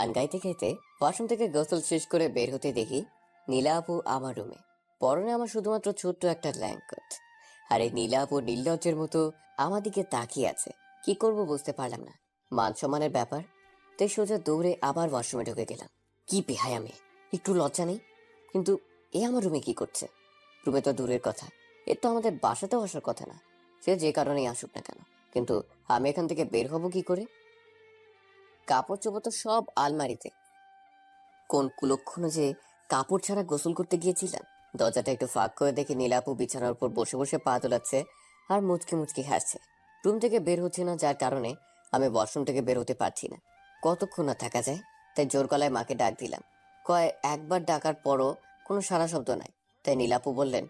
গান গাইতে গাইতে ওয়াশরুম থেকে গোসল শেষ করে বের হতে দেখি নীলা আপু আমার রুমে। পরনে আমার শুধুমাত্র ছোট্ট একটা ল্যাঙ্কট। আর এই নীলা আপু নির্লজ্জের মতো আমার দিকে তাকিয়ে আছে। কি করব বুঝতে পারলাম না। মান সম্মানের ব্যাপার, তাই সোজা দৌড়ে আবার ওয়াশরুমে ঢুকে গেলাম। কি বেহায়া আমি, একটু লজ্জা নেই? কিন্তু এ আমার রুমে কি করছে? রুমে তো দূরের কথা, এর তো আমাদের বাসাতেও আসার কথা না। সে যে কারণেই আসুক না কেন, কিন্তু আমি এখান থেকে বের হব কি করে? কাপড় চোপড় তো সব আলমারিতে। কোন কুলক্ষণে যে কাপড় ছাড়া গোসল করতে গিয়েছিলাম। দরজাটা একটু ফাঁক করে দেখে নীলাপু বিছানার উপর বসে বসে পা তোলাচ্ছে আর মুচকি মুচকি হাসছে। রুম থেকে বের হচ্ছে না, যার কারণে আমি ওয়াশরুম থেকে বের হতে পারছি না। কতক্ষণ না থাকা যায়, তাই জোর গলায় মাকে ডাক দিলাম। একবার ডাকার পরও কোনো সাড়া শব্দ নাই। তাই নীলাপু বললেন,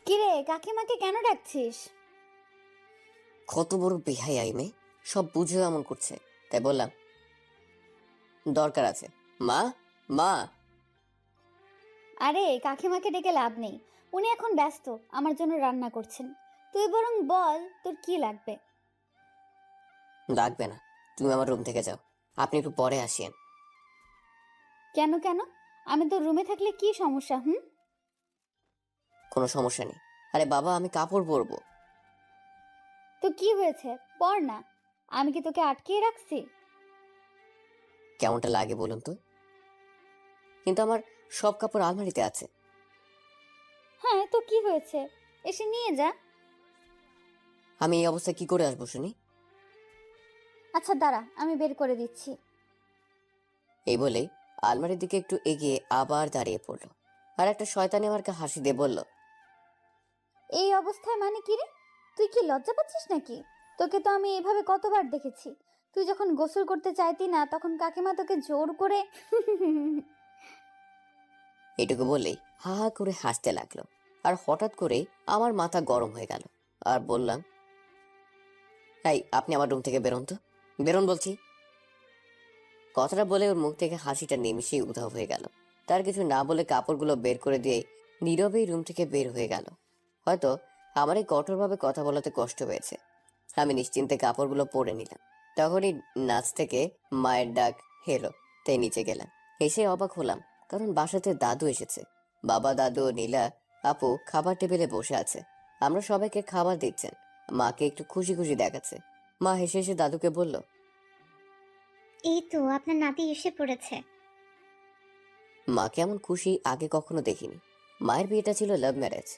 কিরে, কাকিমাকে কেন ডাকছিস? কত বড় বেহাই আইমে, সব বুঝেও এমন করছে। তাই বললাম, দরকার আছে মা, মা। আরে, কাকিমাকে ডেকে লাভ নেই। উনি এখন ব্যস্ত, আমার জন্য রান্না করছেন। তুই বরং বল তোর কি লাগবে। লাগবে না, তুমি আমার রুম থেকে যাও, আপনি একটু পরে আসিয়েন। কেন কেন? আমি তোর রুমে থাকলে কি সমস্যা? কোনো সমস্যা নেই। আরে বাবা, আমি কাপড় পরবো। তো কি হয়েছে, পর না। আমি কি তোকে আটকিয়ে রাখছি? কেমনটা লাগে বলুন তো? কিন্তু আমার সব কাপড় আলমারিতে আছে। হ্যাঁ, তো কি হয়েছে, এসে নিয়ে যা। আমি এই অবস্থায় কি করে আসবো শুনি? আচ্ছা দাঁড়া, আমি বের করে দিচ্ছি। এই বলে আলমারির দিকে একটু এগিয়ে আবার দাঁড়িয়ে পড়লো। আর একটা শয়তানি আমাকে হাসি দিয়ে বলল, এই অবস্থায় মানে কি রে? তুই কি লজ্জা পাচ্ছিস নাকি? তোকে তো আমি এইভাবে কতবার দেখেছি। তুই যখন গোসল করতে চাইতি না, তখন কাকিমা তোকে জোর করে এটুকু বলেই হা হা করে হাসতে লাগলো। আর হঠাৎ করে আমার মাথা গরম হয়ে গেল। আর বললাম, এই আপনি আমার রুম থেকে বেরোন তো, বেরোন বলছি। কথাটা বলে ওর মুখ থেকে হাসিটা নিমিশেই উধাও হয়ে গেল। তার কিছু না বলে কাপড়গুলো বের করে দিয়ে নীরবেই রুম থেকে বের হয়ে গেল। হয়তো আমার এই কঠোরভাবে কথা বলাতে কষ্ট হয়েছে। আমি নিশ্চিন্তে কাপড়গুলো পরে নিলাম। তখনই নাচ থেকে মায়ের ডাক হেলো, তাই নিচে গেলাম। এসে অবাক হলাম, কারণ বাসাতে দাদু এসেছে। বাবা, দাদু ও নীলা আপু খাবার টেবিলে বসে আছে। আমরা সবাইকে খাবার দিচ্ছেন। মাকে একটু খুশি খুশি দেখাচ্ছে। মা হেসে হেসে দাদুকে বলল, এই তো আপনার নাতি এসে পড়েছে। মাকে এমন খুশি আগে কখনো দেখিনি। মায়ের বিয়েটা ছিল লাভ ম্যারেজ।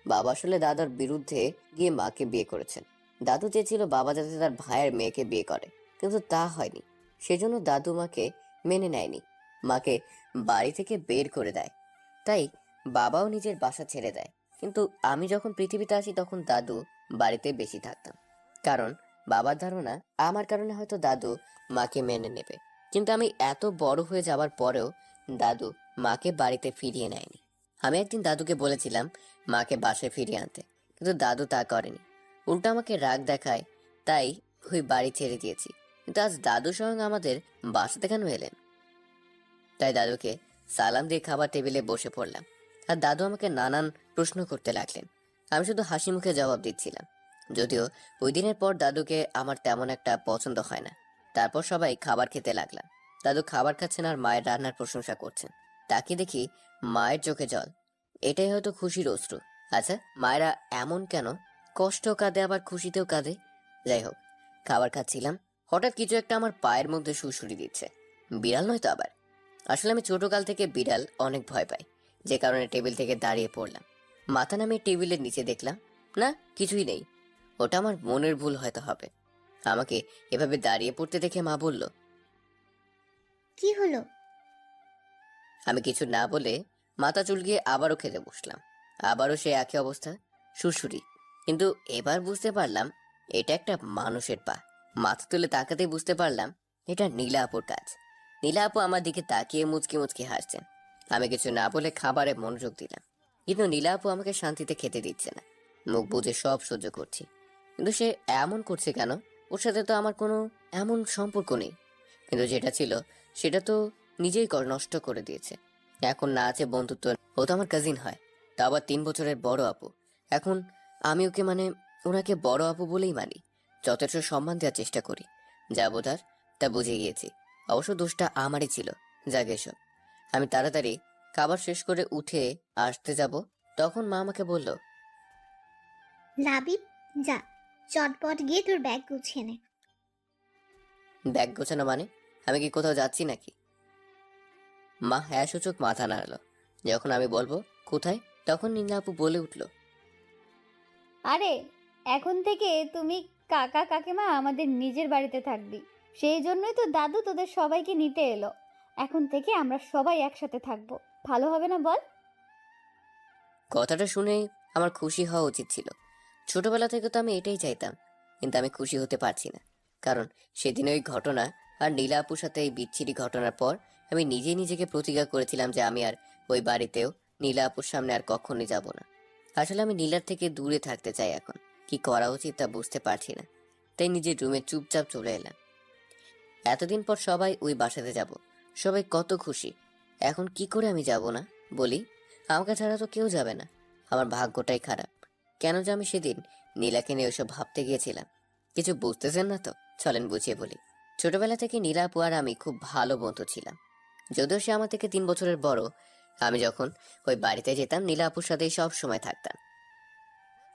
বাবা আসলে দাদার বিরুদ্ধে গিয়ে মাকে বিয়ে করেছেন। দাদু চেয়েছিল বাবা যাতে তার ভাইয়ের মেয়েকে বিয়ে করে, কিন্তু তা হয়নি। সেজন্য দাদু মাকে মেনে নেয়নি, মাকে বাড়ি থেকে বের করে দেয়। তাই বাবাও নিজের বাসা ছেড়ে দেয়। কিন্তু আমি যখন পৃথিবীতে আসি তখন দাদু বাড়িতে বেশি থাকতাম, কারণ বাবার ধারণা আমার কারণে হয়তো দাদু মাকে মেনে নেবে। কিন্তু আমি এত বড় হয়ে যাওয়ার পরেও দাদু মাকে বাড়িতে ফিরিয়ে নেয়নি। আমি একদিন দাদুকে বলেছিলাম মাকে বাসায় ফিরিয়ে আনতে, কিন্তু দাদু তা করেনি। উল্টো আমাকে রাগ দেখায়। তাই ওই বাড়ি ছেড়ে দিয়েছি। কিন্তু আজ দাদু স্বয়ং আমাদের বাসাতে কেন এলেন? তাই দাদুকে সালাম দিয়ে খাবার টেবিলে বসে পড়লাম। আর দাদু আমাকে নানান প্রশ্ন করতে লাগলেন। আমি শুধু হাসি মুখে জবাব দিচ্ছিলাম। যদিও ওই দিনের পর দাদুকে আমার তেমন একটা পছন্দ হয় না। তারপর সবাই খাবার খেতে লাগলাম। দাদু খাবার খাচ্ছেন আর মায়ের রান্নার প্রশংসা করছেন। তাকে দেখি মায়ের চোখে জল। এটাই হয়তো খুশির অশ্রু। আচ্ছা, মায়েরা এমন কেন? কষ্ট কাঁদে আবার খুশিতেও কাঁদে। যাই হোক, খাবার খাচ্ছিলাম, হঠাৎ কিছু একটা আমার পায়ের মধ্যে সুড়সুড়ি দিচ্ছে। বিড়াল নয় তো আবার। আসলে আমি ছোটকাল থেকে বিড়াল অনেক ভয় পাই, যে কারণে টেবিল থেকে দাঁড়িয়ে পড়লাম। মাথা নামিয়ে টেবিলের নিচে দেখলাম, না, কিছুই নেই। ওটা আমার মনের ভুল হয়তো হবে। আমাকে এভাবে দাঁড়িয়ে পড়তে দেখে মা বলল, কি হলো? আমি কিছু না বলে মাথা চুলকিয়ে আবারও খেতে বসলাম। আবারও সে একই অবস্থা, সুড়সুড়ি। কিন্তু এবার বুঝতে পারলাম এটা একটা মানুষের পা। মাথা তুলে তাকাতেই বুঝতে পারলাম এটা নীলা আপুর কাজ। নীলা আপু আমার দিকে তাকিয়ে মুচকি মুচকি হাসছেন। আমি কিছু না বলে খাবারে মনোযোগ দিলাম। কিন্তু নীলা আপু আমাকে শান্তিতে খেতে দিচ্ছে না। মুখ বুজে সব সহ্য করছি, কিন্তু সে এমন করছে কেন? ওর সাথে তো আমার কোনো এমন সম্পর্ক নেই। কিন্তু যেটা ছিল সেটা তো নিজেই নষ্ট করে দিয়েছে। এখন না আছে বন্ধুত্ব। ও তো আমার কাজিন হয়, তা আবার 3 বছরের বড় আপু। এখন আমি ওকে ওনাকে বড় আপু বলেই মানি, যথেষ্ট সম্মান দেওয়ার চেষ্টা করি। যা বোঝার তা বুঝে গিয়েছি। অবশ্য দোষটা আমারই ছিল। যাক এসব, আমি তাড়াতাড়ি খাবার শেষ করে উঠে আসতে যাব, তখন মা আমাকে বলল, লাবিব, যা, চটপট গিয়ে তোর ব্যাগ গুছিয়ে নে। ব্যাগ গোছানো মানে? আমি কি কোথাও যাচ্ছি নাকি? মা হ্যাঁ সূচক মাথা নাড়ালো। যখন আমি বলবো কোথায়, তখন নীলা আপু বলে উঠল, আরে, এখন থেকে তুমি কাকা কাকিমা আমাদের নিজের বাড়িতে থাকবি। সেই জন্যই তো দাদু তোদের সবাইকে নিতে এলো। এখন থেকে আমরা সবাই একসাথে থাকবো। ভালো হবে না বল? কথাটা শুনে আমার খুশি হওয়া উচিত ছিল। ছোটবেলা থেকে তো আমি এটাই চাইতাম, কিন্তু আমি খুশি হতে পারছি না। কারণ সেদিন ওই ঘটনা আর নীলা আপুর সাথে এই বিচ্ছিরি ঘটনার পর আমি নিজেই নিজেকে প্রতিজ্ঞা করেছিলাম যে আমি আর ওই বাড়িতেও নীলা আপুর সামনে আর কখনই যাব না। আসলে আমি নীলার থেকে দূরে থাকতে চাই এখন। কি করা উচিত তা বুঝতে পারছি না। তাই নিজের রুমে চুপচাপ চলে এলাম। এতদিন পর সবাই ওই বাসাতে যাব, সবাই কত খুশি। এখন কি করে আমি যাব না বলি? আমাকে ছাড়া তো কেউ যাবে না। আমার ভাগ্যটাই খারাপ। কেন যে আমি সেদিন নীলাকে নিয়ে ওইসব ভাবতে গিয়েছিলাম। কিছু বুঝতেছেন না তো? চলেন বুঝিয়ে বলি। ছোটবেলা থেকে নীলা আপু আর আমি খুব ভালো বন্ধু ছিলাম। যদিও সে আমার থেকে 3 বছরের বড়। আমি যখন ওই বাড়িতে যেতাম নীলা আপুর সাথেই সব সময় থাকতাম।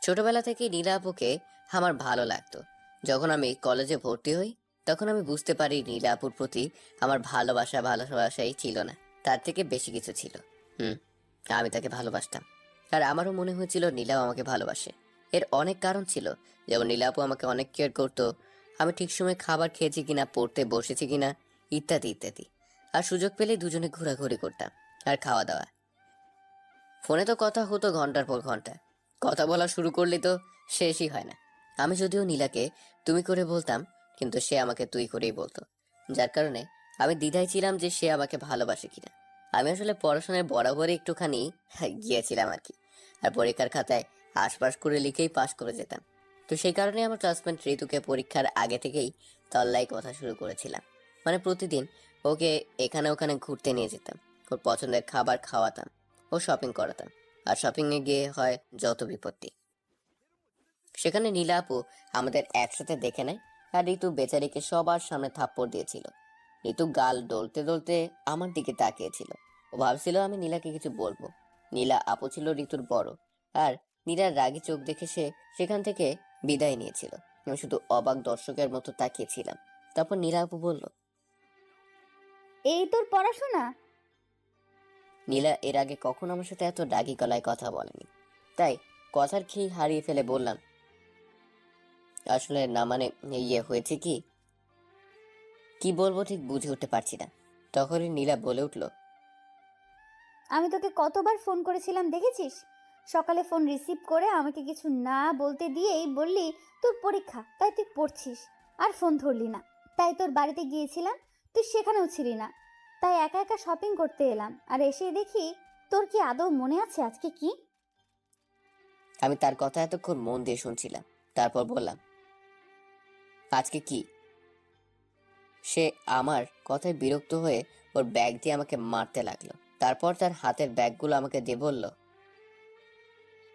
ছোটবেলা থেকে নীলা আপুকে আমার ভালো লাগতো। যখন আমি কলেজে ভর্তি হই, তখন আমি বুঝতে পারি নীলা আপুর প্রতি আমার ভালোবাসাই ছিল না, তার থেকে বেশি কিছু ছিল। হুম, আমি তাকে ভালোবাসতাম। আর আমারও মনে হয়েছিল নীলাও আমাকে ভালোবাসে। এর অনেক কারণ ছিল, যেমন নীলা আপু আমাকে অনেক কেয়ার করতো। আমি ঠিক সময় খাবার খেয়েছি কিনা, পড়তে বসেছি কিনা, ইত্যাদি ইত্যাদি। আর সুযোগ পেলেই দুজনে ঘোরাঘুরি করতাম আর খাওয়া দাওয়া। ফোনে তো কথা হতো ঘন্টার পর ঘন্টা। কথা বলা শুরু করলে তো শেষই হয় না। আমি যদিও নীলাকে তুমি করে বলতাম, কিন্তু সে আমাকে তুই করেই বলতো। যার কারণে আমি দ্বিধায় ছিলাম যে সে আমাকে ভালোবাসে কিনা। আমি আসলে পড়াশোনায় বরাবরই একটুখানি গিয়েছিলাম আর কি। আর পরীক্ষার খাতায় আশপাশ করে লিখেই পাশ করে যেতাম। তো সেই কারণে আমার ক্লাসমেট ঋতুকে পরীক্ষার আগে থেকেই তল্লাই কথা শুরু করেছিলাম। মানে প্রতিদিন ওকে এখানে ওখানে ঘুরতে নিয়ে যেতাম, ওর পছন্দের খাবার খাওয়াতাম, ও শপিং করাতাম। আর শপিং এ গিয়ে হয় যত বিপত্তি। সেখানে নীলা আপু আমাদের একসাথে দেখে নেয়, আর ঋতু বেচারিকে সবার সামনে থাপ্পড় দিয়েছিল। ঋতু গাল ডলতে ডলতে আমার দিকে তাকিয়েছিল। ও ভাবছিল আমি নীলাকে কিছু বলবো। নীলা আপু ছিল ঋতুর বড়, আর নীলার রাগী চোখ দেখে সে সেখান থেকে বিদায় নিয়েছিল। আমি শুধু অবাক দর্শকের মতো তাকিয়েছিলাম। তারপর নীলা আপু বলল, এই তোর পড়াশোনা? নীলা এর আগে কখনো আমার সাথে এত রাগী গলায় কথা বলেনি। তাই কথার খেই হারিয়ে ফেলে বললাম, আসলে না মানে হয়েছে কি, কি বলবো ঠিক বুঝে উঠতে পারছি না। তখনই নীলা বলে উঠল, আমি তোকে কতবার ফোন করেছিলাম দেখেছিস? সকালে ফোন রিসিভ করে আমাকে কিছু না বলতে দিয়েই বললি তোর পরীক্ষা, তাই তুই পড়ছিস। আর ফোন ধরলি না। তাই তোর বাড়িতে গিয়েছিলাম, তুই সেখানেও ছিলি না। তাই একা একা শপিং করতে এলাম, আর এসে দেখি তোর কি আদৌ মনে আছে আজকে কি? আমি তার কথা এতক্ষণ মন দিয়ে শুনছিলাম। তারপর বললাম, আজকে কি? সে আমার কথায় বিরক্ত হয়ে ওর ব্যাগ দিয়ে আমাকে মারতে লাগলো। তারপর তার হাতের ব্যাগগুলো আমাকে দিয়ে বলল,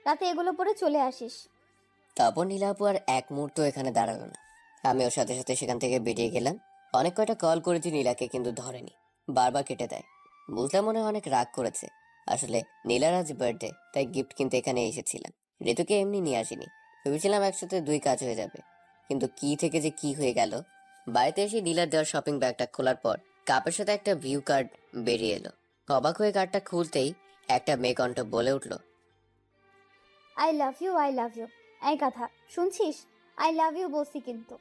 রাতে এগুলো পরে চলে আসিস। তারপর নীলা আপু আর এক মুহূর্ত এখানে দাঁড়ালো না। আমি ওর সাথে সাথে সেখান থেকে বেরিয়ে গেলাম। অনেক কয়টা কল করেছি নীলাকে, কিন্তু ধরেনি, বারবার কেটে দেয়। বুঝলাম মনে হয় অনেক রাগ করেছে। আসলে নীলার আজ বার্থডে, তাই গিফট কিনতে এখানে এসেছিলাম। ঋতুকে এমনি নিয়ে আসিনি, ভেবেছিলাম একসাথে 2 কাজ হয়ে যাবে। কিন্তু কি থেকে যে কি হয়ে গেল। বাড়িতে এসে নীলার দেওয়ার শপিং ব্যাগটা খোলার পর কাপের সাথে একটা ভিউ কার্ড বেরিয়ে এলো। অবাক হয়ে কার্ডটা খুলতেই একটা মেয়ে কণ্ঠ বলে উঠলো, I love you, I love you. এই কথা শুনছিস? আই লাভ ইউ বলছি কিন্তু।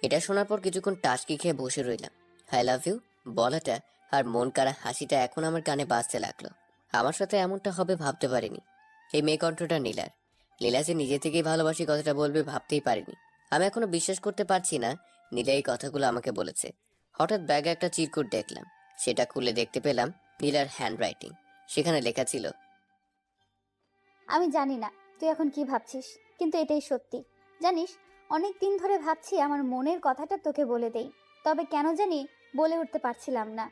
এটা শোনার পর কিছুক্ষণ টাসকি খেয়ে বসে রইলাম। আই লাভ ইউ বলাটা আর মন কাড়া হাসিটা এখন আমার কানে বাজতে লাগলো। আমার সাথে এমনটা হবে ভাবতে পারিনি। এই মেয়ে কণ্ঠটা নীলার। নীলা যে নিজে থেকেই ভালোবাসি কথাটা বলবে ভাবতেই পারিনি। আমি এখনো বিশ্বাস করতে পারছি না নীলা এই কথাগুলো আমাকে বলেছে। হঠাৎ ব্যাগে একটা চিরকুট দেখলাম। সেটা খুলে দেখতে পেলাম নীলার হ্যান্ড রাইটিং। সেখানে লেখা ছিল, আমি জানি না তুই এখন কি ভাবছিস, কিন্তু এটাই সত্যি। জানিস, অনেক দিন ধরে ভাবছি আমার মনের কথাটা তোকে বলে দেই, তবে কেন জানি বলে উঠতে পারছিলাম না।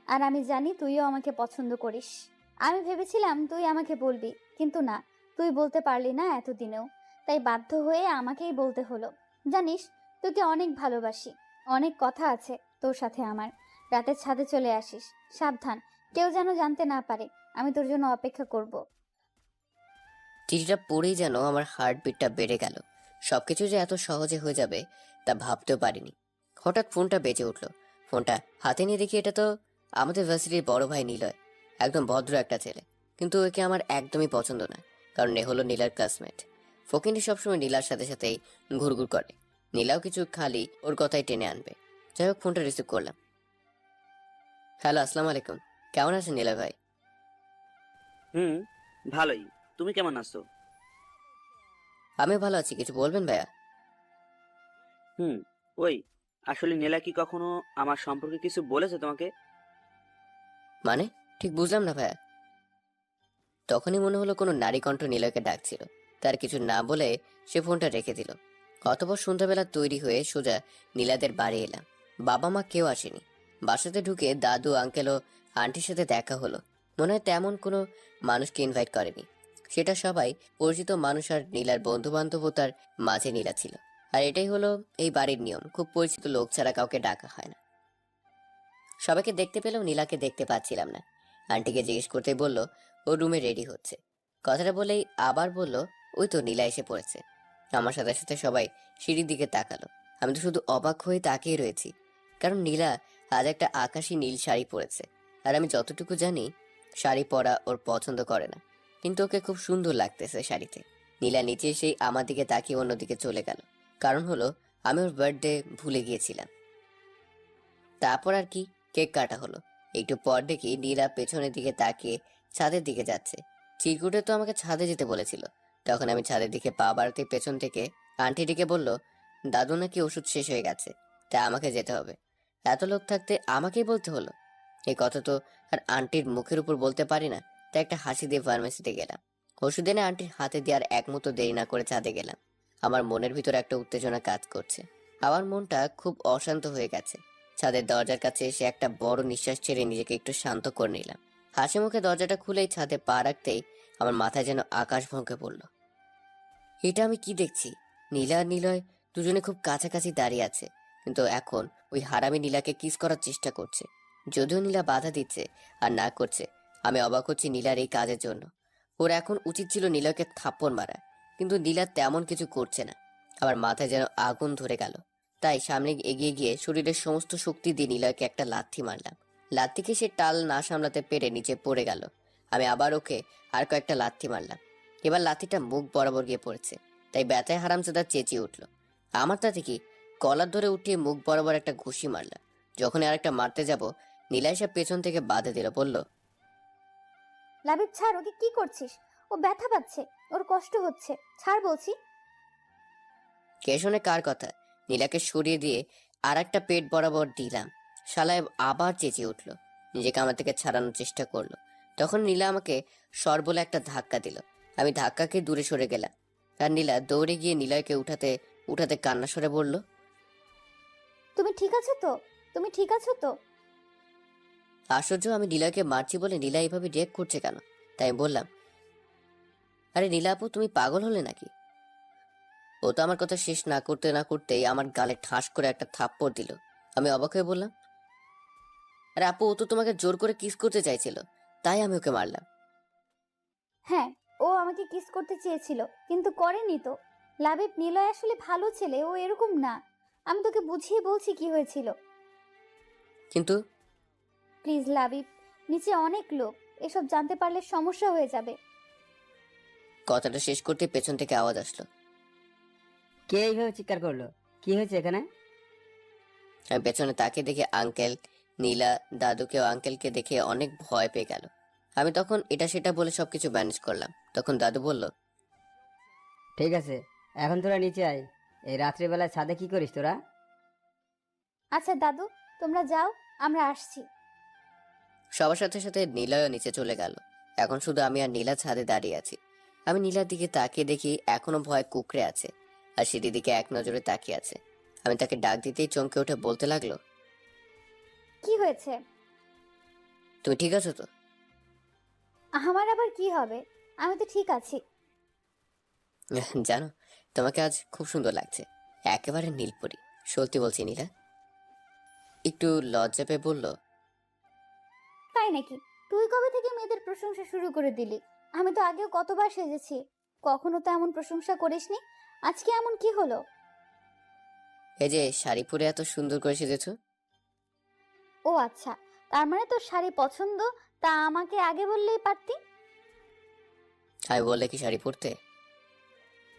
আর আমি জানি তুইও আমাকে পছন্দ করিস। আমি ভেবেছিলাম তুই আমাকে বলবি, কিন্তু না, তুই বলতে পারলি না এতদিনেও। তাই বাধ্য হয়ে আমাকেই বলতে হলো। জানিস, তোকে অনেক ভালোবাসি। অনেক কথা আছে তোর সাথে আমার। রাতের ছাদে চলে আসিস, সাবধান, কেউ যেন জানতে না পারে। আমি তোর জন্য অপেক্ষা করব। চিঠিটা পড়েই যেন আমার হার্টবিটটা বেড়ে গেল। সবকিছু যে এত সহজে হয়ে যাবে তা ভাবতেও পারিনি। হঠাৎ ফোনটা বেজে উঠলো। ফোনটা হাতে নিয়ে দেখি এটা তো আমাদের ভার্সিটির বড় ভাই নিলয়। একদম ভদ্র একটা ছেলে, কিন্তু ওকে আমার একদমই পছন্দ না, কারণ এ হলো নীলার ক্লাসমেট। ফকিনি সবসময় নীলার সাথে সাথেই ঘুরঘুর করে। নীলাও কিছু খালি ওর কথাই টেনে আনবে। যাই হোক, ফোনটা রিসিভ করলাম। হ্যালো, আসসালামু আলাইকুম। কেমন আছেন নীলা ভাই? হুম, ভালোই। তুমি কেমন আছো? আমি ভালো আছি। কিছু বলবেন ভাইয়া? হুম, ওই আসলে নীলা কি কখনো আমার সম্পর্কে কিছু বলেছে তোমাকে? মানে, ঠিক বুঝলাম না ভাইয়া। তখনই মনে হলো কোনো নারী কণ্ঠ নীলয়কে ডাকছিল। তার কিছু না বলে সে ফোনটা রেখে দিল। অতঃপর সন্ধ্যাবেলা তৈরি হয়ে সোজা নীলাদের বাড়ি এলাম। বাবা মা কেউ আসেনি। বাসাতে ঢুকে দাদু, আঙ্কেল ও আন্টির সাথে দেখা হলো। মনে হয় তেমন কোনো মানুষকে ইনভাইট করেনি। সেটা সবাই পরিচিত মানুষ আর নীলার বন্ধু বান্ধবতার মাঝে নীলা ছিল। আর এটাই হলো এই বাড়ির নিয়ম, খুব পরিচিত লোক ছাড়া কাউকে ডাকা হয় না। সবাইকে দেখতে পেলেও নীলাকে দেখতে পাচ্ছিলাম না। আন্টিকে জিজ্ঞেস করতে বলল ও রুমে রেডি হচ্ছে। কথাটা বলেই আবার বলল ওই তো নীলা এসে পড়েছে। আমার সাথে সাথে সবাই সিঁড়ির দিকে তাকালো। আমি তো শুধু অবাক হয়ে তাকিয়ে রয়েছি, কারণ নীলা আজ একটা আকাশি নীল শাড়ি পরেছে। আর আমি যতটুকু জানি, শাড়ি পরা ওর পছন্দ করে না, কিন্তু ওকে খুব সুন্দর লাগতেছে শাড়িতে। নীলা নিচে এসেই আমার দিকে তাকিয়ে অন্যদিকে চলে গেল। কারণ হলো আমি ওর বার্থডে ভুলে গিয়েছিলাম। তারপর আর কি, কেক কাটা হলো। একটু পর দেখি নীলা পেছনের দিকে তাকিয়ে ছাদের দিকে যাচ্ছে। চিরকুটে তো আমাকে ছাদে যেতে বলেছিল। তখন আমি ছাদের দিকে পা বাড়াতে পেছন থেকে আন্টি ডেকে বলল দাদু নাকি ওষুধ শেষ হয়ে গেছে, তাই আমাকে যেতে হবে। এত লোক থাকতে আমাকেই বলতে হলো। এই কথা তো আর আন্টির মুখের উপর বলতে পারি না, তাই একটা হাসি দিয়ে ফার্মেসিতে গেলাম। ওষুধ এনে আন্টির হাতে দেওয়ার এক মুহূর্ত দেরি না করে ছাদে গেলাম। আমার মনের ভিতর একটা উত্তেজনা কাজ করছে। আমার মনটা খুব অশান্ত হয়ে গেছে। ছাদের দরজার কাছে এসে একটা বড় নিঃশ্বাস ছেড়ে নিজেকে একটু শান্ত করে নিলাম। হাসি মুখে দরজাটা খুলেই ছাদে পা রাখতেই আমার মাথায় যেন আকাশ ভঙ্গে পড়ল। এটা আমি কি দেখছি? নীলা আর নিলয় দুজনে খুব কাছাকাছি দাঁড়িয়ে আছে, কিন্তু এখন ওই হারামি নীলাকে কিস করার চেষ্টা করছে। যদিও নীলা বাধা দিচ্ছে আর না করছে, আমি অবাক হচ্ছি নীলার এই কাজের জন্য। ওর এখন উচিত ছিল নিলয়কে থাপ্পড় মারা, কিন্তু নীলা তেমন কিছু করছে না। আমার মাথায় যেন আগুন ধরে গেল। তাই সামনে এগিয়ে গিয়ে শরীরের সমস্ত শক্তি দিয়ে নিলয়কে একটা লাথি মারলাম। লাথিকে সে টাল না সামলাতে পেরে নিচে পড়ে গেল। আমি আবার ওকে আর কয়েকটা লাথি মারলাম। এবার লাথিটা মুখ বরাবর গিয়ে পড়েছে, তাই ব্যথায় হারামজাদা চেঁচিয়ে উঠল। আমার তাতে কি, কলার ধরে উঠিয়ে মুখ বরাবর একটা ঘুষি মারলাম। যখনই আরেকটা মারতে যাব, নীলা এসে পেছন থেকে বাধা দিল, বলল লাবিব ছাড়, ওকে কি করছিস? ও ব্যথা পাচ্ছে, ওর কষ্ট হচ্ছে, ছাড় বলছি। কে শোনে কার কথা। নীলাকে সরিয়ে দিয়ে আর একটা পেট বরাবর দিলাম। শালায় আবার চেঁচিয়ে উঠল, নিজেকে আমার থেকে ছাড়ানোর চেষ্টা করলো। তখন নীলা আমাকে সর বলে একটা ধাক্কা দিল। আমি ধাক্কাকে দূরে সরে গেলাম। আর নীলা দৌড়ে গিয়ে নিলয়কে উঠাতে উঠাতে কান্না সরে বলল তুমি ঠিক আছো তো? তুমি ঠিক আছো তো? আশ্চর্য, আমি নীলয়কে মারছি বলে নীলা এইভাবে রিয়েক্ট করছে কেন? তাই আমি বললাম আরে নীলা আপু, তুমি পাগল হলে নাকি? ও তো আমার কথা শেষ না করতে না করতেই আমার গালে ঠাস করে একটা থাপ্পড় দিল। আমি অবাক হয়ে বললাম আরে আপু, ও তো তোমাকে জোর করে কিস করতে চাইছিল, তাই আমি ওকে মারলাম। হ্যাঁ, ও আমাকে কিস করতে চেয়েছিল, কিন্তু করেনি তো। লাবিব, নিলয় আসলে ভালো ছেলে, ও এরকম না। আমি তোকে বুঝিয়ে বলছি কি হয়েছিল। কিন্তু প্লিজ লাবিব, নিচে অনেক লোক, এসব জানতে পারলে সমস্যা হয়ে যাবে। কথাটা শেষ করতে পেছন থেকে আওয়াজ আসলো। কে এইভাবে চিৎকার করলো? কি হয়েছে এখানে? আমি পেছনে তাকে দেখে আঙ্কেল, নীলা, দাদুকে ও আঙ্কেলকে দেখে অনেক ভয় পেয়ে গেল। আমি তখন এটা সেটা বলে সবকিছু ম্যানেজ করলাম। তখন দাদু বলল ঠিক আছে, এখন তোরা নিচে আয়। এই রাত্রিবেলায় ছাদে কি করিস তোরা? আচ্ছা দাদু, তোমরা যাও, আমরা আসছি। সবার সাথে সাথে নীলাও নিচে চলে গেল। এখন শুধু আমি আর নীলা ছাদে দাঁড়িয়ে আছি। আমি নীলার দিকে তাকিয়ে দেখি এখনো ভয় কুকড়ে আছে, আর সেটির দিকে এক নজরে তাকিয়ে আছে। আমি তাকে ডাক দিতেই চমকে উঠে বলতে লাগলো কি হয়েছে? তুমি ঠিক আছো তো? আমার আবার কি হবে? আমি তো ঠিক আছি। জানো, তোমাকে আজ খুব সুন্দর লাগছে, একেবারে নীলপরি। সত্যি বলছি নীলা। একটু লজ্জা পেয়ে বলল, তাই নাকি? তুই কবে থেকে মেয়েদের প্রশংসা শুরু করে দিলি? আমি তো আগেও কতবার সেজেছি, কখনো তো এমন প্রশংসা করিসনি। আজকে এমন কি হলো? এই যে শাড়ি পরে এত সুন্দর করে সেজেছো। ও আচ্ছা, তার মানে তোর শাড়ি পছন্দ, তা আমাকে আগে বললেই পারতি। আমি বললে কি শাড়ি পরতে?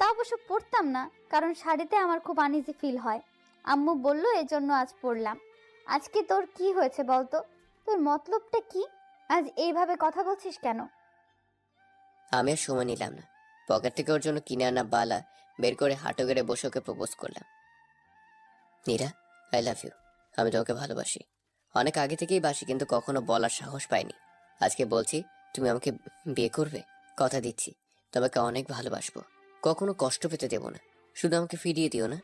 তা অবশ্য পরতাম না, কারণ শাড়িতে আমার খুব আনইজি ফিল হয়। আম্মু বললো এজন্য আজ পরলাম। আজকে তোর কি হয়েছে বলতো? তোর মতলবটা কি? আজ এইভাবে কথা বলছিস কেন? আমি আর সময় নিলাম না, পকেট থেকে ওর জন্য কিনে আনা বালা বের করে হাঁটু গেড়ে বসে ওকে প্রপোজ করলাম। Nira, I love you. আমি তোমাকে ভালোবাসি, অনেক আগে থেকেই বাসি, কিন্তু কখনো বলার সাহস পাইনি। আজকে বলছি, তুমি আমাকে বিয়ে করবে? কথা দিচ্ছি, তোমাকে অনেক ভালোবাসবো, কখনো কষ্ট পেতে দেব না, শুধু আমাকে ফিরিয়ে দিও না।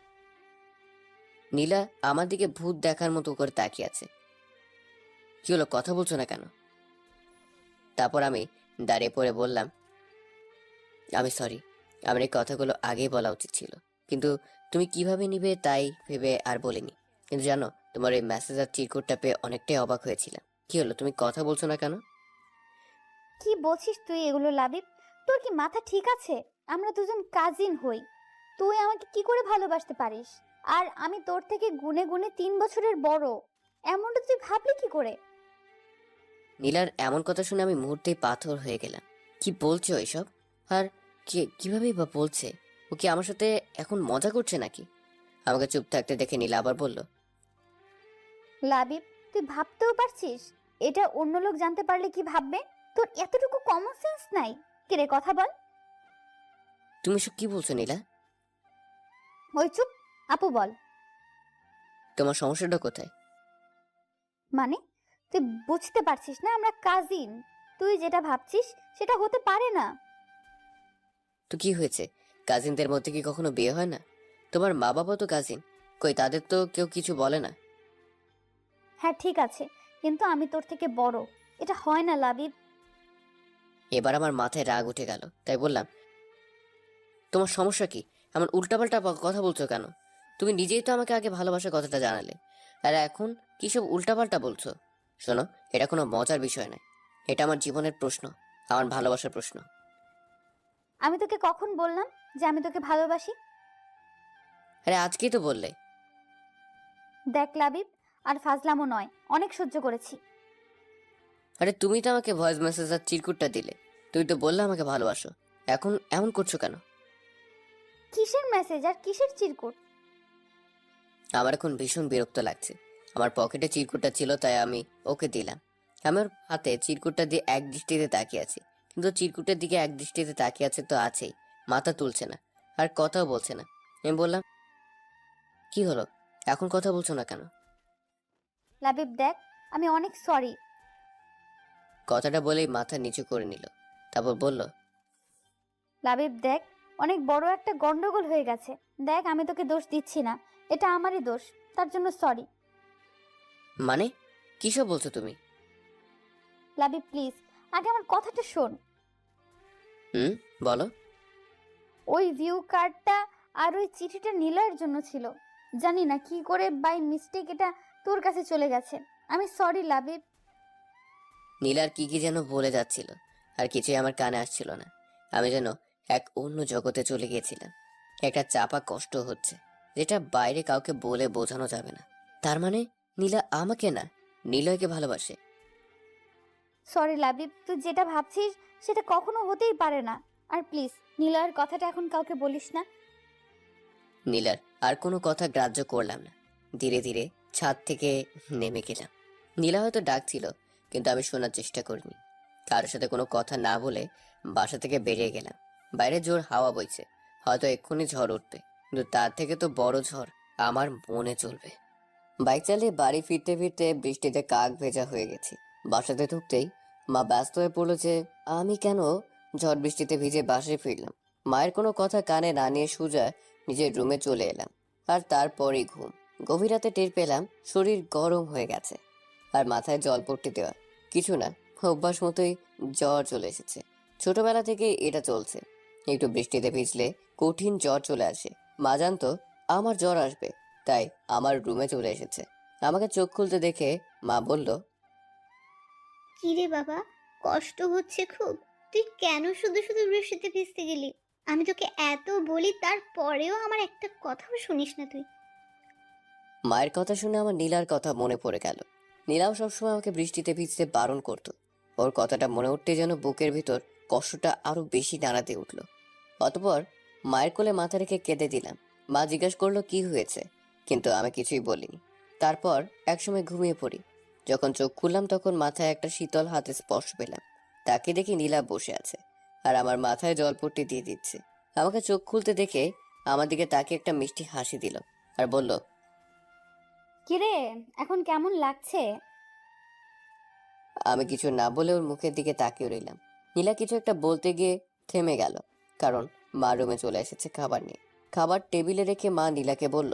নীলা আমার দিকে ভূত দেখার মতো করে তাকিয়ে আছে। কি হলো, কথা বলছো না কেন? তারপর আমি দাঁড়িয়ে পড়ে বললাম, আমি সরি, আমার এই কথাগুলো আগেই বলা উচিত ছিল, কিন্তু তুমি কিভাবে নিবে তাই ভেবে আর বলিনি। কিন্তু জানো, তোমার এই মেসেজ আর চিরকুটটা পেয়ে অনেকটাই অবাক হয়েছিলাম। কি হলো, তুমি কথা বলছো না কেন? কি বলছিস তুই এগুলো লাবিব? তোর কি মাথা ঠিক আছে? আমরা দুজন কাজিন হই, তুই আমাকে কি করে ভালোবাসতে পারিস? আর আমি তোর থেকে গুনে গুনে 3 বছরের বড়, এমনটা তুই ভাবলি কি করে? নীলার এমন কথা শুনে আমি মুহূর্তেই পাথর হয়ে গেলাম। কি বলছো এসব? আর কিভাবেই বা বলছে? ও কি আমার সাথে এখন মজা করছে নাকি? আমাকে চুপ থাকতে দেখে নীলা আবার বলল, লাবিব, তুই ভাবতেও পারছিস এটা অন্য লোক জানতে পারলে কি ভাববে? তোর এতটুকু কমন সেন্স নাই? কিরে কথা বল। তুমি সব কি বলছো নীলা? ওই চুপ, আপু বল। তোমার সমস্যাটা কোথায়? মানে, তুই বুঝতে পারছিস না আমরা কাজিন? তুই যেটা ভাবছিস সেটা হতে পারে না। তো কি হয়েছে, কাজিনদের মধ্যে কি কখনো বিয়ে হয় না? তোমার মা বাবা তো কাজিন, কই তাদের তো কেউ কিছু বলে না? হ্যাঁ ঠিক আছে, কিন্তু আমি তোর থেকে বড়, এটা হয় না লাবিব। এবার আমার মাথায় রাগ উঠে গেল, তাই বললাম, তোমার সমস্যা কি? এমন উল্টাপাল্টা কথা বলছো কেন? তুমি নিজেই তো আমাকে আগে ভালোবাসার কথাটা জানালে, আর এখন কি সব উল্টাপাল্টা বলছো? শোনো, এটা কোনো মজার বিষয় নয়, এটা আমার জীবনের প্রশ্ন, আমার ভালোবাসার প্রশ্ন। আমি তোকে কখন বললাম যে আমি তোকে ভালোবাসি? আরে আজকেই তো বললে। দেখ লাবিব, আর ফাজলামো নয়, অনেক সহ্য করেছি। আরে তুমি তো আমাকে ভয়েস মেসেজ আর চিরকুটটা দিলে, তুমি তো বললে আমাকে ভালোবাসো, এখন এমন করছো কেন? কিসের মেসেজ আর কিসের চিরকুট? আমার এখন ভীষণ বিরক্ত লাগছে। আমার পকেটে চিরকুটটা ছিল তাই আমি ওকে দিলাম। আমার হাতে চিরকুটটা দিয়ে এক দৃষ্টিতে তাকিয়ে আছি, কিন্তু চিরকুটের দিকে এক দৃষ্টিতে তাকিয়ে আছে তো আছেই, মাথা তুলছে না, আর কথাও বলছে না। আমি বললাম, কি হলো, এখন কথা বলছো না কেন? লাবিব দেখ, আমি অনেক সরি। কথাটা বলেই মাথা নিচু করে নিল, তারপর বলল, লাবিব দেখ, অনেক বড় একটা গন্ডগোল হয়ে গেছে। দেখ, আমি তোকে দোষ দিচ্ছি না, এটা আমারই দোষ, তার জন্য সরি। মানে কি সব বলছো তুমি? লাবিব প্লিজ, আগে আমার কথাটা শোন। হুম, বলো। ওই ভিউ কার্ডটা আর ওই চিঠিটা নীলয়ের জন্য ছিল। জানি না কি করে বাই মিস্টেক এটা তোর কাছে চলে গেছে। আমি সরি লাবিব। নীলার কি কি যেন বলে যাচ্ছিল, আর কিছুই আমার কানে আসছিল না। আমি যেন এক অন্য জগতে চলে গিয়েছিলাম। একটা চাপা কষ্ট হচ্ছে, যেটা বাইরে কাউকে বলে বোঝানো যাবে না। তার মানে নীলা আমাকে না, নিলয়কে ভালোবাসে। সরি লাবিব, তুই যেটা ভাবছিস সেটা কখনো হতেই পারে না। আর প্লিজ নীলয়ের কথাটা এখন কাউকে বলিস না। নীলার আর কোনো কথা গ্রাহ্য করলাম না, ধীরে ধীরে ছাদ থেকে নেমে গেলাম। নীলা হয়তো ডাকছিল, কিন্তু আমি শোনার চেষ্টা করিনি। কারোর সাথে কোনো কথা না বলে বাসা থেকে বেরিয়ে গেলাম। বাইরে জোর হাওয়া বইছে, হয়তো এক্ষুনি ঝড় উঠবে, কিন্তু তার থেকে তো বড় ঝড় আমার মনে চলবে। বাইক চালিয়ে বাড়ি ফিরতে ফিরতে বৃষ্টিতে কাক ভেজা হয়ে গেছি। বাসাতে ঢুকতেই মা ব্যস্ত হয়ে পড়লো যে আমি কেন ঝড় বৃষ্টিতে ভিজে বাসায় ফিরলাম। মায়ের কোনো কথা কানে না নিয়ে সোজা নিজের রুমে চলে এলাম, আর তারপরেই ঘুম। গভীর রাতে টের পেলাম শরীর গরম হয়ে গেছে, আর মাথায় জলপট্টি দেওয়া। কিছু না, অভ্যাস মতোই জ্বর চলে এসেছে। ছোটবেলা থেকে এটা চলছে, একটু বৃষ্টিতে ভিজলে কঠিন জ্বর চলে আসে। মা জানতো আমার জ্বর আসবে, তাই আমার রুমে চলে এসেছে। আমাকে চোখ খুলতে দেখে মা বলল, কি রে বাবা, কষ্ট হচ্ছে খুব? তুই কেন শুধু শুধু বৃষ্টিতে ভিজতে গেলি? আমি তোকে এত বলি, তারপরেও আমার একটা কথাও শুনিস না তুই। মায়ের কথা শুনে আমার নীলার কথা মনে পড়ে গেল। নীলাও সবসময় আমাকে বৃষ্টিতে ভিজতে বারণ করতো। ওর কথাটা মনে উঠতে যেন বুকের ভিতর কষ্টটা আরো বেশি নাড়াতে উঠল। অতঃপর মায়ের কোলে মাথা রেখে কেঁদে দিলাম। মা জিজ্ঞাসা করলো কি হয়েছে, কিন্তু আমি কিছুই বলিনি। তারপর একসময় ঘুমিয়ে পড়ি। যখন চোখ খুললাম তখন মাথায় একটা শীতল হাতে স্পর্শ পেলাম। তাকে দেখি নীলা বসে আছে আর আমার মাথায় জলপট্টি দিয়ে দিচ্ছে। আমাকে চোখ খুলতে দেখে আমার দিকে তাকে একটা মিষ্টি হাসি দিল আর বলল, কিরে, এখন কেমন লাগছে? আমি কিছু না বলে ওর মুখের দিকে তাকিয়ে রইলাম। নীলা কিছু একটা বলতে গিয়ে থেমে গেল, কারণ মা রুমে চলে এসেছে খাবার নিয়ে। খাবার টেবিলে রেখে মা নীলাকে বলল,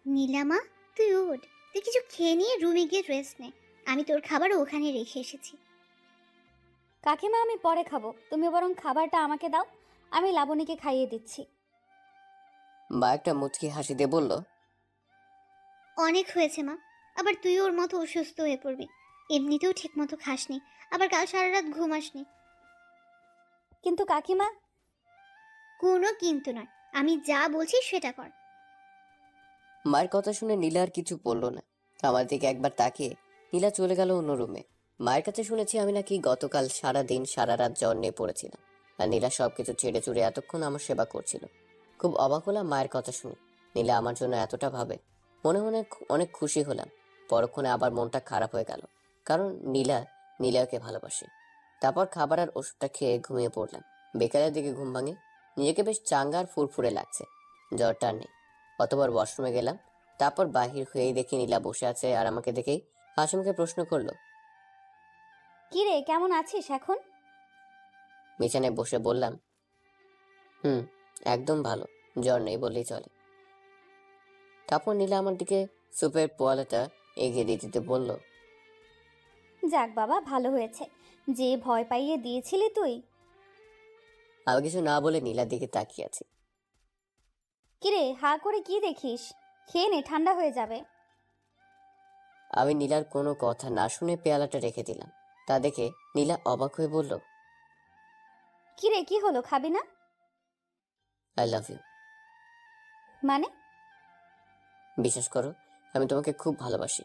নীলামা, তুই উঠ, তুই কিছু খেয়ে নিয়ে রুমে গিয়ে রেস্ট নে। আমি তোর খাবার ওখানে রেখে এসেছি। কাকিমা, আমি পরে খাবো, তুমি বরং খাবারটা আমাকে দাও, আমি লাবণীকে খাইয়ে দিচ্ছি। মা একটা মুচকি হাসি দিয়ে বলল, অনেক হয়েছে মা, আবার তুই ওর মতো অসুস্থ হয়ে পড়বি। এমনিতেও ঠিক মতো খাসনি, আবার কাল সারা রাত ঘুমাসনি। কিন্তু কাকিমা। কোনো কিন্তু নয়, আমি যা বলছি সেটা কর। মায়ের কথা শুনে নীলা আর কিছু বলল না। আমার দিকে একবার তাকিয়ে নীলা চলে গেল অন্য রুমে। মায়ের কাছে শুনেছি আমি নাকি গতকাল সারা দিন সারা রাত জ্বর নিয়ে পড়েছিলাম, আর নীলা সবকিছু ছেড়ে চুড়ে এতক্ষণ আমার সেবা করছিল। খুব অবাক হলাম মায়ের কথা শুনে নীলা আমার জন্য এতটা ভাবে। মনে মনে অনেক খুশি হলাম। পরক্ষণে আবার মনটা খারাপ হয়ে গেল, কারণ নীলাকে ভালোবাসে। তারপর খাবার আর ওষুধটা খেয়ে ঘুমিয়ে পড়লাম। বিকালের দিকে ঘুম ভাঙে। নিজেকে বেশ চাঙ্গা আর ফুরফুরে লাগছে, জ্বরটা আর নেই। অতবার ওয়াশরুমে গেলাম। তারপর বাহির হয়েই দেখি নীলা বসে আছে আর আমাকে দেখেই হাসি মুখে প্রশ্ন করলো। কিরে, কেমন আছিস এখন? বিছানায় বসে বললাম, হুম, একদম ভালো, জ্বর নেই বললেই চলে। তারপর নীলা আমার দিকে সুপের পোয়ালাটা এগিয়ে দিতে দিতে বলল, যাক বাবা, ভালো হয়েছে। যে ভয় পাইয়ে দিয়েছিলি তুই। আমি কিছু না বলে নীলার দিকে তাকিয়ে আছি। কিরে, হা করে কি দেখিস? খেয়ে নে, ঠান্ডা হয়ে যাবে। আমি নীলার কোনো কথা না শুনে পেয়ালাটা রেখে দিলাম। তা দেখে নীলা অবাক হয়ে বলল, কিরে, কি হলো, খাবি না? I love you. মানে? বিশ্বাস করো, আমি তোমাকে খুব ভালোবাসি।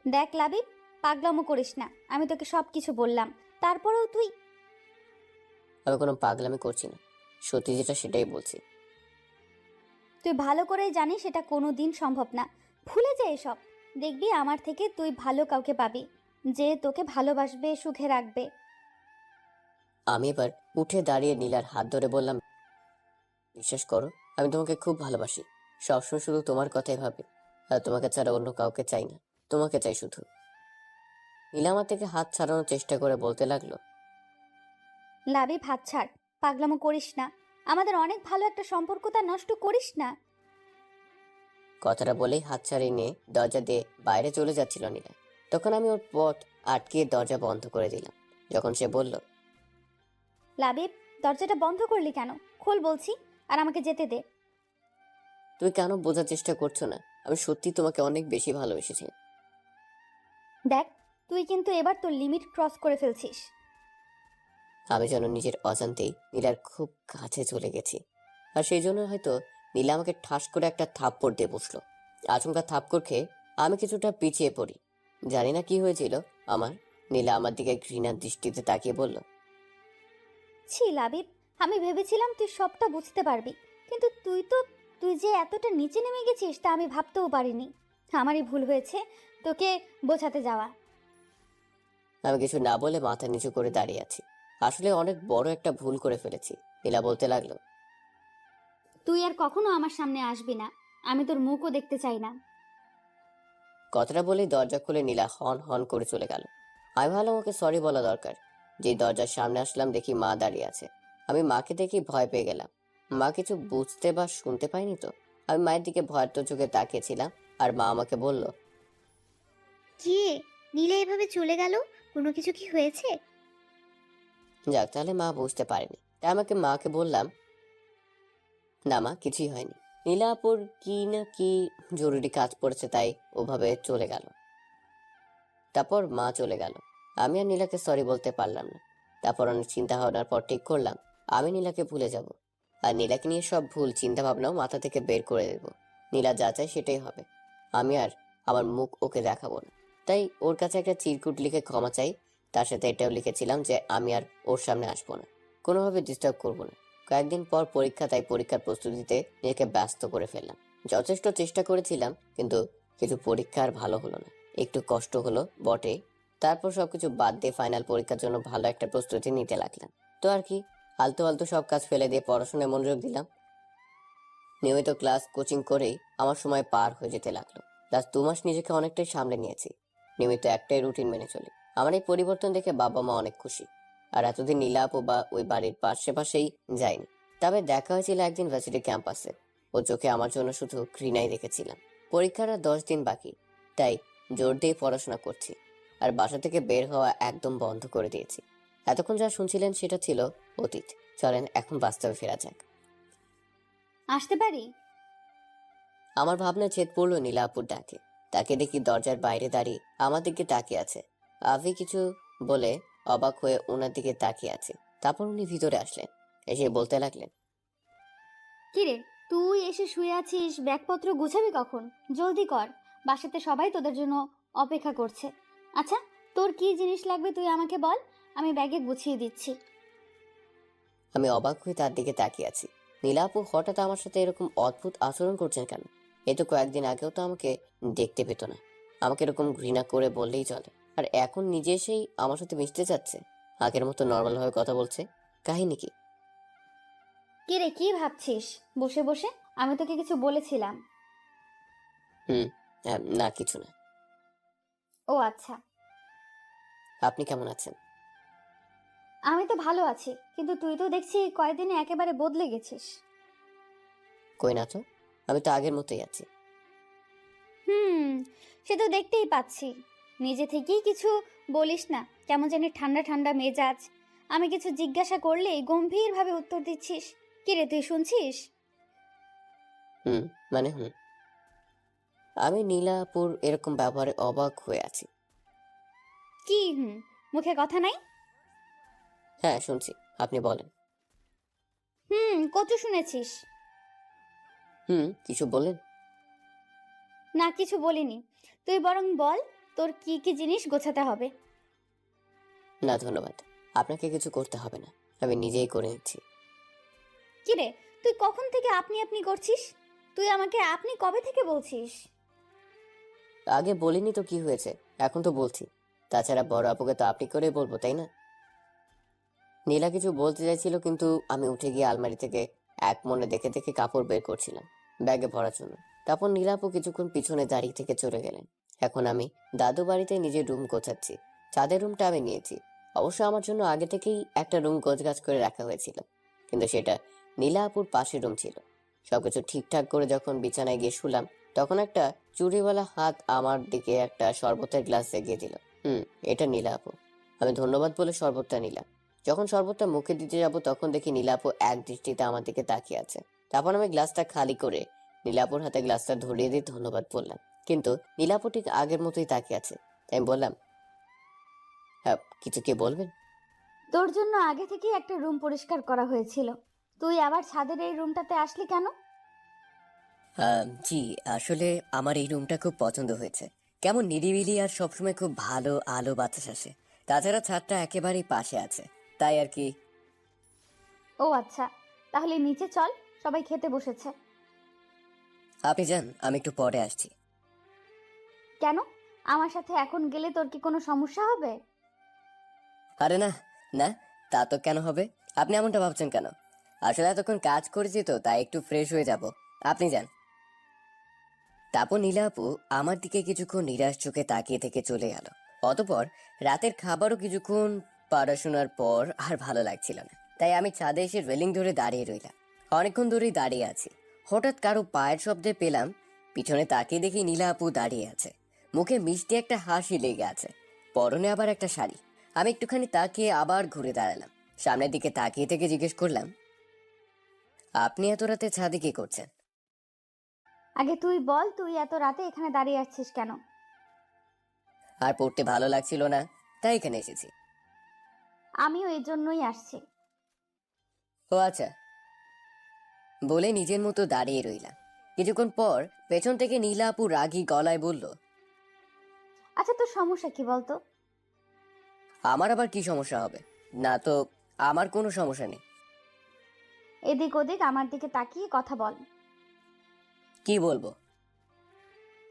দেখ লাবিব, পাগলামো করিস না, আমি তোকে সব কিছু বললাম, তারপরেও তুই। আমি কোনো পাগলামি করছি না, সত্যি যেটা সেটাই বলছি। তুই ভালো করেই জানিস এটা কোনো দিন সম্ভব না। ভুলে যা এসব। দেখবি আমার থেকে তুই ভালো কাউকে পাবি, যে তোকে ভালোবাসবে, সুখে রাখবে। আমি এবার উঠে দাঁড়িয়ে নীলার হাত ধরে বললাম, বিশ্বাস করো, আমি তোমাকে খুব ভালোবাসি। সবসময় শুধু তোমার কথাই ভাবি, আর তোমাকে ছাড়া অন্য কাউকে চাই না, তোমাকে চাই শুধু। নীলা আমার থেকে হাত ছাড়ানোর চেষ্টা করে বলতে লাগলো, লাবিব, হাত ছাড়, পাগলামো করিস না। আমাদের অনেক ভালো একটা সম্পর্ক, তা নষ্ট করিস না। কথাটা বলেই হাত ছাড়িয়ে নিয়ে দরজা দিয়ে বাইরে চলে যাচ্ছিল নীলা। তখন আমি ওর পথ আটকে দরজা বন্ধ করে দিলাম। যখন সে বলল, লাবিব, দরজাটা বন্ধ করলি কেন? খোল বলছি, আর আমাকে যেতে দে। তুমি কেন বোঝার চেষ্টা করছো না? আমি সত্যি তোমাকে অনেক বেশি ভালোবেসেছি। দেখ, তুই কিন্তু এবার তোর লিমিট ক্রস করে ফেলছিস। আমি যেন নিজের অজান্তেই নীলার খুব কাছে চলে গেছি, আর সেই জন্য হয়তো নীলা আমাকে ঠাস করে একটা থাপ্পড় দিয়ে বসলো। আচমকা থাপ্পড় খেয়ে আমি কিছুটা পিছিয়ে পড়ি। জানি না কি হয়েছিল আমার। নীলা আমার দিকে ঘৃণার দৃষ্টিতে তাকিয়ে বলল, ছি লাবিব, আমি ভেবেছিলাম তুই সবটা বুঝতে পারবি, কিন্তু তুই যে এতটা নিচে নেমে গেছিস তা আমি ভাবতেও পারিনি। আমারই ভুল হয়েছে তোকে বোঝাতে যাওয়া। আমি কিছু না বলে মাথা নিচু করে দাঁড়িয়ে আছি। আসলে অনেক বড় একটা ভুল করে ফেলেছি। নীলা বলতে লাগলো, তুই আর কখনো আমার সামনে আসবি না, আমি তোর মুখও দেখতে চাই না। কথাটা বলেই দরজা খুলে নীলা হন হন করে চলে গেল। আমি ভাবলাম ওকে সরি বলা দরকার। যে দরজার সামনে আসলাম দেখি মা দাঁড়িয়ে আছে। আমি মাকে দেখি ভয় পেয়ে গেলাম। মা কিছু বুঝতে বা শুনতে পাইনি তো। আমি মায়ের দিকে ভয়ার্ত চোখে তাকিয়েছিলাম, আর মা আমাকে বলল, কি রে, নীলা এভাবে চলে গেল? কোনো কিছু কি হয়েছে? যাক, তাহলে মা বুঝতে পারেনি। তাই আমাকে মাকে বললাম, না মা, কিছুই হয়নি। নীলাপুর কি না কি জরুরি কাজ পড়েছে, তাই ওভাবে চলে গেল। তারপর মা চলে গেল। আমি আর নীলাকে সরি বলতে পারলাম না। তারপর অনেক চিন্তা ভাবনার পর ঠিক করলাম আমি নীলাকে ভুলে যাব, আর নীলাকে নিয়ে সব ভুল চিন্তা ভাবনাও মাথা থেকে বের করে দেব। নীলা যা চায় সেটাই হবে। আমি আর আমার মুখ ওকে দেখাবো না। তাই ওর কাছে একটা চিরকুট লিখে ক্ষমা চাই। তার সাথে এটাও লিখেছিলাম যে আমি আর ওর সামনে আসবো না, কোনোভাবে ডিস্টার্ব করবো না। কয়েকদিন পর পরীক্ষা, তাই পরীক্ষার প্রস্তুতিতে নিজেকে ব্যস্ত করে ফেললাম। যথেষ্ট চেষ্টা করেছিলাম, কিন্তু কিছু পরীক্ষা আর ভালো হলো না। একটু কষ্ট হলো বটে। তারপর সবকিছু বাদ দিয়ে ফাইনাল পরীক্ষার জন্য ভালো একটা প্রস্তুতি নিতে লাগলাম। তো আর কি, আলতু আলতু সব কাজ ফেলে দিয়ে পড়াশোনায় মনোযোগ দিলাম। নিয়মিত ক্লাস কোচিং করেই আমার সময় পার হয়ে যেতে লাগলো। লাস্ট 2 মাস নিজেকে অনেকটাই সামলে নিয়েছি। নিয়মিত একটাই রুটিন মেনে চলি। আমার এই পরিবর্তন দেখে বাবা মা অনেক খুশি। আর এতদিন নীলা আপু বা ওই বাড়ির পাশেই যায়নি। তবে দেখা হয়েছিল একদিন ভার্সিটি ক্যাম্পাসে। ও চোখে আমার জন্য শুধু ঘৃণাই রেখেছিলাম। পরীক্ষার আর 10 দিন বাকি, তাই জোর দিয়ে পড়াশোনা করছি। আর বাসা থেকে বের হওয়া একদম বন্ধ করে দিয়েছি। এতক্ষণ যা শুনছিলেন সেটা ছিল অতীত। চলেন এখন বাস্তবে ফেরা যাক। আসতে পারি? আমার ভাবনা ছেদ পড়লো নীলা আপুর ডাকে। তাকে দেখি দরজার বাইরে দাঁড়িয়ে আমার দিকে তাকিয়ে আছে। আভি কিছু বলে অবাক হয়ে ওনার দিকে তাকিয়ে আছে। তারপর উনি ভিতরে আসলেন, এসে বলতে লাগলেন, কিরে, তুই এসে শুয়ে আছিস? ব্যাগপত্র গুছাবি কখন? জলদি কর, বাসাতে সবাই তোদের জন্য অপেক্ষা করছে। আচ্ছা, তোর কি জিনিস লাগবে তুই আমাকে বল, আমি ব্যাগে গুছিয়ে দিচ্ছি। আমি অবাক হয়ে তার দিকে তাকিয়ে আছি। নীলা আপু হঠাৎ আমার সাথে এরকম অদ্ভুত আচরণ করছেন কেন? এ তো কয়েকদিন আগেও তো আমাকে দেখতে পেত না। আমাকে এরকম ঘৃণা করে বললেই চলে, আর এখন নিজে এসেই আমার সাথে মিশতে চাচ্ছে। আগের মতো নর্মাল ভাবে কথা বলছে। কাহিনী কি? কিরে, কি ভাবছিস বসে বসে? আমি তোকে কিছু বলেছিলাম? না, কিছু না। ও আচ্ছা। আপনি কেমন আছেন? আমি তো ভালো আছি, কিন্তু তুই তো দেখছি কয়েকদিনে একেবারে বদলে গেছিস। কই না তো, আমি তো আগের মতোই আছি। হুম, সে তো দেখতেই পাচ্ছি। নিজে থেকেই কিছু বলিস না, কেমন জানি ঠান্ডা ঠান্ডা মেজাজ। আমি কিছু জিজ্ঞাসা করলেই গম্ভীরভাবে উত্তর দিচ্ছিস। কিরে, তুই শুনছিস? হুম মানে আমি নীলাপুর এরকম ব্যবহারে অবাক হয়ে আছি। কি মুখে কথা নাই? হ্যাঁ শুনছি, আপনি বলেন। কত শুনেছিস? কিছু বলেন। না, কিছু বলিনি। তুই বরং বল, তোর কি কি জিনিস গোছাতে হবে। না ধন্যবাদ, আপনাকে কিছু করতে হবে না, আমি নিজেই করে নিচ্ছি। কিরে, তুই কখন থেকে আপনি আপনি করছিস? তুই আমাকে আপনি কবে থেকে বলছিস? আগে বলিনি তো কি হয়েছে, এখন তো বলছি। তাছাড়া বড় আপুকে তো আপনি করেই বলবো, তাই না? নীলা কিছু বলতে চাইছিল, কিন্তু আমি উঠে গিয়ে আলমারি থেকে এক মনে দেখে দেখে কাপড় বের করছিলাম ব্যাগে ভরার জন্য। তারপর নীলা আপু কিছুক্ষণ পিছনে দাঁড়িয়ে থেকে চলে গেলেন। এখন আমি দাদু বাড়িতে নিজের রুম গোছাচ্ছি। চাঁদের রুমটা আমি নিয়েছি। অবশ্য আমার জন্য আগে থেকেই একটা রুম গোছগাছ করে রাখা হয়েছিল, কিন্তু সেটা নীলা আপুর পাশের রুম ছিল। সবকিছু ঠিকঠাক করে যখন বিছানায় গিয়ে শুলাম, তখন একটা চুড়িওয়ালা হাত আমার দিকে একটা শরবতের গ্লাস এগিয়ে দিল। এটা নীলা আপু। আমি ধন্যবাদ বলে শরবতটা নিলাম। যখন শরবতটা মুখে দিতে যাব, তখন দেখি নীলাপু এক দৃষ্টিতে আমার দিকে তাকিয়ে আছে। তারপর আমি গ্লাসটা খালি করে নীলাপুর হাতে গ্লাসটা ধরিয়ে দিয়ে ধন্যবাদ বললাম, কিন্তু নীলাপু ঠিক আগের মতোই তাকিয়ে আছে। তাই আমি বললাম, হ্যাঁ কিছু কি বলবেন? তোর জন্য আগে থেকেই একটা রুম পরিষ্কার করা হয়েছিল। তুই আবার ছাদের এই রুমটাতে আসলি কেন? জি, আসলে আমার এই রুমটা খুব পছন্দ হয়েছে। কেমন নিরিবিলি, আর সবসময় খুব ভালো আলো বাতাস আসে। তাছাড়া ছাদটা একেবারেই পাশে আছে, তাই আর কি। ও আচ্ছা, তাহলে নিচে চল, সবাই খেতে বসেছে। আপনি যান, আমি একটু পরে আসছি। কেন? আমার সাথে এখন গেলে তোর কি কোনো সমস্যা হবে? আরে না, না, তা তো কেন হবে? আপনি এমনটা ভাবছেন কেন? আসলে এতক্ষণ কাজ করেছি তো, তাই একটু ফ্রেশ হয়ে যাব। আপনি যান। তারপর নীলা আপু আমার দিকে কিছুক্ষণ নিরাশ চোখে তাকিয়ে থেকে চলে গেল। অতপর রাতের খাবারও কিছুক্ষণ পড়াশোনার পর আর ভালো লাগছিল না, তাই আমি ছাদে এসে রেলিং ধরে দাঁড়িয়ে রইলাম। অনেকক্ষণ ধরেই দাঁড়িয়ে আছি। হঠাৎ কারো পায়ের শব্দে পেলাম, পিছনে তাকিয়ে দেখি নীলা আপু দাঁড়িয়ে আছে। মুখে মিষ্টি একটা হাসি লেগে আছে, পরনে আবার একটা শাড়ি। আমি একটুখানি তাকিয়ে আবার ঘুরে দাঁড়ালাম। সামনের দিকে তাকিয়ে থেকে জিজ্ঞেস করলাম, আপনি এত রাতে ছাদে কি করছেন? আগে তুই বল, তুই এত রাতে এখানে দাঁড়িয়ে আছিস কেন? আর পড়তে ভালো লাগছিল না, তাই এখানে এসেছি। আমিও এই জন্যই আসছি। ও আচ্ছা, বলে নিজের মতো দাঁড়িয়ে রইলাম। কিছুক্ষণ পর পেছন থেকে নীলা আপু রাগী গলায় বলল, আচ্ছা, তোর সমস্যা কি বলতো? আমার আবার কি সমস্যা হবে? না তো, আমার কোনো সমস্যা নেই। এদিক ওদিক আমার দিকে তাকিয়ে কথা বল। কি বলবো?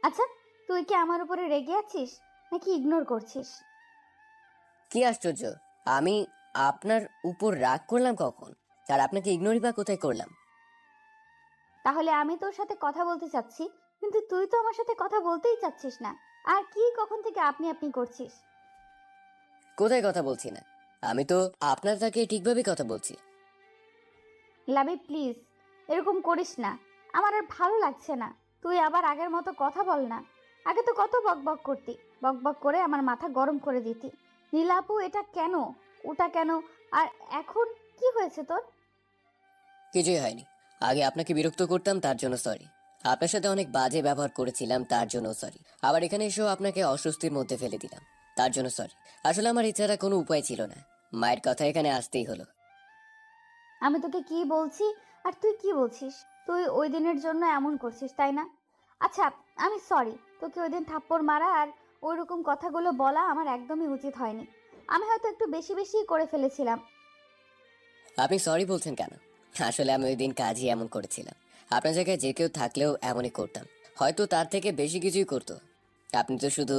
আচ্ছা, তুই কি আমার উপরে রেগে আছিস নাকি ইগনোর করছিস? কি আশ্চর্য, আমি আপনার উপর রাগ করলাম কখন? আর আপনাকে ইগনোরই বা কোথায় করলাম? তাহলে আমি তোর সাথে কথা বলতে চাচ্ছি, কিন্তু তুই তো আমার সাথে কথা বলতেই চাচ্ছিস না। আর কি কখন থেকে আপনি আপনি করছিস? কোথায় কথা বলছি না? আমি তো আপনার তাকে ঠিকভাবে কথা বলছি। লাবি প্লিজ, এরকম করিস না। আমার আর ভালো লাগছে না। তুই আবার আগের মতো কথা বল না। আগে তো কত বকবক করতি, বকবক করে আমার মাথা গরম করে দিতি। নীলাপু এটা কেন, ওটা কেন, আর এখন কি হয়েছে তোর? কিছুই হয়নি। আগে আপনাকে বিরক্ত করতাম, তার জন্য সরি। আপনার সাথে অনেক বাজে ব্যবহার করেছিলাম, তার জন্য সরি। আবার এখানে এসেও আপনাকে অস্বস্তির মধ্যে ফেলে দিলাম, তার জন্য সরি। আসলে আমার ইচ্ছাটা কোনো উপায় ছিল না, মায়ের কথা এখানে আসতেই হলো। আমি তোকে কি বলছি আর তুই কি বলছিস? তুই ওই দিনের জন্য এমন করছিস, তাই না? আচ্ছা, আমি সরি। তোকে ওই দিন থাপ্পড় মারা আর ওই রকম কথাগুলো বলা আমার একদমই উচিত হয়নি। আমি হয়তো একটু বেশি বেশি করে ফেলেছিলাম। আপনি সরি বলছেন কেন? আসলে আমি ওই দিন কাজই এমন করেছিলাম। আপনার জায়গায় যে কেউ থাকলেও এমনই করতাম, হয়তো তার থেকে বেশি কিছুই করতো। আপনি তো শুধু...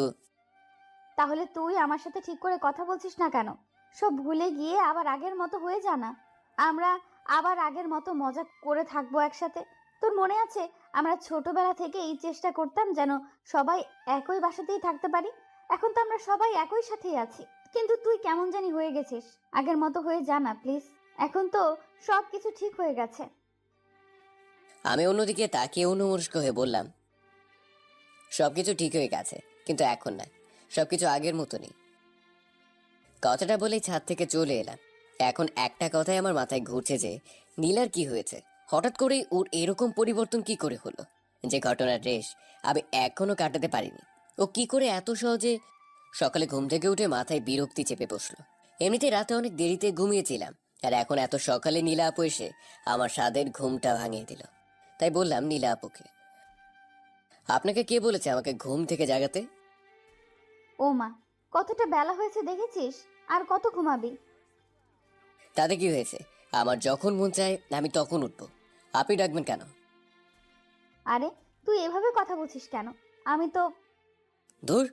তাহলে তুই আমার সাথে ঠিক করে কথা বলছিস না কেন? সব ভুলে গিয়ে আবার আগের মতো হয়ে জানা। আমরা আবার আগের মতো মজা করে থাকবো একসাথে। তোর মনে আছে, আমরা ছোটবেলা থেকে এই চেষ্টা করতাম যেন সবাই একই বাসাতেই থাকতে পারি। এখন তো আমরা সবাই একই সাথেই আছি, কিন্তু তুই কেমন জানি হয়ে গেছিস। আগের মতো হয়ে জানা প্লিজ। এখন তো সব কিছু ঠিক হয়ে গেছে। আমি অন্যদিকে তাকিয়ে অন্যমনস্ক হয়ে বললাম, সবকিছু ঠিক হয়ে গেছে, কিন্তু এখন না। সবকিছু আগের মতো নেই। কথাটা বলেই ছাদ থেকে চলে এলাম। এখন একটা কথাই আমার মাথায় ঘুরছে যে নীলার কি হয়েছে? হঠাৎ করেই ওর এরকম পরিবর্তন কি করে হলো? যে ঘটনার রেশ আমি এখনো কাটাতে পারিনি। ও কি করে এত সহজে... সকালে ঘুম থেকে উঠে মাথায় বিরক্তি চেপে বসলো। এমনিতে রাতে অনেক দেরিতে ঘুমিয়েছিলাম, আর এখন এত সকালে নীলা আপু এসে আমার স্বাদের ঘুমটা ভাঙিয়ে দিল। তাই বললাম নীলা আপুকে, আপনাকে কে বলেছে আমাকে ঘুম থেকে জাগাতে? ও মা, কতটা বেলা হয়েছে দেখেছিস? আর কত ঘুমাবি? তাতে কি হয়েছে? আমার যখন মন চায় আমি তখন উঠবো। আপনি ডাকবেন কেন? আরে, তুই এভাবে কথা বলছিস কেন? আমি তো... ধুর!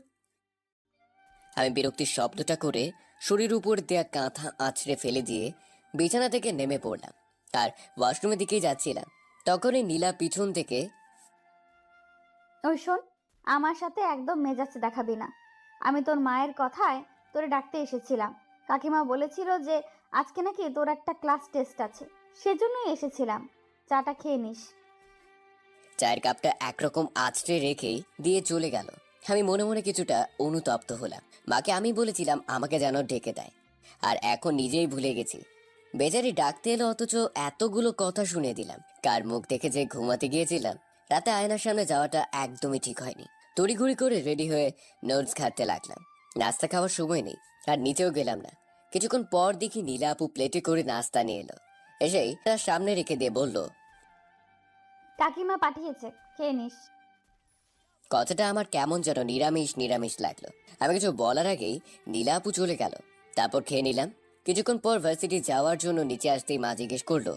আমি বিরক্তির শব্দটা করে শরীর উপর দেয়া কাঁথা আছড়ে ফেলে দিয়ে বিছানা থেকে নেমে পড়লাম। আর ওয়াশরুমের দিকেই যাচ্ছিলাম, তখনই নীলা পিছন থেকে... ওই শোন, আমার সাথে একদম মেজাজ দেখাবি না। আমি তোর মায়ের কথায় তোরে ডাকতে এসেছিলাম। কাকিমা বলেছিল যে আজকে নাকি তোর একটা ক্লাস টেস্ট আছে, সেজন্যই এসেছিলাম। চাটা খেয়ে নিস। চায়ের কাপটা একরকম আছড়ে রেখেই দিয়ে চলে গেল। আমি মনে মনে কিছুটা অনুতপ্ত হলাম। মাকে আমি বলেছিলাম আমাকে যেন ডেকে দেয়, আর এখন নিজেই ভুলে গেছি। বেচারি ডাকতে এলো, অথচ এতগুলো কথা শুনে দিলাম। কার মুখ দেখে যে ঘুমাতে গিয়েছিলাম। রাতে আয়নার সামনে যাওয়াটা একদমই ঠিক হয়নি। তড়িঘড়ি করে রেডি হয়ে নোটস ঘাটতে লাগলাম। নাস্তা খাওয়ার সময় নেই, আর নিচেও গেলাম না। কিছুক্ষণ পর দেখি নীলা আপু প্লেটে করে নাস্তা নিয়ে এলো। এসেই তার সামনে রেখে দিয়ে বলল, কাকিমা পাঠিয়েছে, খেয়ে নিস। কথাটা আমার কেমন যেন নিরামিষ নিরামিষ লাগলো। আমি কিছু বলার আগেই নীলা আপু চলে গেল। তারপর খেয়ে নিলাম। কিছুক্ষণ পর ভার্সিটি যাওয়ার জন্য নিচে আসতেই মা জিজ্ঞেস করলো,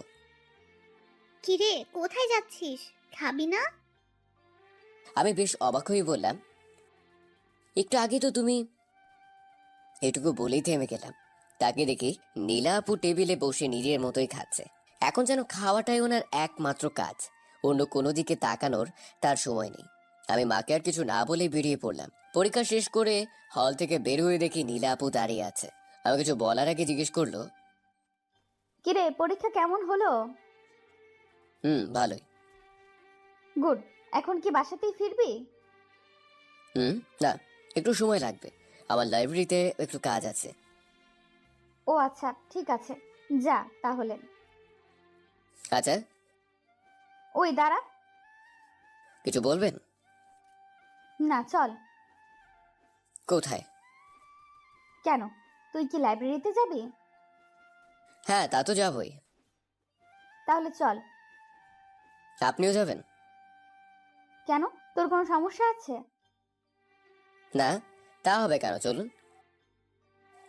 কিরে, কোথায় যাচ্ছিস? খাবি না? আমি বেশ অবাক হয়ে বললাম, একটু আগে তো তুমি... এটুকু বলেই থেমে গেলাম। তাকে দেখি নীলা আপু টেবিলে বসে নিজের মতোই খাচ্ছে। এখন যেন খাওয়াটাই ওনার একমাত্র কাজ, অন্য কোনো দিকে তাকানোর তার সময় নেই। আমি মাকে আর কিছু না বলেই বেরিয়ে পড়লাম। পরীক্ষা শেষ করে হল থেকে বের হয়ে দেখি নীলা আপু দাঁড়িয়ে আছে। আমি কিছু বলার আগে জিজ্ঞেস করলো, কিরে, পরীক্ষা কেমন হলো? ভালোই। গুড। এখন কি বাসাতেই ফিরবি? না, একটু সময় লাগবে। আমার লাইব্রেরিতে একটু কাজ আছে। ও আচ্ছা, ঠিক আছে, যা তাহলে। আচ্ছা। ওই দাঁড়া। কিছু বলবেন? না, চল। কোথায়? কেন, তুই কি লাইব্রেরিতে যাবি? হ্যাঁ, তা তো যাবই। তাহলে চল। আপনিও যাবেন? কেন, তোর কোনো সমস্যা আছে? না, তা হবে কেন, চলুন।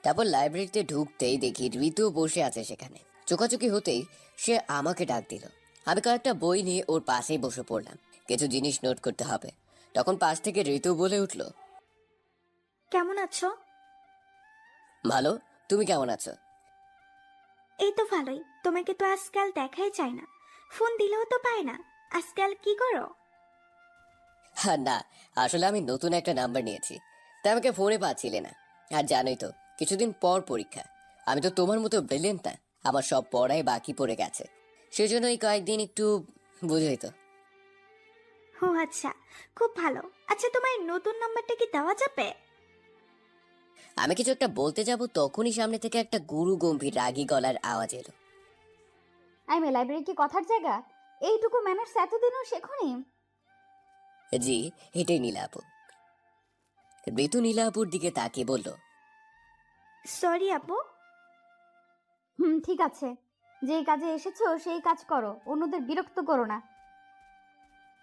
তারপর লাইব্রেরিতে ঢুকতেই দেখি ঋতু বসে আছে সেখানে। চোখাচোখি হতেই সে আমাকে ডাক দিল। আমি কয়েকটা বই নিয়ে ওর পাশেই বসে পড়লাম। কিছু জিনিস নোট করতে হবে। তখন পাশ থেকে ঋতু বলে উঠল, কেমন আছো? ভালো। তুমি কেমন আছো? এই তো ভালোই। তোমাকে তো আজকাল দেখাই যায় না, ফোন দিলেও তো পায় না। আজকাল কি করো? হ্যাঁ, না, আসলে আমি নতুন একটা নাম্বার নিয়েছি, তাই আমাকে ফোনে পাচ্ছিলে না। আর জানোই তো, কিছুদিন পর পরীক্ষা। আমি তো তোমার মতো ব্রিলিয়েন্ট না, আমার সব পড়াই বাকি পড়ে গেছে। সেজন্য এই কয়েকদিন একটু, বুঝোই তো। ও আচ্ছা, খুব ভালো। আচ্ছা, তোমার নতুন নাম্বারটা কি দেওয়া যাবে? আমি কিছু একটা বলতে যাব, তখনই সামনে থেকে একটা গুরু গম্ভীর রাগী গলার আওয়াজ এলো। আই মে, লাইব্রেরি কি কথার জায়গা? এইটুকু ম্যানার্স এতদিনও শেখনি? জি, এটাই নীলা আপু। ঋতু নীলা আপুর দিকে তাকিয়ে বলল, সরি আপু। ঠিক আছে, যেই কাজে এসেছো সেই কাজ করো, অন্যদের বিরক্ত করো না।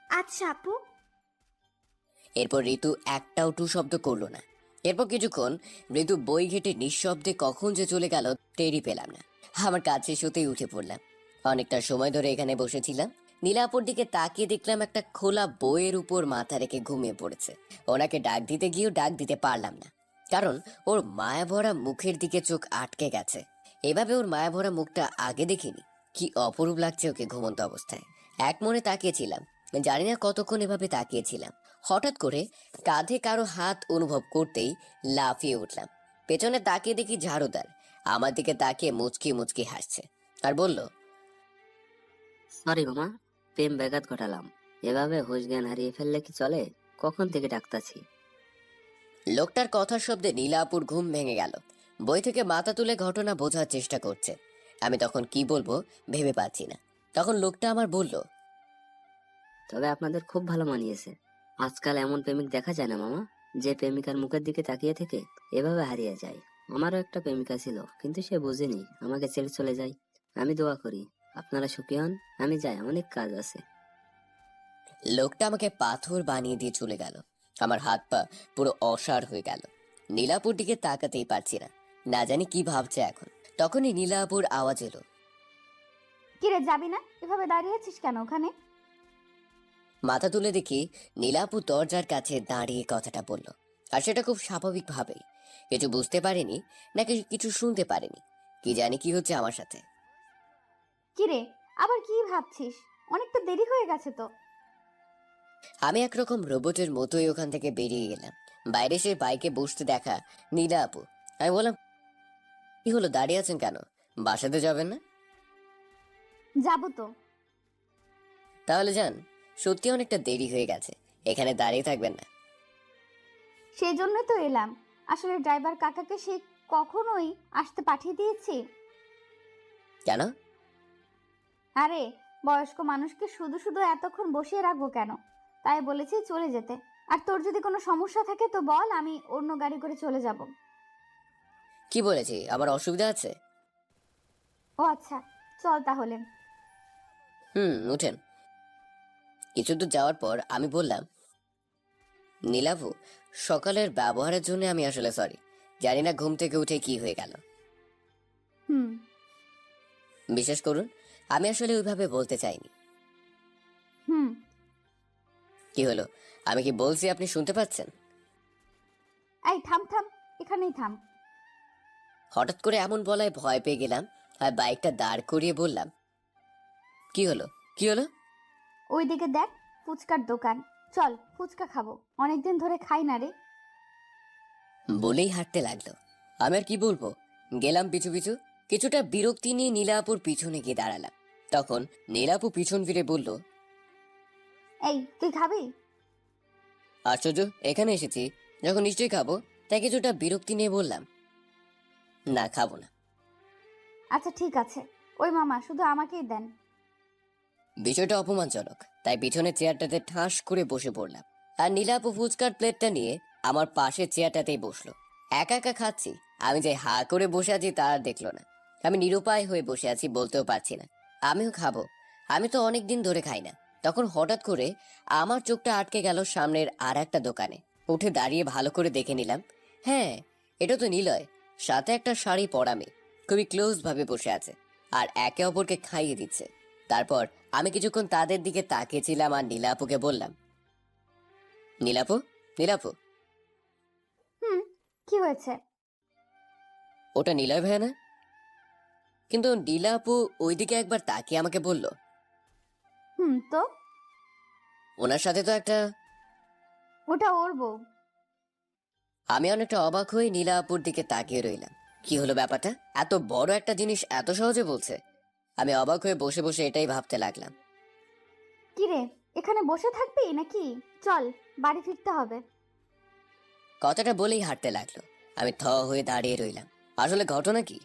আচ্ছা আপু। এরপর ঋতু একটাও টু শব্দ করলো না। এরপর কিছুক্ষণ ঋতু বই ঘেটে নিঃশব্দে কখন যে চলে গেল টেরই পেলাম না। আমার কাজ শেষ হতেই উঠে পড়লাম। অনেকটা সময় ধরে এখানে বসেছিলাম। নীলাপুর দিকে তাকিয়ে দেখলাম একটা খোলা বইয়ের উপর মাথা রেখে ঘুমিয়ে পড়েছে। ওনাকে ডাক দিতে গিয়েও ডাক দিতে পারলাম না, কারণ ওর মায়াভরা মুখের দিকে চোখ আটকে গেছে। এভাবে ওর মায়াভরা মুখটা আগে দেখিনি। কি অপরূপ লাগছে ওকে ঘুমন্ত অবস্থায়। এক মনে তাকিয়েছিলাম, জানি না কতক্ষণ এভাবে তাকিয়েছিলাম। হঠাৎ করে কাঁধে কারো হাত অনুভব করতেই লাফিয়ে উঠলাম। পেছনে তাকিয়ে দেখি ঝাড়ুদার আমার দিকে তাকিয়ে মুচকি মুচকি হাসছে আর বলল, সরি মামা, প্রেম ব্যাঘাত ঘটালাম। এভাবে হুঁশ জ্ঞান হারিয়ে ফেললে কি চলে? কখন থেকে ডাকতাছি। লোকটার কথার শব্দে নীলাপুর ঘুম ভেঙে গেল। বই থেকে মাথা তুলে ঘটনা বোঝার চেষ্টা করছে। আমি তখন কি বলবো ভেবে পাচ্ছি না। তখন লোকটা আমার বলল, তবে আপনাদের খুব ভালো মানিয়েছে। আজকাল এমন প্রেমিক দেখা যায় না মামা, যে প্রেমিকার মুখের দিকে তাকিয়ে থেকে এভাবে হারিয়ে যায়। আমারও একটা প্রেমিকা ছিল, কিন্তু সে বুঝেনি, আমাকে ছেড়ে চলে যায়। আমি দোয়া করি আপনারা সুখী হন। আমি যাই, অনেক কাজ আছে। লোকটা আমাকে পাথর বানিয়ে দিয়ে চলে গেল। আমার হাত পা পুরো অসাড় হয়ে গেল। নীলাপুর দিকে তাকাতেই পারছি না, না জানি কি ভাবছে এখন। তখনই নীলাপুর আওয়াজ এলো। কিরে, যাবি না? এভাবে দাঁড়িয়ে আছিস কেন ওখানে? মাথা তুলে দেখি নীলাপু দরজার কাছে দাঁড়িয়ে কথাটা বলল, আর সেটা খুব স্বাভাবিক ভাবেই। কিছু বুঝতে পারেনি, নাকি কিছু শুনতে পারেনি, কি জানি কি হচ্ছে আমার সাথে। কিরে, আবার কি ভাবছিস? অনেকটা দেরি হয়ে গেছে তো। আমি একরকম রোবটের মতোই ওখান থেকে বেরিয়ে গেলাম। বাইরে সে বাইকে বসতে দেখা নীলা আপু। আমি বললাম, কি হলো, দাঁড়িয়ে আছেন কেন? বাসাতে যাবেন না? যাবো তো। তাহলে যান, সত্যি অনেকটা দেরি হয়ে গেছে, এখানে দাঁড়িয়ে থাকবেন না। সেই জন্যই তো এলাম। আসলে ড্রাইভার কাকাকে সে কখনোই আসতে পাঠিয়ে দিয়েছি। কেন? আরে, বয়স্ক মানুষকে শুধু শুধু এতক্ষণ বসিয়ে রাখবো কেন, তাই বলেছি চলে যেতে। আর তোর যদি কোনো সমস্যা থাকে তো বল, আমি অন্য গাড়ি করে চলে যাব। কি বলেছি, আবার অসুবিধা আছে? ও আচ্ছা, চল তাহলে। উঠেন। কিছু দূর যাওয়ার পর আমি বললাম, নীলাভু, সকালের ব্যবহারের জন্য আমি আসলে সরি। জানি না ঘুম থেকে উঠে কি হয়ে গেল। হুম। বিশ্বাস করুন, আমি আসলে ওইভাবে বলতে চাইনি। হুম। কি হলো, আমি কি বলছি আপনি শুনতে পাচ্ছেন? এই থাম থাম, এখানেই থাম। হঠাৎ করে এমন বলায় ভয় পেয়ে গেলাম আর বাইকটা দাঁড় করিয়ে বললাম, কি হলো, কি হলো? ওইদিকে দেখ, ফুচকার দোকান। চল ফুচকা খাবো, অনেকদিন ধরে খাই না রে। বলেই হাঁটতে লাগলো। আমি আর কি বলবো, গেলাম পিছু পিছু। কিছুটা বিরক্তি নিয়ে নীলাপুর পিছনে গিয়ে দাঁড়ালাম। তখন নীলাপু পিছন ফিরে বলল, এই তুই খাবি? আশ্চর্য, এখানে এসেছি যখন নিশ্চয়ই খাবো। তাই কিছুটা বিরক্তি নিয়ে বললাম, না, খাবো না। আচ্ছা ঠিক আছে, ওই মামা শুধু আমাকেই দেন। বিষয়টা অপমানজনক, তাই পিছনের চেয়ারটাতে ঠাস করে বসে পড়লাম। আর নীলা আপু ফুচকার প্লেটটা নিয়ে আমার পাশের চেয়ারটাতেই বসলো। একা একা খাচ্ছি, আমি যে হা করে বসে আছি তা আর দেখলো না। আমি নিরুপায় হয়ে বসে আছি, বলতেও পারছি না আমিও খাবো। আমি তো অনেক দিন ধরে খাই না। তখন হঠাৎ করে আমার চোখটা আটকে গেল সামনের আর একটা দোকানে। উঠে দাঁড়িয়ে ভালো করে দেখে নিলাম, হ্যাঁ, এটা তো নিলয়। সাথে একটা শাড়ি পরা মেয়ে খুবই ক্লোজ ভাবে বসে আছে আর একে অপরকে খাইয়ে দিচ্ছে। তারপর আমি কিছুক্ষণ তাদের দিকে তাকিয়েছিলাম আর নীলাপুকে বললাম, নীলাপু, নীলাপু। হুম, কি হয়েছে? ওটা নিলয় ভাইয়া না? কিন্তু নীলাপু ওইদিকে একবার তাকিয়ে আমাকে বলল, হুম, তো ওনার সাথে তো একটা। ওটা ওর বউ। আমি অনেকটা অবাক হয়ে নীলা আপুর দিকে তাকিয়ে রইলাম। কি হলো ব্যাপারটা? এত বড় একটা জিনিস এত সহজে বলছে। আমি অবাক হয়ে বসে বসে এটাই ভাবতে লাগলাম। কিরে, এখানে বসে থাকবি নাকি? চল, বাড়ি ফিরতে হবে। কথাটা বলেই হাঁটতে লাগলো। আমি থ হয়ে দাঁড়িয়ে রইলাম। আসলে ঘটনা কি,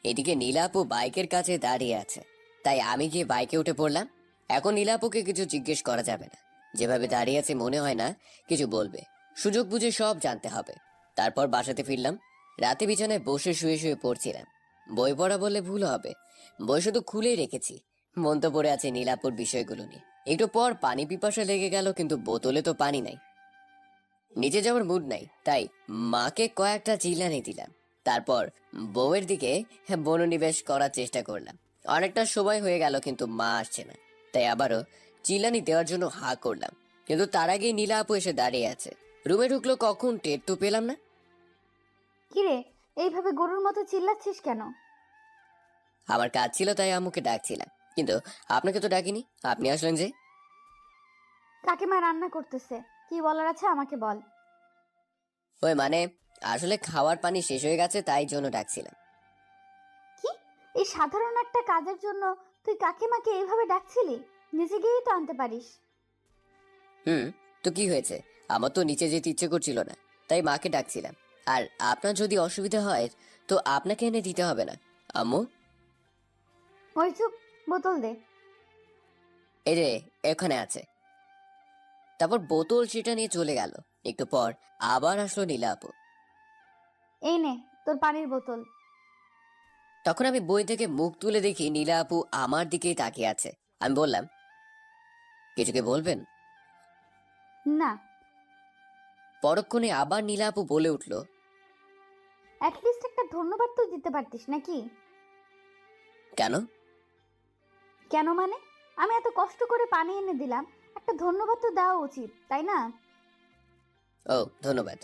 এদিকে নীলা আপু বাইকের কাছে দাঁড়িয়ে আছে, তাই আমি গিয়ে বাইকে উঠে পড়লাম। এখন নীলা আপুকে কিছু জিজ্ঞেস করা যাবে না, যেভাবে দাঁড়িয়ে আছে মনে হয় না কিছু বলবে। সুযোগ বুঝে সব জানতে হবে। তারপর বাসাতে ফিরলাম। রাতে বিছানায় বসে শুয়ে শুয়ে পড়ছিলাম। বই পড়া বললে ভুল হবে, বই শুধু খুলেই রেখেছি। মন তো পড়ে আছে নীলাপুর বিষয়গুলো নিয়ে। একটু পর পানি পিপাসা লেগে গেল, কিন্তু বোতলে তো পানি নাই। নিচে যাওয়ার মুড নাই, তাই মাকে কয়েকটা চিল্লানি দিলাম। তারপর বউয়ের দিকে মনোনিবেশ করার চেষ্টা করলাম। অনেকটা সময় হয়ে গেল কিন্তু মা আসছে না, তাই আবারও চিল্লানি দেওয়ার জন্য হা করলাম। কিন্তু তার আগেই নীলা আপু এসে দাঁড়িয়ে আছে। রুমে ঢুকলো কখন টের তো পেলাম না। কিরে, এইভাবে গরুর মতো চিল্লাচ্ছিস কেন? আমার কাজ ছিল তাই আম্মুকে ডাকছিলাম, কিন্তু আপনাকে তো ডাকিনি। আপনি আসলেন যে? কাকিমা রান্না করতেছে, কি বলার আছে আমাকে বল। ওই মানে, আসলে খাওয়ার পানি শেষ হয়ে গেছে তাই জন্য ডাকছিলাম। কি, এই সাধারণ একটা কাজের জন্য তুই কাকিমাকে এইভাবে ডাকছিলি? নিজে গিয়েই তো আনতে পারিস। তো কি হয়েছে? আমার তো নিচে যেতে ইচ্ছে করছিল না, তাই মাকে ডাকছিলাম। আর আপনার যদি অসুবিধা হয় তো আপনাকে এনে দিতে হবে না। আম্মু, ওই চুপ, বোতল দে। এই যে এখানে আছে। তারপর বোতল সেটা নিয়ে চলে গেল। একটু পর আবার আসলো নীলা আপু। এই নে তোর পানির বোতল। তখন আমি বই থেকে মুখ তুলে দেখি নীলা আপু আমার দিকেই তাকিয়ে আছে। আমি বললাম, কিছু কি বলবেন? না, পরক্ষণে আবার নীলা আপু বলে উঠল, অ্যাটলিস্ট একটা ধন্যবাদ তো দিতে পারতিস নাকি? কেন? কেন মানে, আমি এত কষ্ট করে পানি এনে দিলাম, একটা ধন্যবাদ তো দেওয়া উচিত, তাই না? ও, ধন্যবাদ।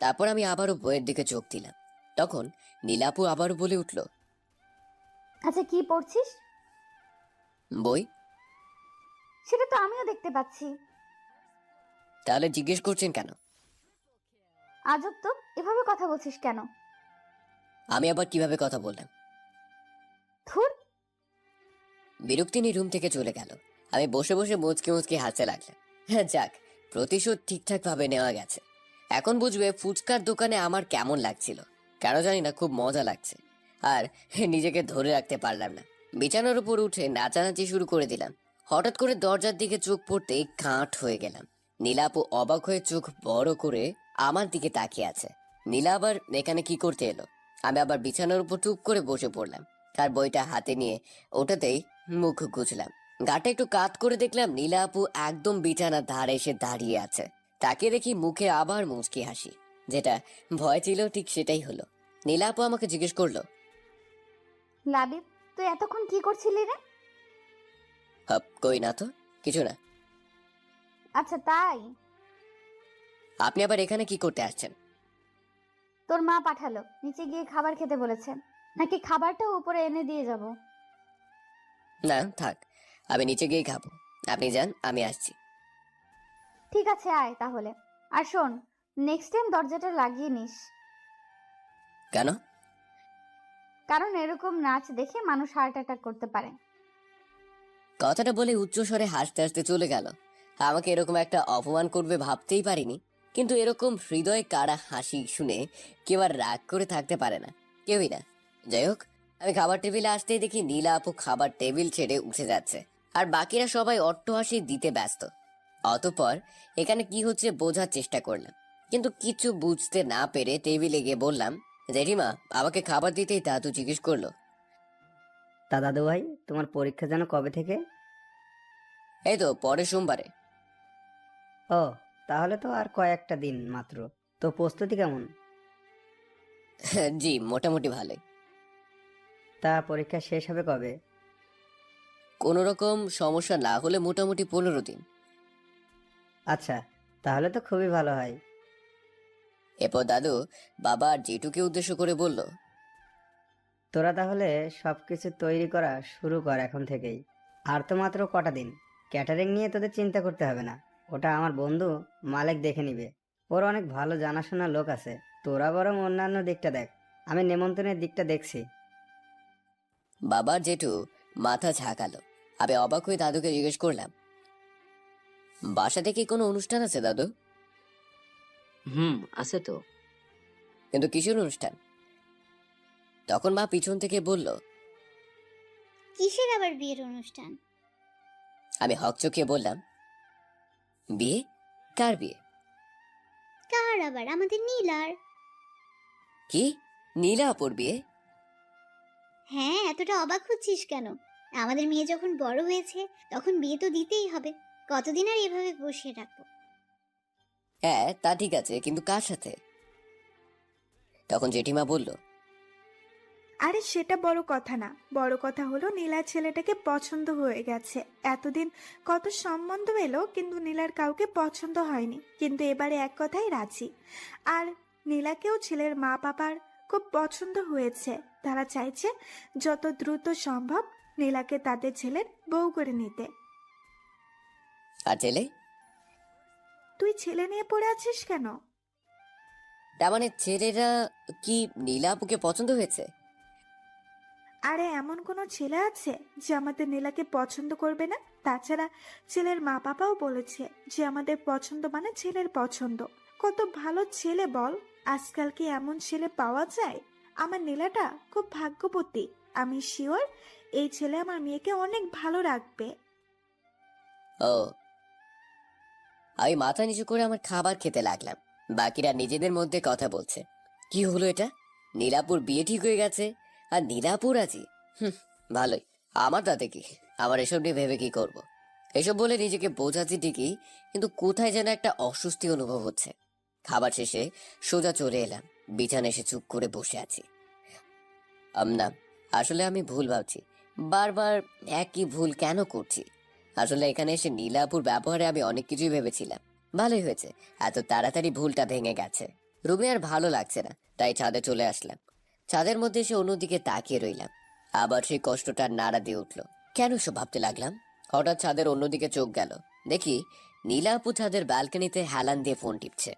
তারপর আমি আবারও বইয়ের দিকে চোখ দিলাম। তখন নীলা আপু আবারও বলে উঠল, আচ্ছা, কি পড়ছিস? বই। সেটা তো আমিও দেখতে পাচ্ছি। তাহলে জিজ্ঞেস করছেন কেন? আজব তো, এভাবে কথা বলছিস কেন? আমি আবার কিভাবে কথা বললাম? ধুর। বিরক্তি নিয়ে রুম থেকে চলে গেল। আমি বসে বসে মুচকি মুচকি হাসতে লাগলাম। হ্যাঁ, যাক, প্রতিশোধ ঠিকঠাক ভাবে নেওয়া গেছে। এখন বুঝবে ফুচকার দোকানে আমার কেমন লাগছিল। কেন জানি না, খুব মজা লাগছে। আর নিজেকে ধরে রাখতে পারলাম না। বিছানার উপর উঠে নাচানাচি শুরু করে দিলাম। হঠাৎ করে দরজার দিকে চোখ পড়তেই কাঠ হয়ে গেলাম। নীলাপু অবাক হয়ে চোখ বড় করে আমার দিকে তাকিয়ে আছে। নীলা আবার এখানে কি করতে এলো? আমি আবার বিছানার উপর চুপ করে বসে পড়লাম। তার বইটা হাতে নিয়ে ওটাতেই মুখ গুজলাম। গাটা একটু কাত করে দেখলাম নীলা আপু একদম বিছানার ধারে এসে দাঁড়িয়ে আছে। তাকে দেখি মুখে আবার মুচকি হাসি। যেটা ভয় ছিল ঠিক সেটাই হলো। নীলা আপু আমাকে জিজ্ঞেস করলো, লাবিব, তুই এতক্ষণ কি করছিলি রে? কই না তো, কিছু না। আচ্ছা, তাই? আপনি আবার এখানে কি করতে আসছেন? তোর মা পাঠালো, নিচে গিয়ে খাবার খেতে বলেছেন। নাকি খাবারটা উপরে এনে দিয়ে যাব? না, থাক, আমি নিচে গিয়ে খাবো। আপনি যান, আমি আসছি। ঠিক আছে, আয় তাহলে। আর শোন, নেক্সট টাইম দরজাটা লাগিয়ে নিস, কেন? কারণ এরকম নাচ দেখে মানুষ হার্ট অ্যাটাক করতে পারে। কথাটা বলে উচ্চস্বরে হাসতে হাসতে চলে গেল। আমাকে এরকম একটা অপমান করবে ভাবতেই পারিনি। কিন্তু এরকম হৃদয় কাড়া হাসি শুনে কেউ আর রাগ করে থাকতে পারে না, কেউই না। যাই হোক, আমি খাবার টেবিলে আসতেই দেখি নীলা আপু খাবার টেবিল ছেড়ে উঠে যাচ্ছে। আর বাকিরা সবাই অট্টহাসি দিতে ব্যস্ত। অতঃপর এখানে কি হচ্ছে বোঝার চেষ্টা করলাম, কিন্তু কিছু বুঝতে না পেরে টেবিলে গিয়ে বললাম, জেঠিমা, বাবাকে খাবার দিতেই দাদু জিজ্ঞেস করলো, তা দাদু ভাই, তোমার পরীক্ষা যেন কবে থেকে? এই তো পরের সোমবারে। ও, তাহলে তো আর কয়েকটা দিন মাত্র। তো প্রস্তুতি কেমন? জি, মোটামুটি ভালোই। তা পরীক্ষা শেষ হবে কবে? কোনো রকম সমস্যা না হলে মোটামুটি 15 দিন। আচ্ছা, তাহলে তো খুবই ভালো হয়। এরপর দাদু বাবা আর জেঠুকে উদ্দেশ্য করে বলল, তোরা তাহলে সবকিছু তৈরি করা শুরু কর এখন থেকেই। আর তো মাত্র কটা দিন। ক্যাটারিং নিয়ে তোদের চিন্তা করতে হবে না, ওটা আমার বন্ধু মালিক দেখে নিবে। ওর অনেক ভালো জানাশোনা লোক আছে। তোরা বরং অন্যান্য দিকটা দেখ, আমি নেমন্তন্নের দিকটা দেখছি। বাবা আর জেঠু মাথা ঝাঁকালো। আমি অবাক হয়ে দাদুকে জিজ্ঞেস করলাম, বাসাতে কি কোনো অনুষ্ঠান আছে দাদু? আছে তো। কিন্তু কিসের অনুষ্ঠান? তখন মা পিছন থেকে বলল, কিসের আবার বিয়ের অনুষ্ঠান? আমি হকচকিয়ে বললাম, বিয়ে? কার বিয়ে? কার আবার? আমাদের নীলার। কি, নীলা আপুর বিয়ে? হ্যাঁ, এতটা অবাক হচ্ছিস কেন? আমাদের মেয়ে যখন বড় হয়েছে তখন বিয়ে তো দিতেই হবে। কতদিন আর এভাবে বসিয়ে রাখবো? হ্যাঁ, তা ঠিক আছে, কিন্তু কার সাথে? তখন জেঠিমা বলল, আরে সেটা বড় কথা না, বড় কথা হলো নীলার ছেলেটাকে পছন্দ হয়ে গেছে। এতদিন কত সম্বন্ধ এলো কিন্তু নীলার কাউকে পছন্দ হয়নি, কিন্তু এবারে এক কথাই রাজি। আর নীলাকেও ছেলের মা বাবার খুব পছন্দ হয়েছে। তারা চাইছে যত দ্রুত সম্ভব নীলাকে তাদের ছেলের বউ করে নিতে। আর ছেলে? তুই ছেলে নিয়ে পড়ে আছিস কেন? তার মানে ছেলেরা কি নীলা আপুকে পছন্দ হয়েছে? আরে এমন কোনো ছেলে আছে যে আমাদের নীলাকে পছন্দ করবে না? তাছাড়া ছেলের মা বাবাও বলেছে যে আমাদের পছন্দ মানে ছেলের পছন্দ। কত ভালো ছেলে বল! আজকাল কি এমন ছেলে পাওয়া যায়? আমার নীলাটা খুব ভাগ্যবতী। আমি শিওর এই ছেলে আমার মেয়েকে অনেক ভালো রাখবে। ও। আমি মাথা নিচু করে আমার খাবার খেতে লাগলাম। বাকিরা নিজেদের মধ্যে কথা বলছে, কি হলো এটা? নীলাপুর বিয়ে ঠিক হয়ে গেছে আর নীলাপুর আছি। ভালোই, আমার তাতে কি? আমার এসব নিয়ে ভেবে কি করব? এসব বলে নিজেকে বোঝাচ্ছি ঠিকই, কিন্তু কোথায় যেন একটা অস্বস্তি অনুভব হচ্ছে। খাবার শেষে সোজা চলে এলাম, বিছানায় এসে চুপ করে বসে আছি। না, আসলে আমি ভুল ভাবছি। বারবার একই ভুল কেন করছি? আসলে এখানে এসে নীলাপুর ব্যবহারে আমি অনেক কিছুই ভেবেছিলাম। ভালোই হয়েছে, এত তাড়াতাড়ি ভুলটা ভেঙে গেছে। রুমে আর ভালো লাগছে না, তাই ছাদে চলে আসলাম। ছাদের মধ্যে এসে অন্যদিকে তাকিয়ে রইলাম। আবার সেই কষ্টটা নাড়া দিয়ে উঠলো। কেন সব ভাবতে লাগলাম? হঠাৎ ছাদের অন্যদিকে চোখ গেল। দেখি নীলা আপু ছাদের ব্যালকনিতে হেলান দিয়ে ফোন টিপছে।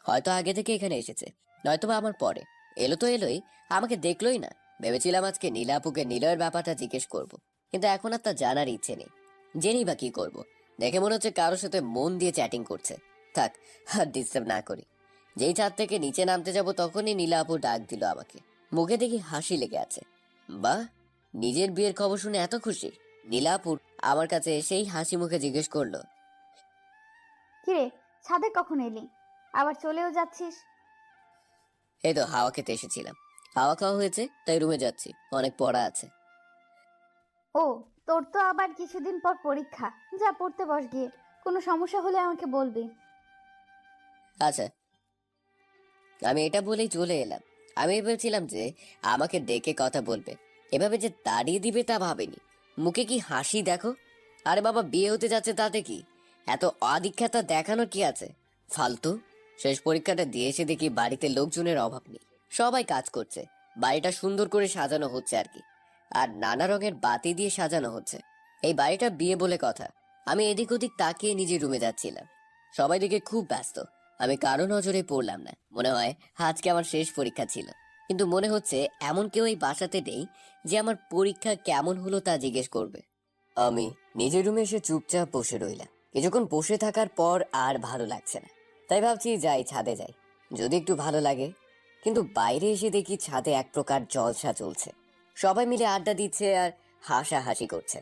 হয়তো আগে থেকে এখানে এসেছে, নয়তো বা আমার পরে। এলো তো এলোই, আমাকে দেখলোই না। ভেবেছিলাম আজকে নীলা আপুকে নিলয়ের ব্যাপারটা জিজ্ঞেস করব, কিন্তু এখন আর তা জানার ইচ্ছে নেই। জেনেই বা কি করবো? দেখে মনে হচ্ছে কারোর সাথে মন দিয়ে চ্যাটিং করছে। থাক, আর ডিস্টার্ব না করি। যেই ছাদ থেকে নিচে নামতে যাব তখনই নীলা আপু ডাক দিল আমাকে। মুখে দেখি হাসি লেগে আছে। বাহ, নিজের বিয়ের খবর শুনে এত খুশি? নীলা আপু আমার কাছে সেই হাসি মুখে জিজ্ঞেস করলো, কিরে, ছাদে কখন এলি? আবার চলেও যাচ্ছিস? এই তো হাওয়া খেতে এসেছিলাম। হাওয়া খাওয়া হয়েছে তাই রুমে যাচ্ছি, অনেক পড়া আছে। ও, তোর তো আবার কিছুদিন পর পরীক্ষা। যা পড়তে বস গিয়ে। কোনো সমস্যা হলে আমাকে বলবি। আচ্ছা। আমি এটা বলেই চলে এলাম। আমি ভেবেছিলাম যে আমাকে ডেকে কথা বলবে, এভাবে যে তাড়িয়ে দিবে তা ভাবেনি। মুখে কি হাসি দেখো! আরে বাবা, বিয়ে হতে যাচ্ছে তাতে কি? এত আদিক্ষেতা দেখানোর কি আছে? ফালতু। শেষ পরীক্ষাটা দিয়ে এসে দেখি বাড়িতে লোকজনের অভাব নেই, সবাই কাজ করছে। বাড়িটা সুন্দর করে সাজানো হচ্ছে আর কি, আর নানা রঙের বাতি দিয়ে সাজানো হচ্ছে। এই বাড়িটা বিয়ে বলে কথা। আমি এদিক ওদিক তাকিয়ে নিজের রুমে যাচ্ছিলাম। সবাই দিকে খুব ব্যস্ত। আমি কারো নজরে পড়লাম না। মনে হয় আজকে আমার শেষ পরীক্ষা ছিল, কিন্তু মনে হচ্ছে এমন কেউ এই বাসাতে নেই যে আমার পরীক্ষা কেমন হলো তা জিজ্ঞেস করবে। আমি নিজের রুমে এসে চুপচাপ বসে রইলাম। কিছুক্ষণ বসে থাকার পর আর ভালো লাগছে না, তাই ভাবছি যাই, ছাদে যাই, যদি একটু ভালো লাগে। কিন্তু বাইরে এসে দেখি ছাদে এক প্রকার জলসা চলছে। সবাই মিলে আড্ডা দিচ্ছে আর হাসাহাসি করছে।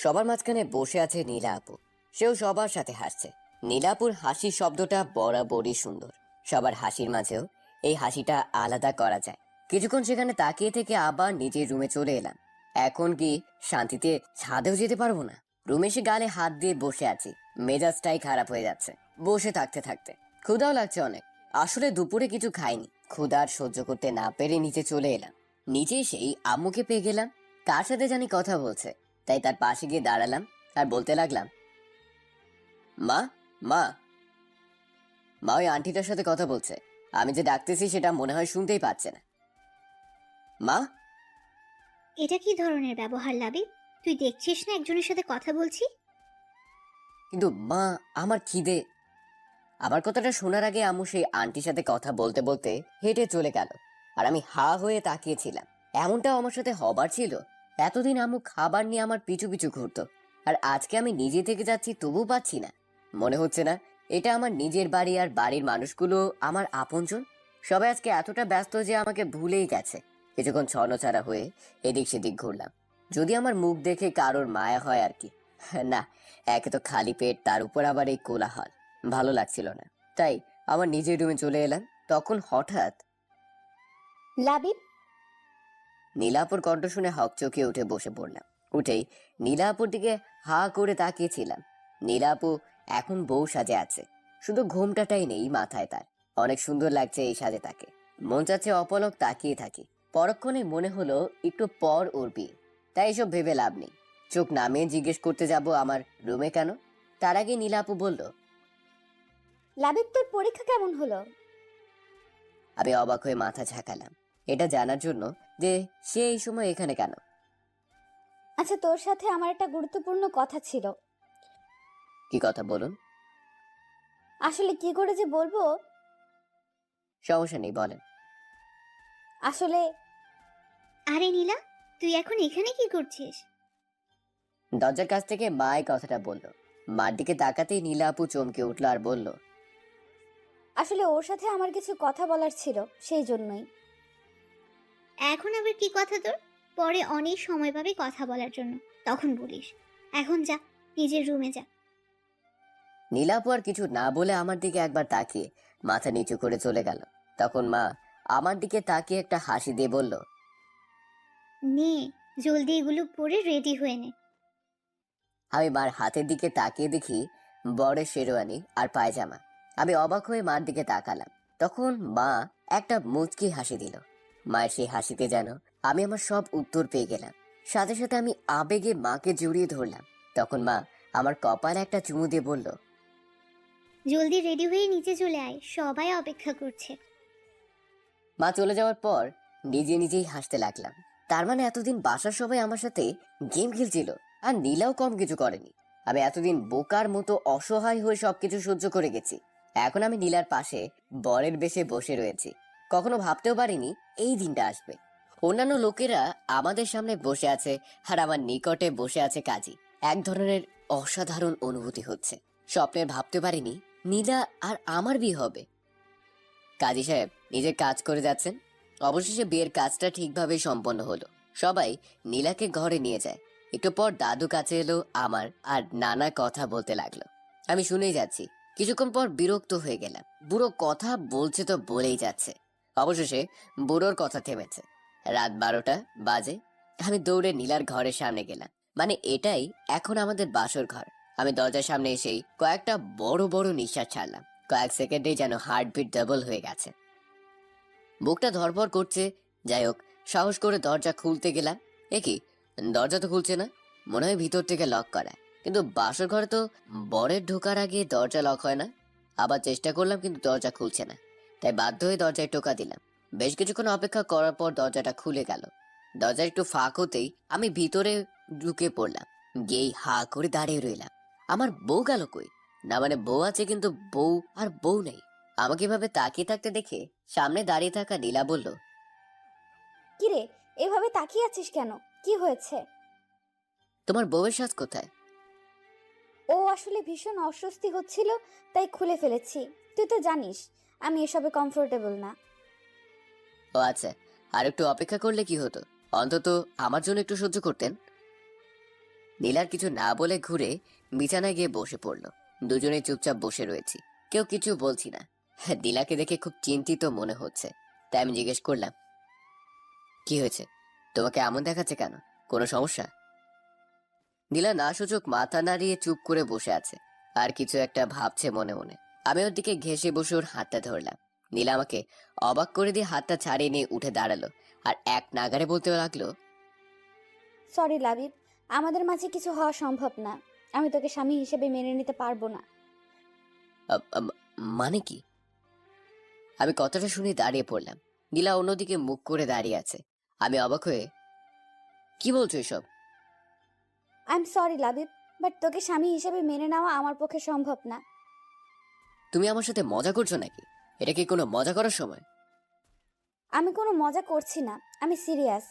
সবার মাঝখানে বসে আছে নীলা আপু। সেও সবার সাথে হাসছে। নীলা আপুর হাসির শব্দটা বরাবরই সুন্দর। সবার হাসির মাঝেও এই হাসিটা আলাদা করা যায়। কিছুক্ষণ সেখানে তাকিয়ে থেকে আবার নিজের রুমে চলে এলাম। এখন কি শান্তিতে ছাদেও যেতে পারবো না? রুমে এসে গালে হাত দিয়ে বসে আছি। মেজাজটাই খারাপ হয়ে যাচ্ছে বসে থাকতে থাকতে। ক্ষুধাও লাগছে অনেক। আসলে দুপুরে কিছু খাইনি। ক্ষুধার সহ্য করতে না পেরে নিচে চলে এলাম। নিচে এসেই আম্মুকে পেয়ে গেলাম। কার সাথে জানি কথা বলছে, তাই তার পাশে গিয়ে দাঁড়ালাম আর বলতে লাগলাম, মা মা মা ওই আন্টিটার সাথে কথা বলছে। আমি যে ডাকতেছি সেটা মনে হয় শুনতেই পাচ্ছে না। মা, এটা কি ধরনের ব্যবহার লাবিব? তুই দেখছিস না একজনের সাথে কথা বলছি? কিন্তু মা আমার খিদে। আমার কথাটা শোনার আগে আম্মু সেই আন্টির সাথে কথা বলতে বলতে হেঁটে চলে গেল। আর আমি হা হয়ে তাকিয়েছিলাম। এমনটাও আমার সাথে হবার ছিল? এতদিন আম্মু খাবার নিয়ে আমার পিছু পিছু ঘুরতো, আর আজকে আমি নিজে থেকে যাচ্ছি তবু পাচ্ছি না। মনে হচ্ছে না এটা আমার নিজের বাড়ি আর বাড়ির মানুষগুলো আমার আপনজন। সবাই আজকে এতটা ব্যস্ত যে আমাকে ভুলেই গেছে। কিছুক্ষণ ছন্নছাড়া হয়ে এদিক সেদিক ঘুরলাম, যদি আমার মুখ দেখে কারোর মায়া হয় আর কি। না, একে তো খালি পেট, তার উপর আবার এই কোলাহল। ভালো লাগছিল না, তাই আমার নিজের রুমে চলে এলাম। তখন হঠাৎ লাবিব, নীলাপুর কণ্ঠ শুনে হকচকিয়ে উঠে বসে পড়লাম। উঠেই নীলাপুর দিকে হা করে তাকিয়েছিলাম। নীলাপু এখন বউ সাজে আছে, শুধু ঘোমটাটাই নেই মাথায় তার। অনেক সুন্দর লাগছে এই সাজে তাকে। মন চাচ্ছে অপলক তাকিয়ে থাকি। পরক্ষণে মনে হলো একটু পর ওর বিয়ে, তাই এসব ভেবে লাভ নেই। চোখ নামিয়ে জিজ্ঞেস করতে যাব আমার রুমে কেন। তার আগে নীলাপু বলল, লাবিব তোর পরীক্ষা কেমন হলো? আমি অবাক হয়ে মাথা ঝাঁকালাম, এটা জানার জন্য যে সে এই সময় এখানে কেন। আচ্ছা, তোর সাথে আমার একটা গুরুত্বপূর্ণ কথা ছিল। কি কথা বলুন। আসলে কি করে যে বলবো। সমস্যা নেই, বলেন। আসলে আরে নীলা, তুই এখন এখানে কি করছিস? দরজার কাছ থেকে মা এই কথাটা বলল। মার দিকে তাকাতেই নীলা আপু চমকে উঠল আর বলল, আসলে ওর সাথে আমার কিছু কথা বলার ছিল, সেই জন্যই। এখন আবার কি কথা তোর? পরে অনেক সময় পাবি কথা বলার জন্য, তখন বলিস। এখন যা, নিজের রুমে যা। নীলা আপু আর কিছু না বলে আমার দিকে একবার তাকিয়ে মাথা নিচু করে চলে গেল। তখন মা আমার দিকে তাকিয়ে একটা হাসি দিয়ে বলল, নে, জলদি এগুলো পরে রেডি হয়ে নে। আমি মার হাতের দিকে তাকিয়ে দেখি বড় শেরওয়ানি আর পায়জামা। আমি অবাক হয়ে মার দিকে তাকালাম। তখন মা একটা মুচকি হাসি দিল। মায়ের সেই হাসিতে যেন আমি আমার সব উত্তর পেয়ে গেলাম। সাথে সাথে আমি আবেগে মাকে জড়িয়ে ধরলাম। তখন মা আমার কপালে একটা চুমু দিয়ে বলল, জলদি রেডি হয়ে নিচে চলে আয়, সবাই অপেক্ষা করছে। মা চলে যাওয়ার পর নিজে নিজেই হাসতে লাগলাম। তার মানে এতদিন বাসার সবাই আমার সাথে গেম খেলছিল, আর নীলাও কম কিছু করেনি। আমি এতদিন বোকার মতো অসহায় হয়ে সবকিছু সহ্য করে গেছি। এখন আমি নীলার পাশে বরের বেশে বসে রয়েছি। কখনো ভাবতেও পারিনি এই দিনটা আসবে। অন্যান্য লোকেরা আমাদের সামনে বসে আছে, আর আমার নিকটে বসে আছে কাজী। এক ধরনের অসাধারণ অনুভূতি হচ্ছে। স্বপ্নের ভাবতে পারিনি নীলা আর আমার বিয়ে হবে। কাজী সাহেব নিজের কাজ করে যাচ্ছেন। অবশেষে বিয়ের কাজটা ঠিকভাবে সম্পন্ন হলো। সবাই নীলাকে ঘরে নিয়ে যায়। একটু পর দাদু কাছে এলো আমার, আর নানা কথা বলতে লাগলো। আমি শুনেই যাচ্ছি। কিছুক্ষণ পর বিরক্ত হয়ে গেলাম। বুড়ো কথা বলছে তো বলেই যাচ্ছে। অবশেষে বুড়োর কথা থেমেছে। রাত 12টা বাজে। আমি দৌড়ে নীলার ঘরের সামনে গেলাম। মানে এটাই এখন আমাদের বাসর ঘর। আমি দরজার সামনে এসেই কয়েকটা বড় বড় নিঃশ্বাস ছাড়লাম। কয়েক সেকেন্ডেই যেন হার্টবিট ডাবল হয়ে গেছে। বুকটা ধরপর করছে। যাই হোক, সাহস করে দরজা খুলতে গেলাম। কি, দরজা তো খুলছে না। মনে হয় ভিতর থেকে লক করা। কিন্তু বাসর ঘরে তো বরের ঢোকার আগে দরজা লক হয় না। আবার চেষ্টা করলাম, কিন্তু দরজা খুলছে না। তাই বাধ্য হয়ে দরজায় টোকা দিলাম। বেশ কিছুক্ষণ অপেক্ষা করার পর দরজাটা খুলে গেল। দরজা একটু ফাঁক হতেই আমি ভিতরে ঢুকে পড়লাম। গিয়েই হা করে দাঁড়িয়ে রইলাম। আমার বউ গেল কই? না মানে বউ আছে, কিন্তু বউ আর বউ নেই। আমাকে এভাবে তাকিয়ে থাকতে দেখে সামনে দাঁড়িয়ে থাকা নীলা বলল, কিরে, এভাবে তাকিয়ে আছিস কেন? কি হয়েছে? তোমার বউয়ের সাজ কোথায়? ও আসলে ভীষণ অস্বস্তি হচ্ছিল, তাই খুলে ফেলেছি। তুই তো জানিস আমি এসবে কমফোর্টেবল না। ও আচ্ছা, আর একটু অপেক্ষা করলে কি হতো? অন্তত আমার জন্য একটু সহ্য করতেন। নীলার কিছু না বলে ঘুরে বিছানায় গিয়ে বসে পড়লো। দুজনে চুপচাপ বসে রয়েছি, কেউ কিছু বলছি না। নীলাকে দেখে খুব চিন্তিত মনে হচ্ছে, তাই আমি জিজ্ঞেস করলাম, কি হয়েছে? তোমাকে এমন দেখাচ্ছে কেন? কোনো সমস্যা? নীলা না সূচক মাথা নাড়িয়ে চুপ করে বসে আছে, আর কিছু একটা ভাবছে মনে মনে। আমি ওর দিকে ঘেঁষে বসে ওর হাতটা ধরলাম। নীলা আমাকে অবাক করে দিয়ে হাতটা ছাড়িয়ে নিয়ে উঠে দাঁড়ালো, আর এক নাগাড়ে বলতে লাগলো, সরি লাবিব, আমাদের মাঝে কিছু হওয়া সম্ভব না। আমি তোকে স্বামী হিসেবে মেনে নিতে পারবো না। মানে কি? আমি কথাটা শুনে দাঁড়িয়ে পড়লাম। নীলা অন্যদিকে মুখ করে দাঁড়িয়ে আছে। আমি অবাক হয়ে, কি বলছো এসব? I am sorry Labib, but তোকে স্বামী হিসেবে মেনে নেওয়া আমার পক্ষে সম্ভব না। তুমি আমার সাথে মজা করছো নাকি? এটা কি কোনো মজা করার সময়? আমি কোনো মজা করছি না, আমি সিরিয়াস।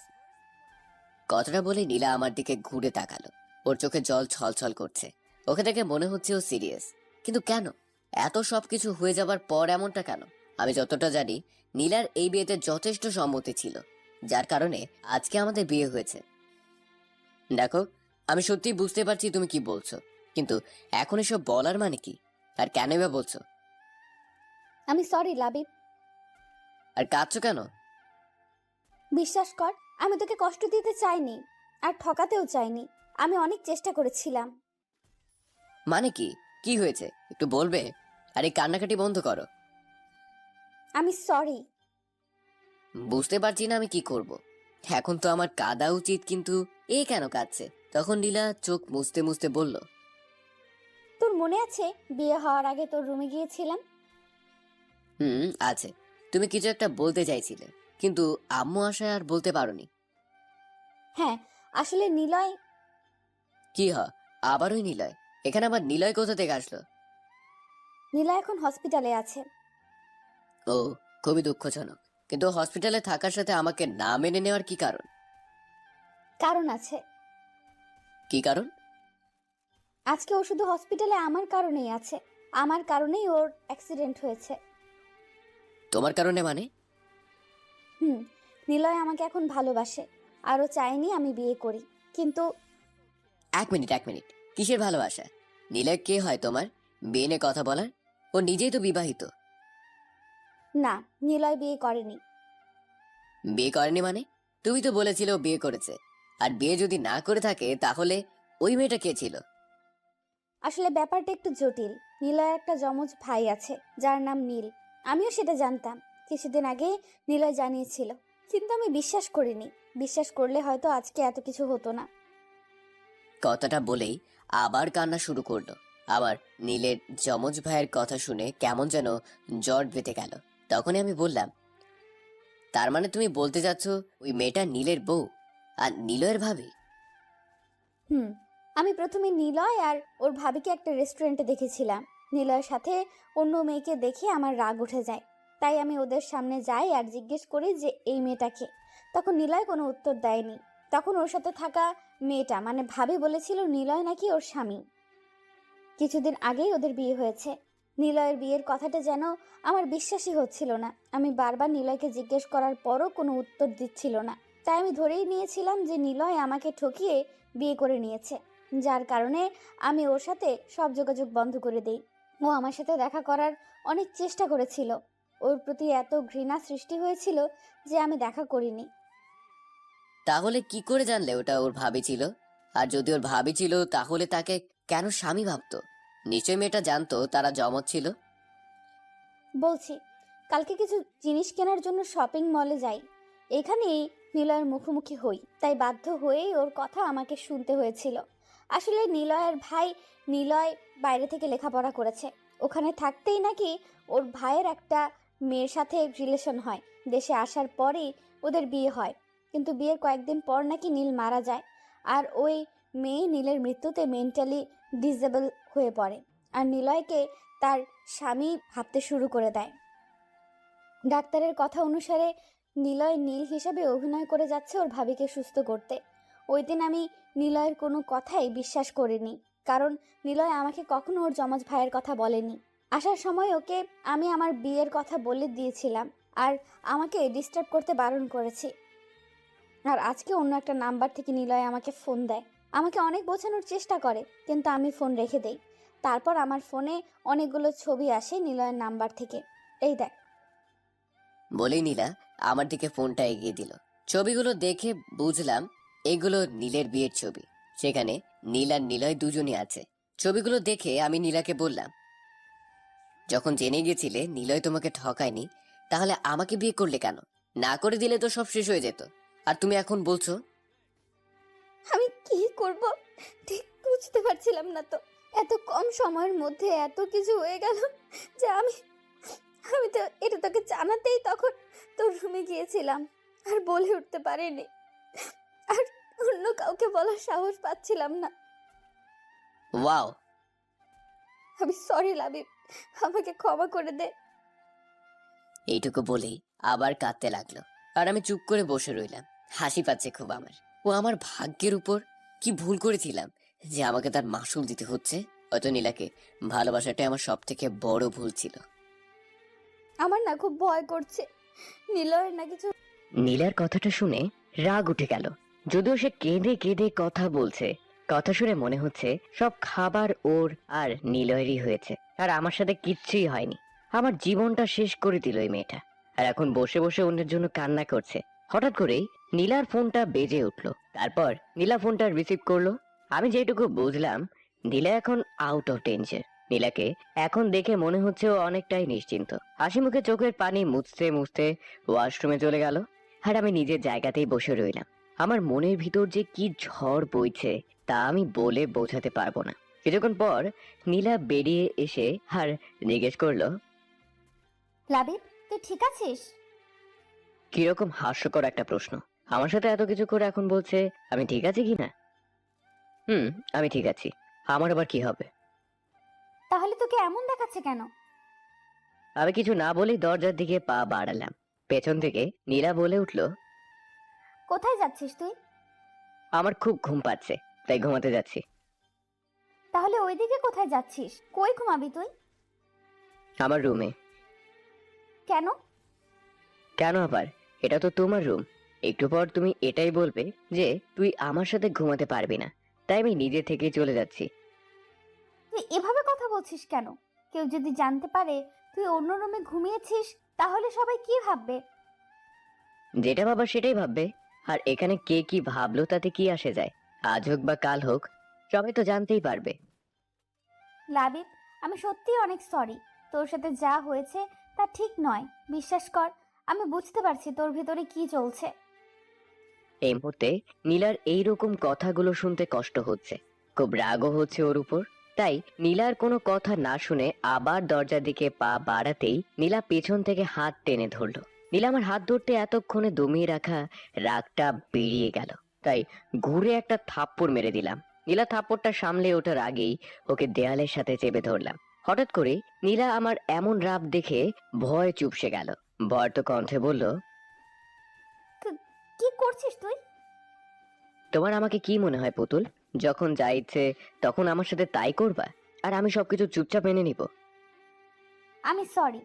কথাটা বলে নীলা আমার দিকে ঘুরে তাকালো। ওর চোখে জল ছলছল করছে। ওকে দেখে মনে হচ্ছে ও সিরিয়াস, কিন্তু কেন? এত সবকিছু হয়ে যাবার পর এমনটা কেন? আমি যতটা জানি, নীলার এই বিয়েতে যথেষ্ট সম্মতি ছিল, যার কারণে আজকে আমাদের বিয়ে হয়েছে। দেখো, আমি সত্যি বুঝতে পারছি তুমি কি বলছো, কিন্তু এখন এসব বলার মানে কি? আর কেন বা বলছো? আমি সরি লাবিব। আর কাঁদছো কেন? বিশ্বাস কর, আমি তোকে কষ্ট দিতে চাইনি, আর ঠকাতেও চাইনি। আমি অনেক চেষ্টা করেছিলাম। মানে কি? কি হয়েছে একটু বলবে? আর এই কান্নাকাটি বন্ধ করো। আমি সরি। বুঝতে পারছি না আমি কি করব। এখন তো আমার কাঁদা উচিত, কিন্তু এ কেন কাঁদছে? তখন নীলা চোখ মুছতে মুছতে বলল, তোর মনে আছে বিয়ে হওয়ার আগে তোর রুমে গিয়েছিলাম? আছে। তুমি কিছু একটা বলতে চাইছিলে, কিন্তু আম্মু আশায় আর বলতে পারোনি। হ্যাঁ, আসলে নিলয়। কি আবার ওই নিলয়? এখানে আবার নিলয় কোথা থেকে আসলো? নিলয় এখন হসপিটালে আছে। ও, খুবই দুঃখজনক। কিন্তু হসপিটালে থাকার সাথে আমাকে না মেনে নেওয়ার কি কারণ? কারণ আছে। কি কারণ? আজকে ও শুধু হসপিটালে আমার কারণেই আছে। আমার কারণেই ওর অ্যাক্সিডেন্ট হয়েছে। তোমার কারণে মানে? নিলয় আমাকে এখন ভালোবাসে, আরও চায়নি আমি বিয়ে করি, কিন্তু এক মিনিট, কিসের ভালোবাসা? নিলয় কে হয় তোমার? বিয়ে নিয়ে কথা বলার? ও নিজেই তো বিবাহিত। না, নিলয় বিয়ে করেনি। বিয়ে করেনি মানে? তুমি তো বলেছিলে ও বিয়ে করেছে। আর বিয়ে যদি না করে থাকে, তাহলে ওই মেয়েটা কে ছিল? আসলে ব্যাপারটা একটু জটিল। নিলয়ের একটা যমজ ভাই আছে, যার নাম নীল। আমিও সেটা জানতাম। কিছুদিন আগে নিলয় জানিয়েছিল, কিন্তু আমি বিশ্বাস করিনি। বিশ্বাস করলে হয়তো আজকে এত কিছু হতো না। কথাটা বলেই আবার কান্না শুরু করলো। আবার নীলের যমজ ভাইয়ের কথা শুনে কেমন যেন জট বেঁধে গেল। তখনই আমি বললাম, তার মানে তুমি বলতে চাচ্ছ ওই মেয়েটা নীলের বউ আর নিলয়ের ভাবি? হুম, আমি প্রথমে নিলয় আর ওর ভাবিকে একটা রেস্টুরেন্টে দেখেছিলাম। নিলয়ের সাথে অন্য মেয়েকে দেখে আমার রাগ উঠে যায়। তাই আমি ওদের সামনে যাই আর জিজ্ঞেস করি যে এই মেয়েটাকে। তখন নিলয় কোনো উত্তর দেয়নি। তখন ওর সাথে থাকা মেয়েটা মানে ভাবি বলেছিল নিলয় নাকি ওর স্বামী। কিছুদিন আগেই ওদের বিয়ে হয়েছে। নিলয়ের বিয়ের কথাটা যেন আমার বিশ্বাসই হচ্ছিল না। আমি বারবার নিলয়কে জিজ্ঞেস করার পরও কোনো উত্তর দিচ্ছিল না। তাই আমি ধরেই নিয়েছিলাম যে নিলয় আমাকে ঠকিয়ে বিয়ে করে নিয়েছে, যার কারণে আমি ওর সাথে সব যোগাযোগ বন্ধ করে দেই। ও আমার সাথে দেখা করার অনেক চেষ্টা করেছিল। ওর প্রতি এত ঘৃণা সৃষ্টি হয়েছিল যে আমি দেখা করিনি। তাহলে কি করে জানলে ওটা ওর ভাবি ছিল? আর যদি ওর ভাবি ছিল, তাহলে তাকে কেন স্বামী ভাবতো? নিশ্চয়ই মেয়েটা জানতো তারা জমজ ছিল। বলছি, কালকে কিছু জিনিস কেনার জন্য শপিং মলে যাই। এখানেই নিলয়ের মুখোমুখি হই, তাই বাধ্য হয়েই ওর কথা আমাকে শুনতে হয়েছিল। আসলে নিলয়ের ভাই নিলয় বাইরে থেকে লেখাপড়া করেছে। ওখানে থাকতেই নাকি ওর ভাইয়ের একটা মেয়ের সাথে রিলেশন হয়। দেশে আসার পরেই ওদের বিয়ে হয়, কিন্তু বিয়ের কয়েকদিন পর নাকি নীল মারা যায়। আর ওই মেয়ে নীলের মৃত্যুতে মেন্টালি ডিসেবল হয়ে পড়ে, আর নিলয়কে তার স্বামী ভাবতে শুরু করে দেয়। ডাক্তারের কথা অনুসারে নিলয় নীল হিসেবে অভিনয় করে যাচ্ছে ওর ভাবিকে সুস্থ করতে। ওই দিন আমি নিলয়ের কোনো কথাই বিশ্বাস করিনি, কারণ নিলয় আমাকে কখনো ওর যমজ ভাইয়ের কথা বলেনি। আসার সময় ওকে আমি আমার বিয়ের কথা বলে দিয়েছিলাম, আর আমাকে ডিস্টার্ব করতে বারণ করেছি। আর আজকে অন্য একটা নাম্বার থেকে নিলয় আমাকে ফোন দেয়। আমাকে অনেক বোঝানোর চেষ্টা করে, কিন্তু আমি ফোন রেখে দেই। তারপর আমার ফোনে অনেকগুলো ছবি আসে নিলয়ের নাম্বার থেকে। এই দেখ। বলেই নীলা আমার দিকে ফোনটা এগিয়ে দিল। ছবিগুলো দেখে বুঝলাম এগুলো নীলের বিয়ের ছবি। সেখানে নীল আর নিলয় দুজনই আছে। ছবিগুলো দেখে আমি নীলাকে বললাম, যখন জেনে গেছিলে নিলয় তোমাকে ঠকায়নি, তাহলে আমাকে বিয়ে করলে কেন? না করে দিলে তো সব শেষ হয়ে যেত। আর তুমি এখন বলছো। আমি কি করব ঠিক বুঝতে পারছিলাম না তো। এত কম সময়ের মধ্যে এত কিছু হয়ে গেল যে আমি আমি তো এটা তোকে জানাতেই তখন তোর রুমে গিয়েছিলাম, আর বলে উঠতে পারিনি, আর অন্য কাউকে বলার সাহস পাচ্ছিলাম না। ওয়াও। আমি সরি লাবিব, আমাকে ক্ষমা করে দে। এইটুকু বলেই আবার কাঁদতে লাগলো। আর আমি চুপ করে বসে রইলাম। হাসি পাচ্ছে খুব আমার। ও আমার ভাগ্যের উপর কি ভুল করেছিলাম যে আমাকে তার মাসুল দিতে হচ্ছে? হয়তো নীলাকে ভালোবাসাটাই আমার সব থেকে বড় ভুল ছিল। আমার না খুব ভয় করছে, নিলয়ের না কিছু। নীলার কথাটা শুনে রাগ উঠে গেল। যদিও সে কেঁদে কেঁদে কথা বলছে, কথা শুনে মনে হচ্ছে সব খাবার ওর আর নিলয়েরই হয়েছে, আর আমার সাথে কিচ্ছুই হয়নি। আমার জীবনটা শেষ করে দিল এই মেয়েটা, আর এখন বসে বসে অন্যের জন্য কান্না করছে। হঠাৎ করেই নীলার ফোনটা বেজে উঠলো। তারপর নীলা ফোনটা রিসিভ করলো। আমি যেটুকু বুঝলাম, নীলা এখন আউট অফ ডেঞ্জার। নীলাকে এখন দেখে মনে হচ্ছে ও অনেকটাই নিশ্চিন্ত। হাসি মুখে চোখের পানি মুছতে মুছতে ওয়াশরুমে চলে গেল। আর আমি নিজের জায়গাতেই বসে রইলাম। আমার মনের ভিতর যে কি ঝড় বইছে তা আমি বলে বোঝাতে পারবো না। কিছুক্ষণ পর নীলা বেরিয়ে এসে আর জিজ্ঞেস করলো, লাবিব, তুই ঠিক আছিস? কিরকম হাস্যকর একটা প্রশ্ন। আমার সাথে এত কিছু করে এখন বলছে আমি ঠিক আছি কিনা। আমি ঠিক আছি। আমার আবার কি হবে? তাহলে তোকে এমন দেখাচ্ছে কেন? আমি কিছু না বলেই দরজার দিকে পা বাড়ালাম। পেছন থেকে নীলা বলে উঠলো, কোথায় যাচ্ছিস তুই? আমার খুব ঘুম পাচ্ছে, তাই ঘুমাতে যাচ্ছি। তাহলে ওইদিকে কোথায় যাচ্ছিস? কই ঘুমাবি তুই? আমার রুমে। কেন? কেন আবার? এটা তো তোমার রুম। একটু পর তুমি এটাই বলবে যে তুই আমার সাথে ঘুমাতে পারবি না, তাই আমি নিজে থেকেই চলে যাচ্ছি। তুই এভাবে কথা বলছিস কেন? কেউ যদি জানতে পারে তুই অন্য রুমে ঘুমিয়েছিস, তাহলে সবাই কি ভাববে? যেটা ভাবা সেটাই ভাববে। আর এখানে কে কি ভাবলো তাতে কি আসে যায়? আজ হোক বা কাল হোক, সবাই তো জানতেই পারবে। লাবিব, আমি সত্যিই অনেক সরি। তোর সাথে যা হয়েছে তা ঠিক নয়। বিশ্বাস কর, আমি বুঝতে পারছি তোর ভেতরে কি চলছে। এই মুহূর্তে নীলার এইরকম কথাগুলো শুনতে কষ্ট হচ্ছে, খুব রাগও হচ্ছে ওর উপর। তাই নীলার কোনো কথা না শুনে আবার দরজার দিকে পা বাড়াতেই নীলা পেছন থেকে হাত টেনে ধরলো। নীলা আমার হাত ধরতে এতক্ষণে দমিয়ে রাখা রাগটা বেরিয়ে গেল। তাই ঘুরে একটা থাপ্পড় মেরে দিলাম। নীলা থাপ্পড়টা সামলে ওঠার আগেই ওকে দেয়ালের সাথে চেপে ধরলাম। হঠাৎ করে নীলা আমার এমন রাগ দেখে ভয় চুপসে গেল। ভয়ত কণ্ঠে বলল, কি করছিস তুই? তোমার আমাকে কি মনে হয় পুতুল? যখন যা ইচ্ছে তখন আমার সাথে তাই করবা, আর আমি সবকিছু চুপচাপ মেনে নিব? আমি সরি।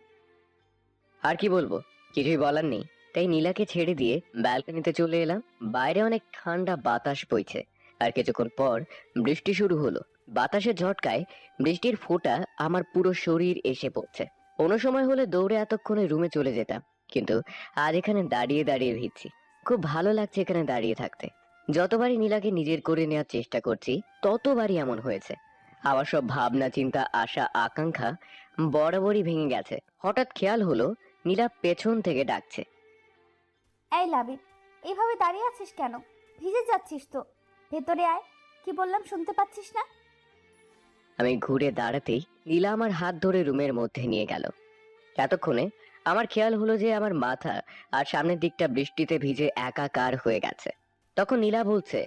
আর কি বলবো, কিছুই বলার নেই। তাই নীলাকে ছেড়ে দিয়ে ব্যালকনিতে চলে এলাম। বাইরে অনেক ঠান্ডা বাতাস বইছে, আর কিছুক্ষণ পর বৃষ্টি শুরু হলো। বাতাসের ঝটকায় বৃষ্টির ফোঁটা আমার পুরো শরীর এসে পড়ছে। কোনো সময় হলে দৌড়ে এতক্ষণে রুমে চলে যেতাম, কিন্তু আজ এখানে দাঁড়িয়ে দাঁড়িয়ে ভিজছি। খুব ভালো লাগছে এখানে দাঁড়িয়ে থাকতে। যতবারই নীলাকে নিজের করে নেওয়ার চেষ্টা করছি, ততবারই এমন হয়েছে। আমার সব ভাবনা চিন্তা আশা আকাঙ্ক্ষা বরাবরই ভেঙে গেছে। হঠাৎ খেয়াল হলো নীলা পেছন থেকে ডাকছে। এই লাবিব, এইভাবে দাঁড়িয়ে আছিস কেন? ভিজে যাচ্ছিস তো। ভেতরে আয়। কি বললাম শুনতে পাচ্ছিস না? আমি ঘুরে দাঁড়াতেই নীলা আমার হাত ধরে রুমের মধ্যে নিয়ে গেল। এতক্ষণে আমার খেয়াল হলো যে আমার মাথা আর সামনের দিকটা বৃষ্টিতে ভিজে একাকার হয়ে গেছে। তখন নীলা বলছে,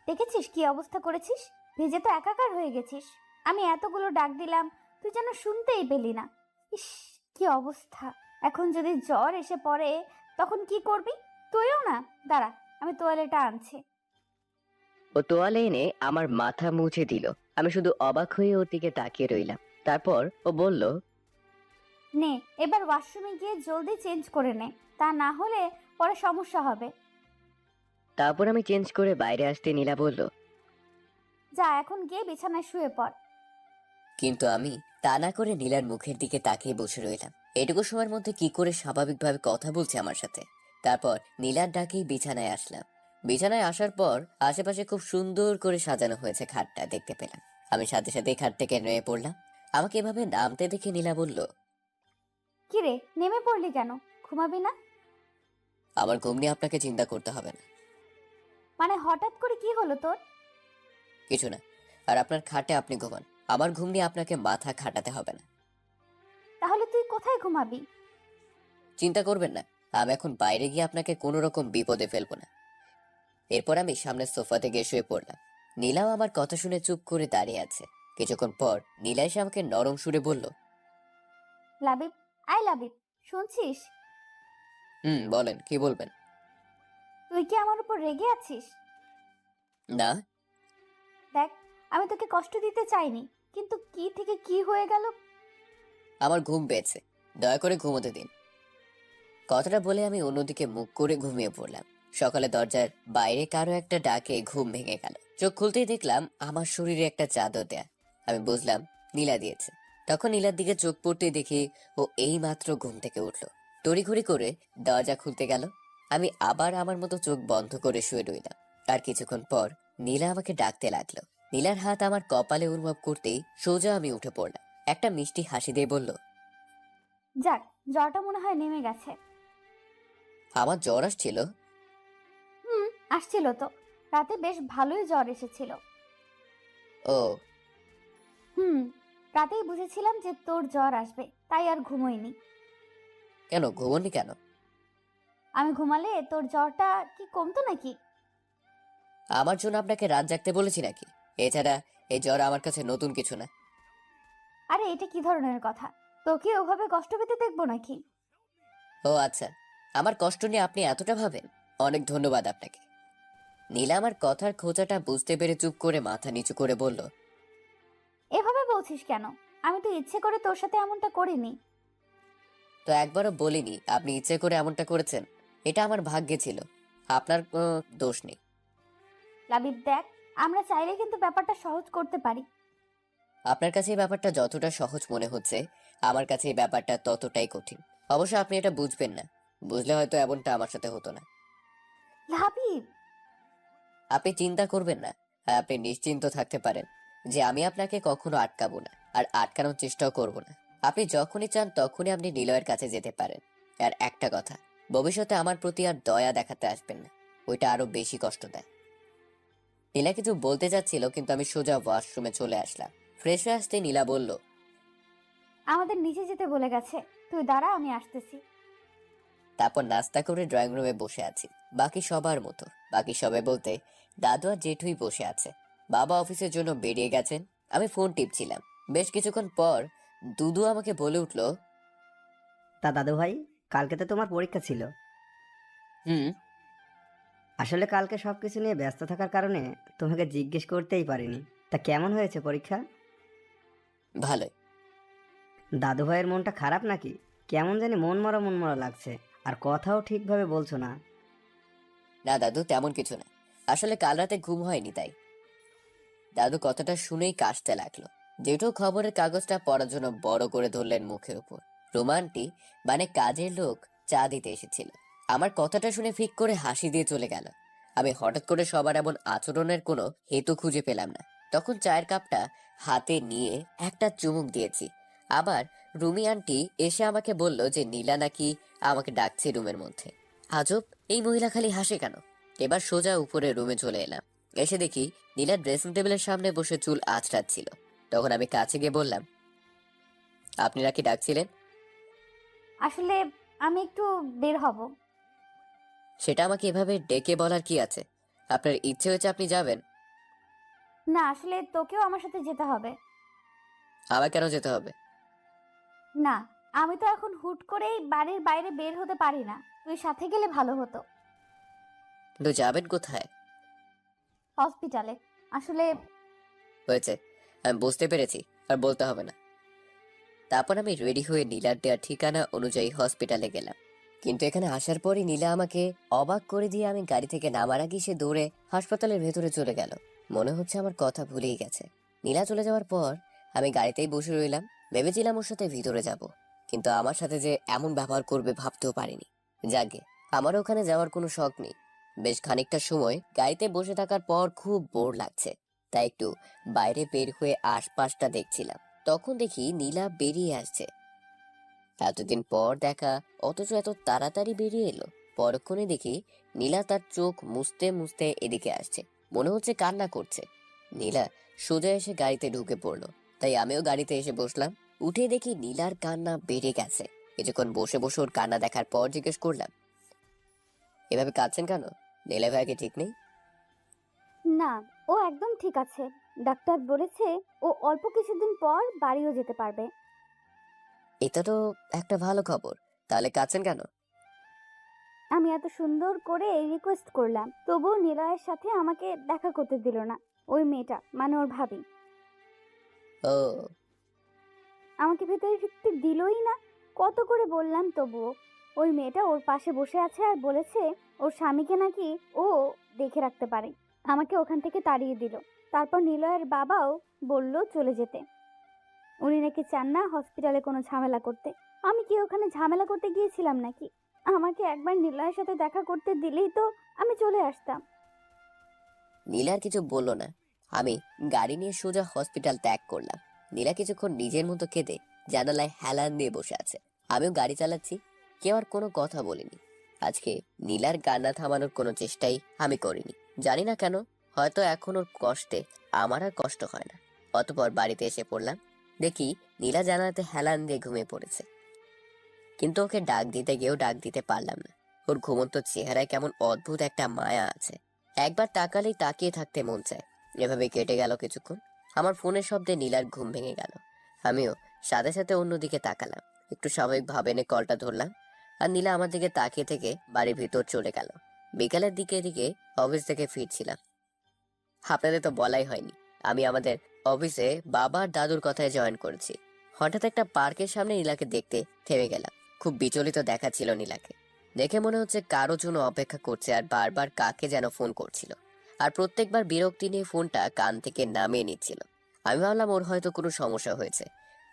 দেখেছিস কি অবস্থা করেছিস? ভিজে তো একাকার হয়ে গেছিস। আমি এতগুলো ডাক দিলাম, তুই যেন শুনতেই পেলি না। ইস, কি অবস্থা! এখন যদি জ্বর এসে পড়ে তখন কি করবি? তুইও না। দাঁড়া, আমি তোয়ালেটা আনছি। ও তোয়ালে এনে আমার মাথা মুছে দিল। আমি শুধু অবাক হয়ে ওর দিকে তাকিয়ে রইলাম। তারপর ও বলল, নে, এবার ওয়াশরুমে গিয়ে জলদি চেঞ্জ করে নে, তা না হলে পরে সমস্যা হবে। তারপর আমি চেঞ্জ করে বাইরে আসতে নীলা বলল, যা এখন গিয়ে বিছানায় শুয়ে পড়। কিন্তু আমি তা না করে নীলার মুখের দিকে তাকিয়ে বসে রইলাম। এটুকু সময়ের মধ্যে কি করে স্বাভাবিকভাবে কথা বলছে আমার সাথে। তারপর নীলার ডাকেই বিছানায় আসলাম। বিছানায় আসার পর আশেপাশে খুব সুন্দর করে সাজানো হয়েছে খাটটা দেখতে পেলাম। আমি সাথে সাথে খাট থেকে নেমে পড়লাম। আমাকে এভাবে নামতে দেখে নীলা বলল, কিরে নেমে পড়লি কেন? ঘুমাবি না? আমার ঘুম নিয়ে আপনাকে চিন্তা করতে হবে না। মানে হঠাৎ করে কি হলো তোর? কিছু না। আর আপনার খাটে আপনি ঘুমান, আমার ঘুম নিয়ে আপনাকে মাথা খাটাতে হবে না। তাহলে তুই কোথায় ঘুমাবি? চিন্তা করবেন না, আমি এখন বাইরে গিয়ে আপনাকে কোনো রকম বিপদে ফেলবো না। এরপর আমি সামনের সোফাতে গিয়ে শুয়ে পড়লাম। নীলাও আমার কথা শুনে চুপ করে দাঁড়িয়ে আছে। কিছুক্ষণ পর নীলা এসে আমাকে নরম সুরে বলল, লাবিব, আই লাবিব, শুনছিস? বলেন, কি বলবেন? তুই কি আমার উপর রেগে আছিস? না। দেখ, আমি তোকে কষ্ট দিতে চাইনি, কিন্তু কি থেকে কি হয়ে গেল। আমার ঘুম পেয়েছে, দয়া করে ঘুমোতে দিন। কথাটা বলে আমি অন্যদিকে মুখ করে ঘুমিয়ে পড়লাম। সকালে দরজার বাইরে কারো একটা ডাকে ঘুম ভেঙে গেল। চোখ খুলতেই দেখলাম আমার শরীরে একটা চাদর দেয়া। আমি বুঝলাম নীলা দিয়েছে। তখন নীলার দিকে চোখ পড়তেই দেখি ও এই মাত্র ঘুম থেকে উঠলো। তড়িঘড়ি করে দরজা খুলতে গেল। আমি আবার আমার মতো চোখ বন্ধ করে শুয়ে রইলাম। আর কিছুক্ষণ পর নীলা আমাকে ডাকতে লাগলো। নীলার হাত আমার কপালে অনুভব করতেই সোজা আমি উঠে পড়লাম। একটা মিষ্টি হাসি দিয়ে বলল, যাক, জ্বরটা মনে হয় নেমে গেছে। আমার জ্বর আসছিল? আসছিল তো, রাতে বেশ ভালোই জ্বর এসেছিল। ও, রাতেই বুঝেছিলাম যে তোর জ্বর আসবে, তাই আর ঘুমোইনি। কেন ঘুমোনি কেন? আমি ঘুমালে তোর জ্বরটা কি কমতো নাকি? আমার জন্য আপনাকে রাত জাগতে বলেছি নাকি? এছাড়া এই জ্বর আমার কাছে নতুন কিছু না। আরে এটা কি ধরনের কথা? তোকে ওভাবে কষ্ট পেতে দেখবো নাকি? ও আচ্ছা, আমার কষ্ট নিয়ে আপনি এতটা ভাবেন? অনেক ধন্যবাদ আপনাকে। নীলা আমার কথার খোঁচাটা বুঝতে পেরে চুপ করে মাথা নিচু করে বলল, এভাবে বলছিস কেন? আমি তো ইচ্ছে করে তোর সাথে এমনটা করিনি। তো একবারও বলিনি আপনি ইচ্ছে করে এমনটা করেছেন। এটা আমার ভাগ্যে ছিল, আপনার কোনো দোষ নেই। লাবিব দেখ, আমরা চাইলে কিন্তু ব্যাপারটা সহজ করতে পারি। আপনার কাছে এই ব্যাপারটা যতটা সহজ মনে হচ্ছে, আমার কাছে এই ব্যাপারটা ততটাই কঠিন। অবশ্য আপনি এটা বুঝবেন না, বুঝলে হয়তো এমনটা আমার সাথে হতো না। লাবিব, আপনি চিন্তা করবেন না, আর আপনি নিশ্চিন্ত থাকতে পারেন যে আমি আপনাকে কখনো আটকাবো না, আর আটকানোর চেষ্টাও করব না। আপনি যখনই চান তখনই আপনি নিলয়ের কাছে যেতে পারেন। আর একটা কথা, ভবিষ্যতে আমার প্রতি আর দয়া দেখাতে আসবেন না, ওইটা আরো বেশি কষ্ট দেয়। নীলা কিছু বলতে চাচ্ছিল, কিন্তু আমি সোজা ওয়াশরুমে চলে আসলাম। ফ্রেশ হয়ে আসতে নীলা বলল, আমাদের নিচে যেতে বলে গেছে, তুই দাঁড়া, আমি আসতেছি। তারপর নাস্তা করে ড্রয়িং রুমে বসে আছি বাকি সবার মতো। বাকি সবাই বলতে দাদু আর জেঠুই বসে আছে। বাবা অফিসের জন্য বেরিয়ে গেছেন। আমি ফোন টিপছিলাম। বেশ কিছুক্ষণ পর দুদু আমাকে বলে উঠলো, তা দাদু ভাই, কালকে তো তোমার পরীক্ষা ছিল। হুম। আসলে কালকে সবকিছু নিয়ে ব্যস্ত থাকার কারণে তোমাকে জিজ্ঞেস করতেই পারিনি। তা কেমন হয়েছে পরীক্ষা? ভালোই। দাদু ভাইয়ের মনটা খারাপ নাকি? কেমন জানি মন মরা লাগছে, আর কথাও ঠিকভাবে বলছো না। না দাদু, তেমন কিছু না। আসলে কাল রাতে ঘুম হয়নি তাই। দাদু কথাটা শুনেই কাশতে লাগলো। জেঠু খবরের কাগজটা পড়ার জন্য বড় করে ধরলেন মুখের উপর। রোমান্টি মানে কাজের লোক চা দিতে এসেছিল। আমার কথাটা শুনে ফিক করে হাসি দিয়ে চলে গেল। আমি হঠাৎ করে সবার এমন আচরণের কোনো হেতু খুঁজে পেলাম না। তখন চায়ের কাপটা হাতে নিয়ে একটা চুমুক দিয়েছি। আবার রুমি আন্টি এসে আমাকে বলল যে নীলা নাকি আমাকে ডাকছে রুমের মধ্যে। আজব, এই মহিলা খালি হাসে কেন? এবার সোজা উপরে রুমে চলে এলাম। এসে দেখি নীলা ড্রেসিং টেবিলের সামনে বসে চুল আঁচড়াচ্ছিল। তখন আমি কাছে গিয়ে বললাম, আপনারা কি ডাকছিলেন? আসলে আমি একটু বের হব। সেটা আমাকে এভাবে ডেকে বলার কি আছে? আপনার ইচ্ছে হয়েছে আপনি যাবেন। না, আসলে তোকেও আমার সাথে যেতে হবে। আমার কেন যেতে হবে? না, আমি তো এখন হুট করেই বাড়ির বাইরে বের হতে পারি না, তুই সাথে গেলে ভালো হতো। কিন্তু যাবেন কোথায়? হসপিটালে। আসলে হয়েছে, আমি বুঝতে পেরেছি, আর বলতে হবে না। তারপর আমি রেডি হয়ে নীলার দেওয়ার ঠিকানা অনুযায়ী হসপিটালে গেলাম। কিন্তু এখানে আসার পরই নীলা আমাকে অবাক করে দিয়ে আমি গাড়ি থেকে নামার আগে সে দৌড়ে হাসপাতালের ভেতরে চলে গেল। মনে হচ্ছে আমার কথা ভুলেই গেছে। নীলা চলে যাওয়ার পর আমি গাড়িতেই বসে রইলাম। ভেবেছিলাম ওর সাথে ভিতরে যাব, কিন্তু আমার সাথে যে এমন ব্যবহার করবে ভাবতেও পারিনি। যাকে আমার ওখানে যাওয়ার কোনো শখ নেই। বেশ খানিকটা সময় গাড়িতে বসে থাকার পর খুব বোর লাগছে, তাই একটু বাইরে বের হয়ে আশপাশটা দেখছিলাম। তখন দেখি নীলা বেরিয়ে আসছে। এতদিন পর দেখা, অথচ এত তাড়াতাড়ি বেরিয়ে এলো। পরক্ষণে দেখি নীলা তার চোখ মুছতে মুছতে এদিকে আসছে, মনে হচ্ছে কান্না করছে। নীলা সোজা এসে গাড়িতে ঢুকে পড়লো, তাই আমিও গাড়িতে এসে বসলাম। উঠে দেখি নীলার কান্না বেড়ে গেছে। কিছুক্ষণ বসে বসে ওর কান্না দেখার পর জিজ্ঞেস করলাম, এভাবে কাঁদছেন কেন? নীলা ভাইকে ঠিক নেই? না, ও একদম ঠিক আছে। ডাক্তার বলেছে ও অল্প কিছুদিন পর বাড়িও যেতে পারবে। এটা তো একটা ভালো খবর। তাহলে কাঁদছেন কেন? আমি এত সুন্দর করে রিকোয়েস্ট করলাম, তবুও নিলয়ের সাথে আমাকে দেখা করতে দিল না। ওই মেয়েটা, মানে ওর ভাবি, ও, আমাকে ভেতরে ঢুকতে দিলই না। কত করে বললাম তবুও। ওই মেয়েটা ওর পাশে বসে আছে আর বলেছে ওর স্বামীকে নাকি ও দেখে রাখতে পারে। আমাকে ওখান থেকে তাড়িয়ে দিল। তারপর নিলয়ের বাবাও বলল চলে যেতে। উনি নাকি চান না হসপিটালে কোনো ঝামেলা করতে। আমি কি ওখানে ঝামেলা করতে গিয়েছিলাম নাকি? আমাকে একবার নিলয়ের সাথে দেখা করতে দিলেই তো আমি চলে আসতাম। নীলা আর কিছু বললো না। আমি গাড়ি নিয়ে সোজা হসপিটাল ত্যাগ করলাম। নীলা কিছুক্ষণ নিজের মতো কেঁদে জানালায় হেলান দিয়ে বসে আছে। আমিও গাড়ি চালাচ্ছি, কেউ আর কোনো কথা বলিনি। আজকে নীলার কান্না থামানোর কোনো চেষ্টাই আমি করিনি। জানি না কেন, হয়তো এখন ওর কষ্টে আমার আর কষ্ট হয় না। অতঃপর বাড়িতে এসে পড়লাম। দেখি নীলা জানালাতে হেলান দিয়ে ঘুমিয়ে পড়েছে, কিন্তু ওকে ডাক দিতে গিয়েও ডাক দিতে পারলাম না। ওর ঘুমন্ত চেহারায় কেমন অদ্ভুত একটা মায়া আছে। একবার তাকালেই তাকিয়ে থাকতে মন চায়। এভাবে কেটে গেল কিছুক্ষণ। আমার ফোনের শব্দে নীলার ঘুম ভেঙে গেল। আমিও সাথে সাথে অন্যদিকে তাকালাম। একটু স্বাভাবিক ভাবে এনে কলটা ধরলাম, আর নীলা আমার দিকে তাকিয়ে থেকে বাড়ির ভিতর চলে গেল। বিকালের দিকে অফিস থেকে ফিরছিলাম। আপনাদের তো বলাই হয়নি, আমি আমাদের অফিসে বাবার দাদুর কথায় জয়েন করেছি। হঠাৎ একটা পার্কের সামনে নীলাকে দেখতে থেমে গেলাম। খুব বিচলিত দেখাচ্ছিল নীলাকে। দেখে মনে হচ্ছে কারো জন্য অপেক্ষা করছে আর বারবার কাকে যেন ফোন করছিল, আর প্রত্যেকবার বিরক্তি নিয়ে ফোনটা কান থেকে নামিয়ে নিচ্ছিল। আমি ভাবলাম ওর হয়তো কোনো সমস্যা হয়েছে,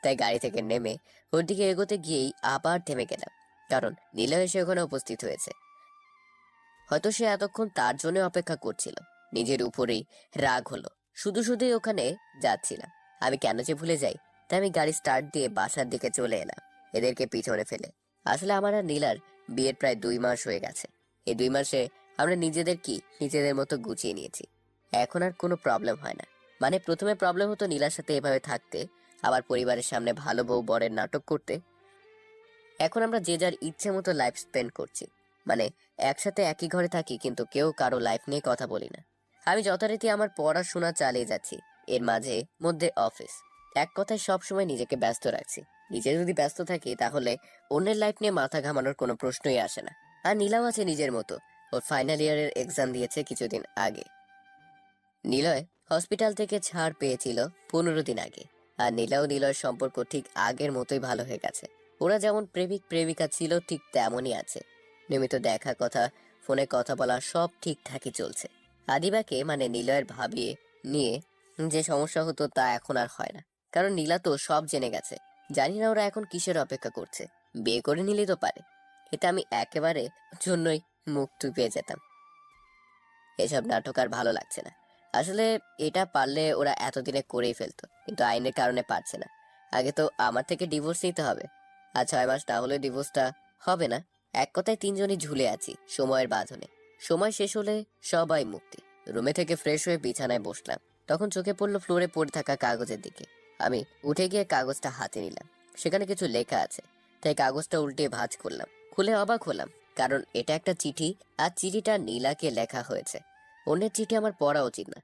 তাই গাড়ি থেকে নেমে ওর দিকে এগোতে গিয়েই আবার থেমে গেলাম, কারণ নীলা এসে ওখানে উপস্থিত হয়েছে। হয়তো সে এতক্ষণ তার জন্য অপেক্ষা করছিল। নিজের উপরেই রাগ হলো। শুধু শুধুই ওখানে যাচ্ছিলাম। আমি কেন যে ভুলে যাই, তাই আমি গাড়ি স্টার্ট দিয়ে বাসার দিকে চলে এলাম, এদেরকে পিছনে ফেলে। আসলে আমার আর নীলার বিয়ের প্রায় 2 মাস হয়ে গেছে। এই 2 মাসে আমরা নিজেদের মতো গুছিয়ে নিয়েছি। এখন আর কোনো প্রবলেম হয় না। মানে প্রথমে প্রবলেম হতো নীলার সাথে এভাবে থাকতে, আবার পরিবারের সামনে ভালো বউ বরের নাটক করতে। এখন আমরা যে যার ইচ্ছে মতো লাইফ স্পেন্ড করছি। মানে একসাথে একই ঘরে থাকি, কিন্তু কেউ কারো লাইফ নিয়ে কথা বলি না। আমি যথারীতি আমার পড়াশোনা চালিয়ে যাচ্ছি, এর মাঝে মধ্যে অফিস। এক কথায় সবসময় নিজেকে ব্যস্ত রাখছি। নিজে যদি ব্যস্ত থাকি তাহলে অন্যের লাইফ নিয়ে মাথা ঘামানোর কোনো প্রশ্নই আসে না। আর নীলাও আছে নিজের মতো। ওর ফাইনাল ইয়ারের এক্সাম দিয়েছে কিছুদিন আগে। নিলয় হসপিটাল থেকে ছাড় পেয়েছিল 15 দিন আগে। আর নিলয়ের সম্পর্ক ঠিক আগের মতোই ভালো হয়ে গেছে। ওরা যেমন প্রেমিক প্রেমিকা ছিল ঠিক তেমনই আছে। নিয়মিত দেখা, কথা, ফোনে কথা বলা সব ঠিকঠাকই চলছে। আদিবাকে মানে নিলয়ের ভাবিয়ে নিয়ে যে সমস্যা হতো তা এখন আর হয় না, কারণ নীলা তো সব জেনে গেছে। জানি না ওরা এখন কিসের অপেক্ষা করছে। বিয়ে করে নিলেই তো পারে। এটা আমি একেবারে জন্যই মুখ টুপিয়ে যেতাম। এসব নাটক আর ভালো লাগছে না। আসলে এটা পারলে ওরা এতদিনে করেই ফেলতো, কিন্তু আইনের কারণে পারছে না। আগে তো আমার থেকে ডিভোর্স নিতে হবে, আর 6 মাস না হলে ডিভোর্সটা হবে না। এক কথায় 3 জনই ঝুলে আছি সময়ের বাঁধনে। সময় শেষ হলে সবাই মুক্তি। রুমে থেকে ফ্রেশ হয়ে বিছানায় বসলাম। তখন চোখে পড়লো ফ্লোরে পড়ে থাকা কাগজের দিকে। আমি উঠে গিয়ে কাগজটা হাতে নিলাম। সেখানে কিছু লেখা আছে, তাই কাগজটা উল্টে ভাঁজ করলাম। খুলে অবাক হলাম, কারণ এটা একটা চিঠি, আর চিঠিটা নীলাকে লেখা হয়েছে। অন্যের চিঠি আমার পড়া উচিত না,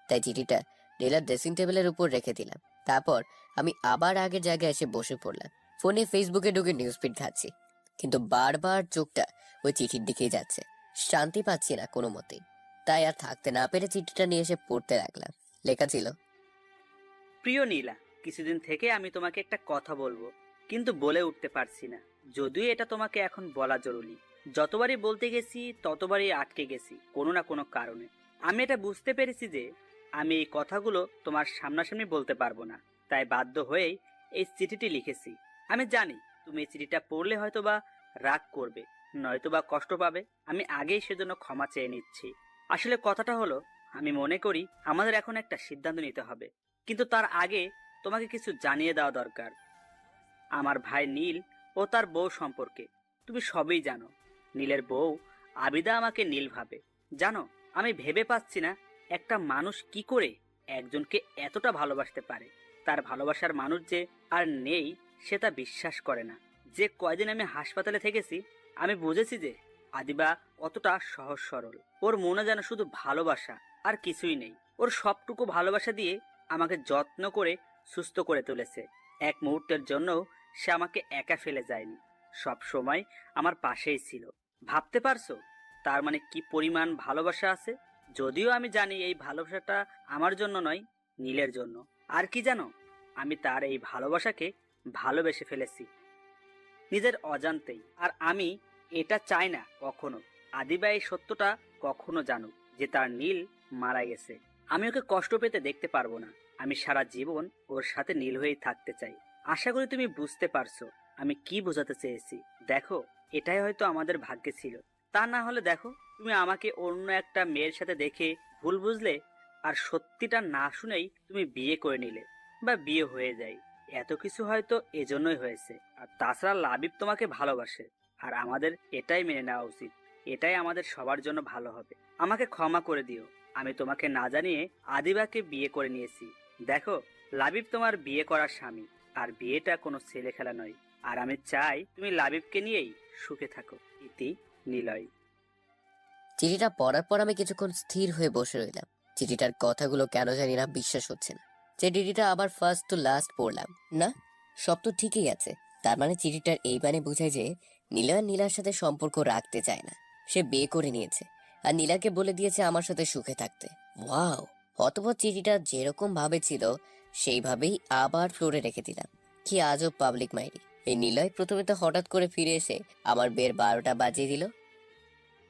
তাই চিঠিটা নীলার ড্রেসিং টেবিলের উপর রেখে দিলাম। তারপর আমি আবার আগের জায়গায় এসে বসে পড়লাম। ফোনে ফেসবুকে ঢুকে নিউজ ফিড ঘাটছি, কিন্তু বারবার চোখটা ওই চিঠির দিকেই যাচ্ছে। শান্তি পাচ্ছি না কোনো মতেই। তাই আর থাকতে না পেরে চিঠিটা নিয়ে এসে পড়তে লাগলাম। লেখা ছিল, প্রিয় নীলা, কিছুদিন থেকে আমি তোমাকে একটা কথা বলবো, কিন্তু বলে উঠতে পারছি না। যদিও এটা তোমাকে এখন বলা জরুরি। যতবারই বলতে গেছি ততবারই আটকে গেছি কোনো না কোনো কারণে। আমি এটা বুঝতে পেরেছি যে আমি এই কথাগুলো তোমার সামনাসামনি বলতে পারবো না, তাই বাধ্য হয়েই এই চিঠিটি লিখেছি। আমি জানি তুমি এই চিঠিটা পড়লে হয়তোবা রাগ করবে, নয়তোবা কষ্ট পাবে। আমি আগেই সেজন্য ক্ষমা চেয়ে নিচ্ছি। আসলে কথাটা হলো, আমি মনে করি আমাদের এখন একটা সিদ্ধান্ত নিতে হবে, কিন্তু তার আগে তোমাকে কিছু জানিয়ে দেওয়া দরকার। আমার ভাই নীল ও তার বউ সম্পর্কে তুমি সবই জানো। নীলের বউ আবিদা আমাকে নীল ভাবে। জানো, আমি ভেবে পাচ্ছি না একটা মানুষ কি করে একজনকে এতটা ভালোবাসতে পারে। তার ভালোবাসার মানুষ যে আর নেই সে তা বিশ্বাস করে না। যে কয়দিন আমি হাসপাতালে থেকেছি আমি বুঝেছি যে আদিবা কতটা সহজ সরল। ওর মনে যেন শুধু ভালোবাসা আর কিছুই নেই। ওর সবটুকু ভালোবাসা দিয়ে আমাকে যত্ন করে সুস্থ করে তুলেছে। এক মুহূর্তের জন্যও সে আমাকে একা ফেলে যায়নি, সব সময় আমার পাশেই ছিল। ভাবতে পারছো তার মানে কি পরিমাণ ভালোবাসা আছে? যদিও আমি জানি এই ভালোবাসাটা আমার জন্য নয়, নীলের জন্য। আর কি জানো, আমি তার এই ভালোবাসাকে ভালোবেসে ফেলেছি নিজের অজান্তেই। আর আমি এটা চাই না কখনো আদিবা এই সত্যটা কখনো জানুক যে তার নীল মারা গেছে। আমি ওকে কষ্ট পেতে দেখতে পারবো না। আমি সারা জীবন ওর সাথে নীল হয়েই থাকতে চাই। আশা করি তুমি বুঝতে পারছো আমি কি বোঝাতে চেয়েছি। দেখো, এটাই হয়তো আমাদের ভাগ্যে ছিল। তা না হলে দেখো, তুমি আমাকে অন্য একটা মেয়ের সাথে দেখে ভুল বুঝলে, আর সত্যিটা না শুনেই তুমি বিয়ে করে নিলে, বা বিয়ে হয়ে যায়। এত কিছু হয়তো এজন্যই হয়েছে। আর তাছাড়া লাবিব তোমাকে ভালোবাসে, আর আমাদের এটাই মেনে নেওয়া উচিত। এটাই আমাদের সবার জন্য ভালো হবে। আমাকে ক্ষমা করে দিও, আমি তোমাকে না জানিয়ে আদিবাকে বিয়ে করে নিয়েছি। দেখো, লাবিব তোমার বিয়ে করার স্বামী, আর বিয়েটা কোনো ছেলে খেলা নয়। আর আমি চাই তুমি লাবিবকে নিয়েই সুখে থাকো। ইতি, নিলয়। চিঠিটা পড়ার পর আমি কিছুক্ষণ স্থির হয়ে বসে রইলাম। চিঠিটার কথাগুলো কেন জানি না বিশ্বাস হচ্ছে না। যে চিঠিটা আবার ফার্স্ট টু লাস্ট পড়লাম, না সব তো ঠিকই আছে। তার মানে চিঠিটার এই মানে বোঝায় যে নীলা নীলার সাথে সম্পর্ক রাখতে চায় না, সে বিয়ে করে নিয়েছে আর নীলাকে বলে দিয়েছে আমার সাথে সুখে থাকতে। ওয়াও! অতঃপর চিঠিটা যেরকম ভাবে ছিল সেইভাবেই আবার ফ্লোরে রেখে দিলাম। কি আজব পাবলিক মাইরি এই নিলয়! প্রথমে তো হঠাৎ করে ফিরে এসে আমার বিয়ের 12টা বাজিয়ে দিল,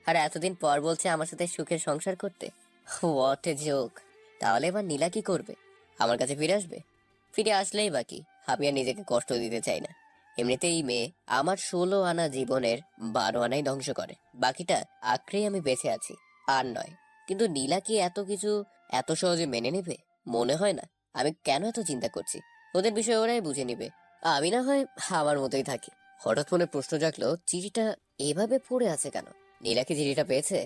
আর এতদিন পর বলছে আমার সাথে সুখের সংসার করতে। What a joke! তাহলে এবার নীলা কি করবে? আমার কাছে ফিরে আসবে? ফিরে আসলেই বাকি, আমি আর নিজেকে কষ্ট দিতে চাই না। এমনিতেই এই মেয়ে আমার 16 আনা জীবনের 12 আনাই ধ্বংস করে, বাকিটা আঁকড়েই আমি বেঁচে আছি। আর নয়। কিন্তু নীলা কি এত কিছু এত সহজে মেনে নেবে? মনে হয় না। আমি কেন এত চিন্তা করছি? ওদের বিষয় ওরাই বুঝে নিবে, আমি না হয় আমার মতোই থাকি। হঠাৎ মনে প্রশ্ন জাগলো, চিঠিটা এভাবে পড়ে আছে কেন? নীলা কি চিঠিটা পেয়েছে?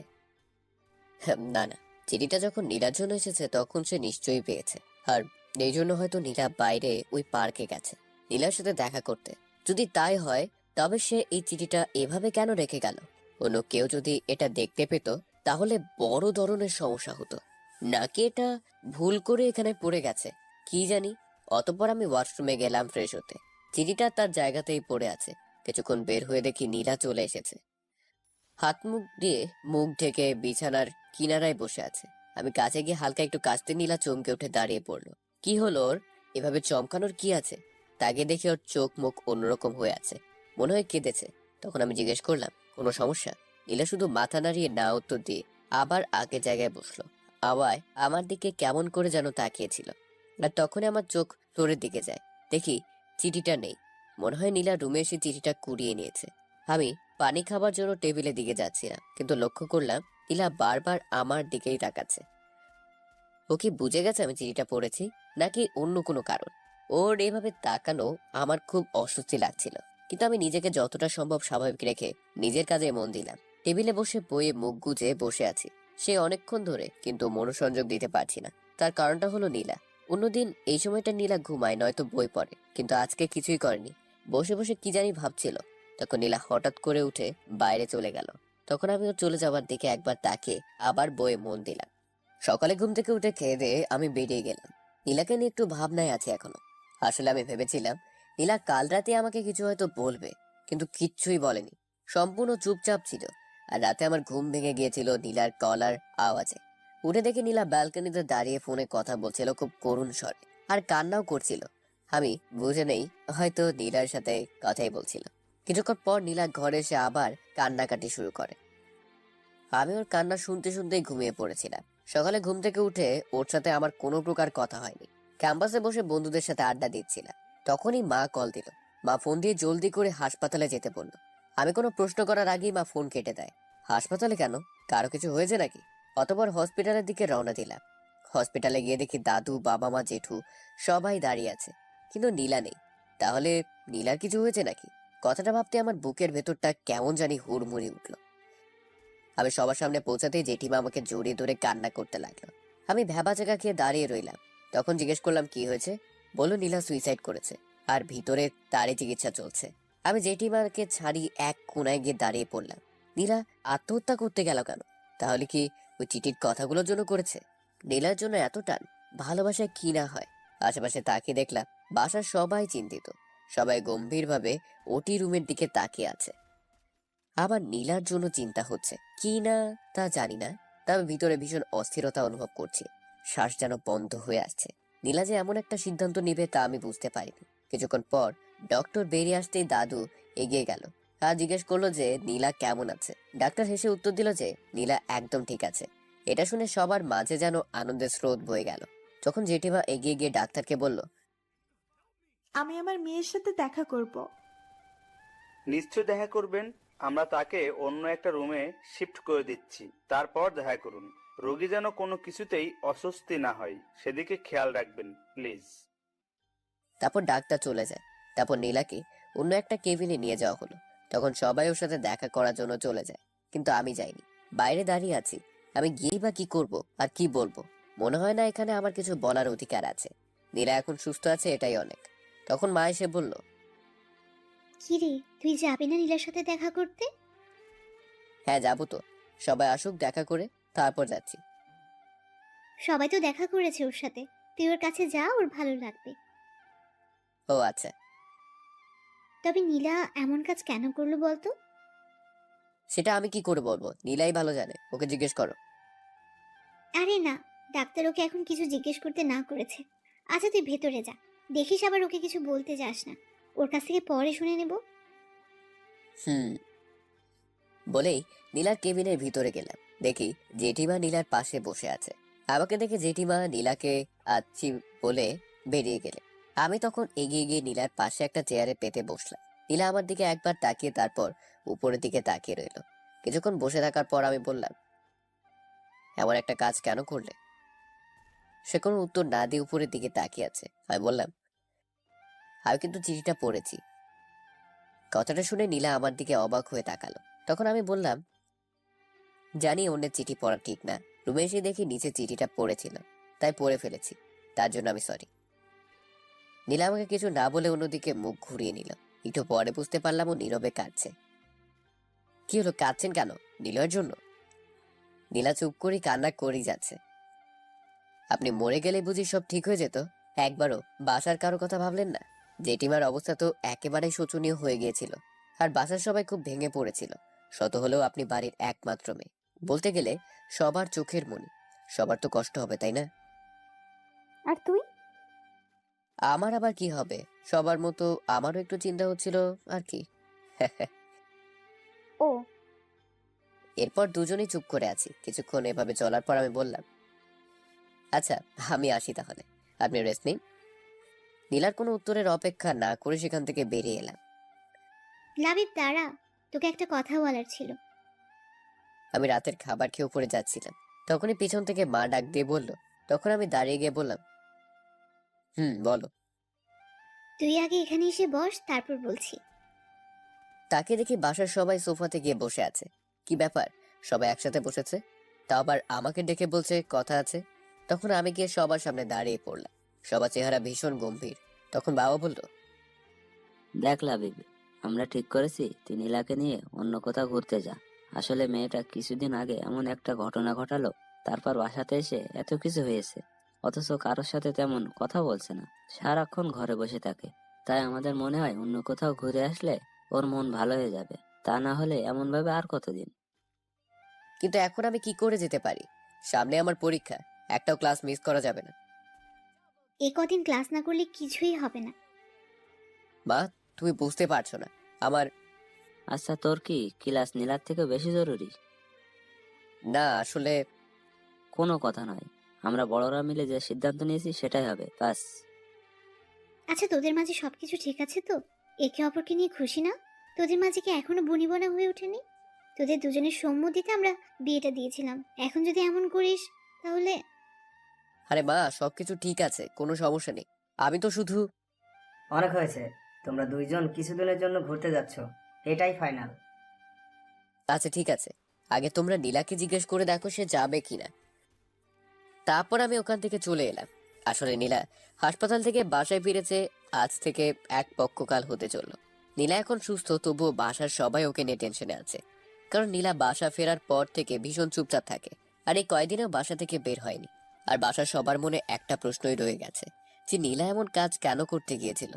না না, চিঠিটা যখন নীলার জন্য এসেছে তখন সে নিশ্চয়ই পেয়েছে। আর এই জন্য হয়তো নীলা বাইরে ওই পার্কে গেছে নীলার সাথে দেখা করতে। যদি তাই হয় তবে সে এই চিঠিটা এভাবে কেন রেখে গেল? অন্য কেউ যদি এটা দেখতে পেত তাহলে বড় ধরনের সমস্যা হতো। নাকি এটা ভুল করে এখানে পড়ে গেছে, কি জানি। অতঃপর আমি ওয়াশরুমে গেলাম ফ্রেশ হতে। চিঠিটা তার জায়গাতেই পড়ে আছে। কিছুক্ষণ বের হয়ে দেখি নীলা চলে এসেছে। হাত মুখ দিয়ে মুখ ঢেকে বিছানার কিনারায় বসে আছে। আমি কাছে গিয়ে হালকা একটু কাশতে নীলা চমকে উঠে দাঁড়িয়ে পড়লো। কি হলো ওর? এভাবে চমকানোর কি আছে? তাকে দেখে ওর চোখ মুখ অন্যরকম হয়ে আছে, মনে হয় কেঁদেছে। তখন আমি জিজ্ঞেস করলাম, কোনো সমস্যা? নীলা শুধু মাথা নাড়িয়ে না উত্তর দিয়ে আবার আগের জায়গায় বসলো। আওয়ায় আমার দিকে কেমন করে যেন তাকিয়েছিল। আর তখনই আমার চোখ ফ্লোরের দিকে যায়, দেখি চিঠিটা নেই। মনে হয় নীলা রুমে এসে চিঠিটা কুড়িয়ে নিয়েছে। আমি পানি খাবার জন্য টেবিলের দিকে যাচ্ছিলাম, কিন্তু লক্ষ্য করলাম নীলা বারবার আমার দিকেই তাকাচ্ছে। ও কি বুঝে গেছে আমি চিঠিটা পড়েছি, নাকি অন্য কোনো কারণ? ওর এভাবে তাকানো আমার খুব অস্বস্তি লাগছিল, কিন্তু আমি নিজেকে যতটা সম্ভব স্বাভাবিক রেখে নিজের কাজে মন দিলাম। টেবিলে বসে বইয়ে মুখ গুজে বসে আছি সে অনেকক্ষণ ধরে, কিন্তু মনোসংযোগ দিতে পারছি না। তার কারণটা হলো নীলা। অন্যদিন এই সময়টা নীলা ঘুমায় নয়তো বই পড়ে, কিন্তু আজকে কিছুই করেনি, বসে বসে কি জানি ভাবছিল। তখন নীলা হঠাৎ করে উঠে বাইরে চলে গেল। তখন আমি ওর চলে যাওয়ার দিকে একবার তাকিয়ে আবার বইয়ে মন দিলাম। সকালে ঘুম থেকে উঠে খেয়ে দিয়ে আমি বেরিয়ে গেলাম। নীলাকে নিয়ে একটু ভাবনায় আছি এখনো। আসলে আমি ভেবেছিলাম নীলা কাল রাতে আমাকে কিছু হয়তো বলবে, কিন্তু কিচ্ছুই বলেনি, সম্পূর্ণ চুপচাপ ছিল। আর রাতে আমার ঘুম ভেঙে গিয়েছিল নীলার গলার আওয়াজে। উঠে দেখে নীলা ব্যালকনিতে দাঁড়িয়ে ফোনে কথা বলছিল খুব করুণ স্বরে, আর কান্নাও করছিল। আমি বুঝে নেই হয়তো নীলার সাথে কথাই বলছিল। কিছুক্ষণ পর নীলা ঘরে এসে আবার কান্নাকাটি শুরু করে। আমি ওর কান্না শুনতে শুনতেই ঘুমিয়ে পড়েছিলাম। সকালে ঘুম থেকে উঠে ওর সাথে আমার কোনো প্রকার কথা হয়নি। ক্যাম্পাসে বসে বন্ধুদের সাথে আড্ডা দিচ্ছিলাম, তখনই মা কল দিল। মা ফোন দিয়ে জলদি করে হাসপাতালে যেতে বলল। আমি কোনো প্রশ্ন করার আগেই মা ফোন কেটে দেয়। হাসপাতালে কেন? কারো কিছু হয়েছে নাকি? অতবার হসপিটালের দিকে রওনা দিলাম। হসপিটালে গিয়ে দেখি দাদু, বাবা মা, জেঠু সবাই দাঁড়িয়ে আছে, কিন্তু নীলা নেই। তাহলে নীলার কিছু হয়েছে নাকি? কথাটা ভাবতে আমার বুকের ভেতরটা কেমন জানি হুড়মুড়ি উঠলো। আমি সবার সামনে পৌঁছাতেই জেঠিমা আমাকে জড়িয়ে ধরে কান্না করতে লাগলো। আমি ভ্যাবাচাকা খেয়ে দাঁড়িয়ে রইলাম। তখন জিজ্ঞেস করলাম কি হয়েছে। বললো নীলা সুইসাইড করেছে, আর ভিতরে তারই চিকিৎসা চলছে। আমি জেঠিমাকে ছাড়ি এক কোনায় গিয়ে দাঁড়িয়ে পড়লাম। নীলা আত্মহত্যা করতে গেল কেন? তাহলে কি ওই চিঠির কথাগুলোর জন্য করেছে? নীলার জন্য এত টান, ভালোবাসায় কি না হয়। আশেপাশে তাকিয়ে দেখলাম বাসার সবাই চিন্তিত, সবাই গম্ভীরভাবে ওটি রুমের দিকে তাকিয়ে আছে। আবার নীলার জন্য চিন্তা হচ্ছে কি না তা জানি না, তবে ভিতরে ভীষণ অস্থিরতা অনুভব করছি। শ্বাস যেন বন্ধ হয়ে আসছে। নীলা যে এমন একটা সিদ্ধান্ত নিবে তা আমি বুঝতে পারিনি। কিছুক্ষণ পর ডক্টর বেরিয়ে আসতেই দাদু এগিয়ে গেল আর জিজ্ঞেস করলো যে নীলা কেমন আছে। ডাক্তার হেসে উত্তর দিল যে নীলা একদম ঠিক আছে। এটা শুনে সবার মাঝে যেন আনন্দের স্রোত বয়ে গেল। যখন জেঠিমা এগিয়ে গিয়ে ডাক্তারকে বলল, আমি আমার মেয়ের সাথে দেখা করব। নিশ্চয় দেখা করবেন। আমরা তাকে অন্য একটা রুমে শিফট করে দিচ্ছি, তারপর দেখা করুন। রোগী যেন কোনো কিছুতেই অস্বস্তি না হয়, সেদিকে খেয়াল রাখবেন প্লিজ। তারপর ডাক্তার চলে যায়। তারপর নীলাকে অন্য একটা কেবিনে নিয়ে যাওয়া হলো। তখন সবাই ওর সাথে দেখা করার জন্য চলে যায়, কিন্তু আমি যাইনি। বাইরে দাঁড়িয়ে আছি। আমি গিয়েই বা কি করব আর কি বলবো? মনে হয় না এখানে আমার কিছু বলার অধিকার আছে। নীলা এখন সুস্থ আছে, এটাই অনেক। তখন মা এসে বলল, কিরে, তুই যাবি না নীলার সাথে দেখা করতে? হ্যাঁ যাবো তো, সবাই আসুক দেখা করে তারপর যাচ্ছি। সবাই তো দেখা করেছে ওর সাথে, তুই ওর কাছে যা, ওর ভালো লাগবে। ও আচ্ছা। তবে নীলা এমন কাজ কেন করলো বলতো? সেটা আমি কি করে বলবো? নীলাই ভালো জানে, ওকে জিজ্ঞেস করো। আরে না, ডাক্তার ওকে এখন কিছু জিজ্ঞেস করতে না করেছে। আচ্ছা তুই ভেতরে যা, দেখিস আবার ওকে কিছু বলতে যাস না। ওর কাছ থেকে পরে শুনে নেব। হুম। বলেই নীলার কেবিনের ভিতরে গেলাম। দেখি জেঠিমা নীলার পাশে বসে আছে। আমাকে দেখে জেঠিমা নীলাকে আচ্ছি বলে বেরিয়ে গেলে আমি তখন এগিয়ে গিয়ে নীলার পাশে একটা চেয়ারে পেতে বসলাম। নীলা আমার দিকে একবার তাকিয়ে তারপর উপরের দিকে তাকিয়ে রইল। কিছুক্ষণ বসে থাকার পর আমি বললাম, এমন একটা কাজ কেন করলে? সে কোনো উত্তর না দিয়ে উপরের দিকে তাকিয়ে আছে। আমি বললাম, আমি কিন্তু চিঠিটা পড়েছি। কথাটা শুনে নীলা আমার দিকে অবাক হয়ে তাকালো। তখন আমি বললাম, জানি অন্যের চিঠি পড়া ঠিক না, রুমে এসে দেখি নিচে চিঠিটা পড়েছিল, তাই পড়ে ফেলেছি। তার জন্য আমি সরি। নীলা আমাকে কিছু না বলে অন্যদিকে মুখ ঘুরিয়ে নিল। একটু পরে বুঝতে পারলাম ও নীরবে কাঁদছে। কি হলো, কাঁদছেন কেন? নীলার জন্য? নীলা চুপ করে কান্না করেই যাচ্ছে। আপনি মরে গেলে বুঝি সব ঠিক হয়ে যেত? একবারও বাসার কারো কথা ভাবলেন না? জেঠিমার অবস্থা তো একেবারেই শোচনীয় হয়ে গিয়েছিল, আর বাসার সবাই খুব ভেঙে পড়েছিল। শত হলেও আপনি বাড়ির একমাত্র মেয়ে, বলতে গেলে সবার চোখের মণি। সবার তো কষ্ট হবে, তাই না? আর তুই? আমার আবার কি হবে? সবার মতো আমারও একটু চিন্তা হচ্ছিল আর কি। ও, এরপর দুজনেই চুপ করে আছি। কিছুক্ষণ এভাবে চলার পর আমি বললাম, আচ্ছা আমি আসি তাহলে, আপনি রেস্ট নিন। নীলার কোনো উত্তরের অপেক্ষা না করে সেখান থেকে বেরিয়ে এলাম। লাবিব দাঁড়া, তোকে একটা কথা বলার ছিল। আমি রাতের খাবার খেয়ে উপরে যাচ্ছিলাম, তখনই পিছন থেকে মা ডাক দিয়ে বলল। তখন আমি দাঁড়িয়ে গিয়ে বললাম, বলো। তুই আগে এখানে এসে বস, তারপর বলছি। তাকে দেখি বাসার সবাই সোফাতে গিয়ে বসে আছে। কি ব্যাপার, সবাই একসাথে বসেছে, তাও আবার আমাকে ডেকে বলছে কথা আছে। তখন আমি গিয়ে সবার সামনে দাঁড়িয়ে পড়লাম। সবার চেহারা ভীষণ গম্ভীর। তখন বাবা বলল, দেখ লাবিব, আমরা ঠিক করেছি তুই নীলাকে নিয়ে অন্য কোথাও ঘুরতে যা। আসলে মেয়েটা কিছুদিন আগে এমন একটা ঘটনা ঘটালো, তারপর বাসাতে এসে এত কিছু হয়েছে, অথচ কারোর সাথে তেমন কথা বলছে না, সারাক্ষণ ঘরে বসে থাকে। তাই আমাদের মনে হয় অন্য কোথাও ঘুরে আসলে ওর মন ভালো হয়ে যাবে। তা না হলে এমন ভাবে আর কতদিন। কিন্তু এখন আমি কি করে যেতে পারি? সামনে আমার পরীক্ষা, একটাও ক্লাস মিস করা যাবে না। এ কদিন ক্লাস না করলে কিছুই হবে না। মা, তুমি বুঝতে পারছো না, আমার আচ্ছা, তোর কি ক্লাস নীলার থেকে বেশি জরুরি? না আসলে কোনো কথা নয়, আমরা বড়রা মিলে যে সিদ্ধান্ত নিয়েছি সেটাই হবে, বাস। আচ্ছা, তোদের মাঝে সবকিছু ঠিক আছে তো? একে অপরকে নিয়ে খুশি না? তোদের মাঝে কি এখনো বনিবনা হয়ে ওঠেনি? তোদের দুজনের সম্মতিতে আমরা বিয়েটা দিয়েছিলাম, এখন যদি এমন করিস তাহলে। আরে মা, সবকিছু ঠিক আছে, কোনো সমস্যা নেই। আমি তো শুধু অনেক হয়েছে, তোমরা দুইজন কিছুদিনের জন্য ঘুরতে যাচ্ছ, এটাই ফাইনাল। আচ্ছা ঠিক আছে, আগে তোমরা নীলাকে জিজ্ঞেস করে দেখো সে যাবে কিনা। তারপর আমি ওখান থেকে চলে এলাম। আসলে নীলা হাসপাতাল থেকে বাসায় ফিরেছে আজ থেকে এক পক্ষকাল হতে চললো। নীলা এখন সুস্থ, তবুও বাসার সবাই ওকে নিয়ে টেনশনে আছে। কারণ নীলা বাসা ফেরার পর থেকে ভীষণ চুপচাপ থাকে, আর এই কয়দিনেও বাসা থেকে বের হয়নি। আর বাসার সবার মনে একটা প্রশ্নই রয়ে গেছে, যে নীলা এমন কাজ কেন করতে গিয়েছিল,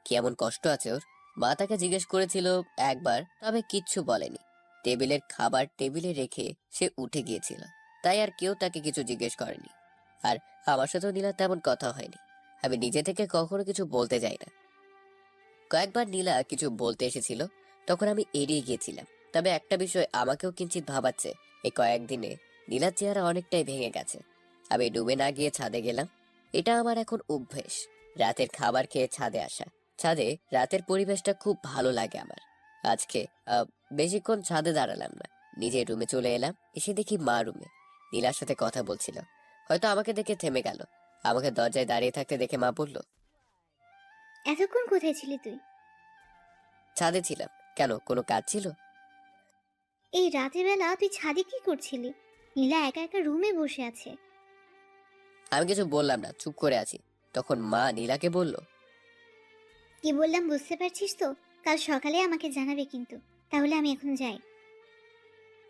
কি এমন কষ্ট আছে ওর। মা তাকে জিজ্ঞেস করেছিল একবার, তবে কিচ্ছু বলেনি। টেবিলের খাবার টেবিলে রেখে সে উঠে গিয়েছিল, তাই আর কেউ তাকে কিছু জিজ্ঞেস করেনি। আর আমার সাথেও নীলা তেমন কথা হয়নি। আমি নিজে থেকে কখনো কিছু বলতে যাই না। কয়েকবার নীলা কিছু বলতে এসেছিল, তখন আমি এড়িয়ে গিয়েছিলাম। তবে একটা বিষয় আমাকেও কিঞ্চিত ভাবাচ্ছে, এই কয়েকদিনে নীলার চেহারা অনেকটাই ভেঙে গেছে। আমি ডুবে না গিয়ে ছাদে গেলাম। এটা আমার এখন অভ্যেস, রাতের খাবার খেয়ে ছাদে আসা। ছাদে রাতের পরিবেশটা খুব ভালো লাগে আমার। আজকে বেশিক্ষণ ছাদে দাঁড়ালাম না, নিজের রুমে চলে এলাম। এসে দেখি মা রুমে নীলার সাথে কথা বলছিল। হয়তো আমাকে দেখে থেমে গেল। আমাকে দরজায় দাঁড়িয়ে থাকতে দেখে মা বলল, এতক্ষণ কোথায় ছিলি তুই? ছাদে ছিলাম। কেন, কোনো কাজ ছিল? এই রাতের বেলা তুই ছাদে কি করছিলি? নীলা একা একা রুমে বসে আছে। আমি কিছু বললাম না, চুপ করে আছি। তখন মা নীলাকে বলল, কি বললাম বুঝতে পারছিস তো? কাল সকালে আমাকে জানাবে কিন্তু। তাহলে আমি এখন যাই।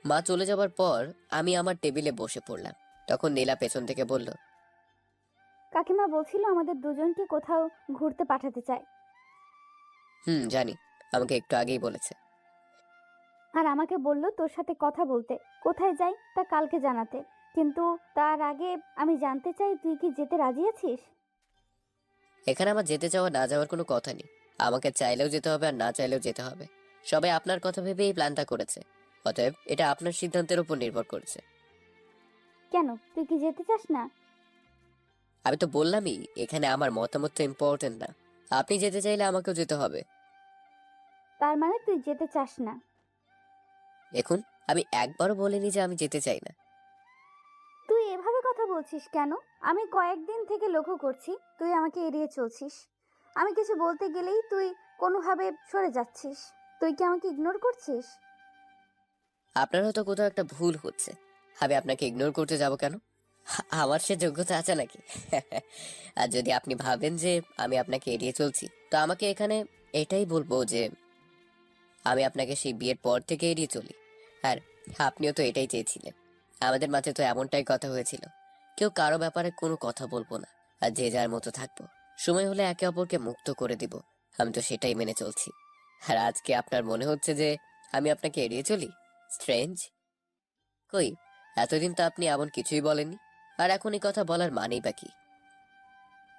মা চলে যাবার পর আমি আমার টেবিলে বসে পড়লাম। তখন নীলা পেছন থেকে বলল, কাকিমা বলছিল আমাদের দুজনকে কোথাও ঘুরতে পাঠাতে চায়। জানি, আমাকে একটু আগেই বলেছে। আর আমাকে বলল তোর সাথে কথা বলতে, কোথায় যাই তা কালকে জানাতে। কিন্তু তার আগে আমি জানতে চাই তুই কি যেতে রাজি আছিস? এখানে আমার যেতে চাওয়া না যাওয়ার কোনো কথা নেই। আমাকে চাইলেও যেতে হবে আর না চাইলেও যেতে হবে। সবাই আপনার কথা ভেবে এই প্ল্যানটা করেছে, অতএব এটা আপনার সিদ্ধান্তের উপর নির্ভর করছে। কেন, তুই কি যেতে চাস না? আমি তো বললামই, এখানে আমার মতামত তো ইম্পর্টেন্ট না। আপনি যেতে চাইলে আমাকেও যেতে হবে। তার মানে তুই যেতে চাস না? দেখুন, আমি একবারও বলিনি যে আমি যেতে চাই না। তুই এভাবে কথা বলছিস কেন? আমি কয়েকদিন থেকে লক্ষ্য করছি তুই আমাকে এড়িয়ে চলছিস। আমি কিছু বলতে গেলেই তুই কোনোভাবে সরে যাচ্ছিস। তুই কি আমাকে ইগনোর করছিস? আপনার হয়তো কোথাও একটা ভুল হচ্ছে। আমি আপনাকে ইগনোর করতে যাব কেন? আমার সে যোগ্যতা আছে নাকি? আর যদি আপনি ভাবেন যে আমি আপনাকে এড়িয়ে চলছি, তো আমাকে এখানে এটাই বলবো যে আমি আপনাকে সেই বিয়ের পর থেকে এড়িয়ে চলি। আর আপনিও তো এটাই চেয়েছিলেন। আমাদের মাঝে তো এমনটাই কথা হয়েছিল, কেউ কারো ব্যাপারে কোনো কথা বলবো না, আর যে যার মতো থাকবো। সময় হলে একে অপরকে মুক্ত করে দিব। আমি তো সেটাই মেনে চলছি। আর আজকে আপনার মনে হচ্ছে যে আমি আপনাকে এড়িয়ে চলি? স্ট্রেঞ্জ। কই, এতদিন তো আপনি এমন কিছুই বলেননি। আর এখন এই কথা বলার মানেই বা কি?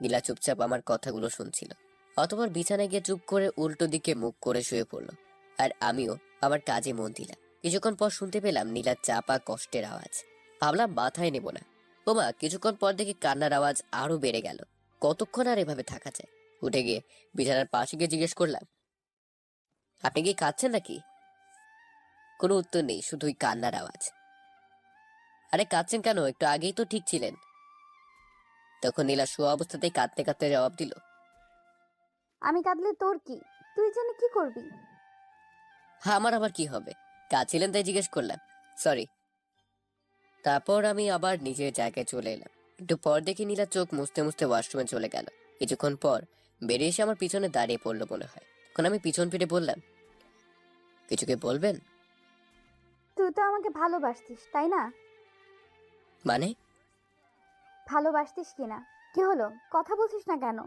নীলা চুপচাপ আমার কথাগুলো শুনছিল। অতঃপর বিছানায় গিয়ে চুপ করে উল্টো দিকে মুখ করে শুয়ে পড়লো। আর আমিও আমার কাজে মন দিলাম। কিছুক্ষণ পর শুনতে পেলাম নীলার চাপা কষ্টের আওয়াজ। ভাবলাম মাথায় নেব না। ওমা, কিছুক্ষণ পর দেখি কান্নার আওয়াজ আরো বেড়ে গেল। কতক্ষণ আর এভাবে থাকা যায়? উঠে গিয়ে বিছানার পাশে গিয়ে জিজ্ঞেস করলাম, আপনি কি কাঁদছেন নাকি? কোনো উত্তর নেই, শুধুই কান্নার আওয়াজ। আরে কাঁদছেন কেন? একটু আগেই তো ঠিক ছিলেন। তখন নীলা শোয়া অবস্থাতেই কাঁদতে কাঁদতে জবাব দিল, আমি কাঁদলে তোর কি? তুই জেনে কি করবি? আমার আবার কি হবে? কাঁদছিলেন তাই জিজ্ঞেস করলাম, সরি। তারপর আমি আবার নিজের জায়গায় চলে এলাম। একটু পর দেখি নীলা চোখ মুছতে মুছতে ওয়াশরুমে চলে গেল। কিছুক্ষণ পর বেরিয়ে এসে আমার পিছনে দাঁড়িয়ে পড়লো মনে হয়। তখন আমি পিছন ফিরে বললাম, কিছু কি বলবেন? তুই তো আমাকে ভালোবাসতিস, তাই না? মানে? ভালোবাসতিস কিনা? কি হলো, কথা বলছিস না কেন?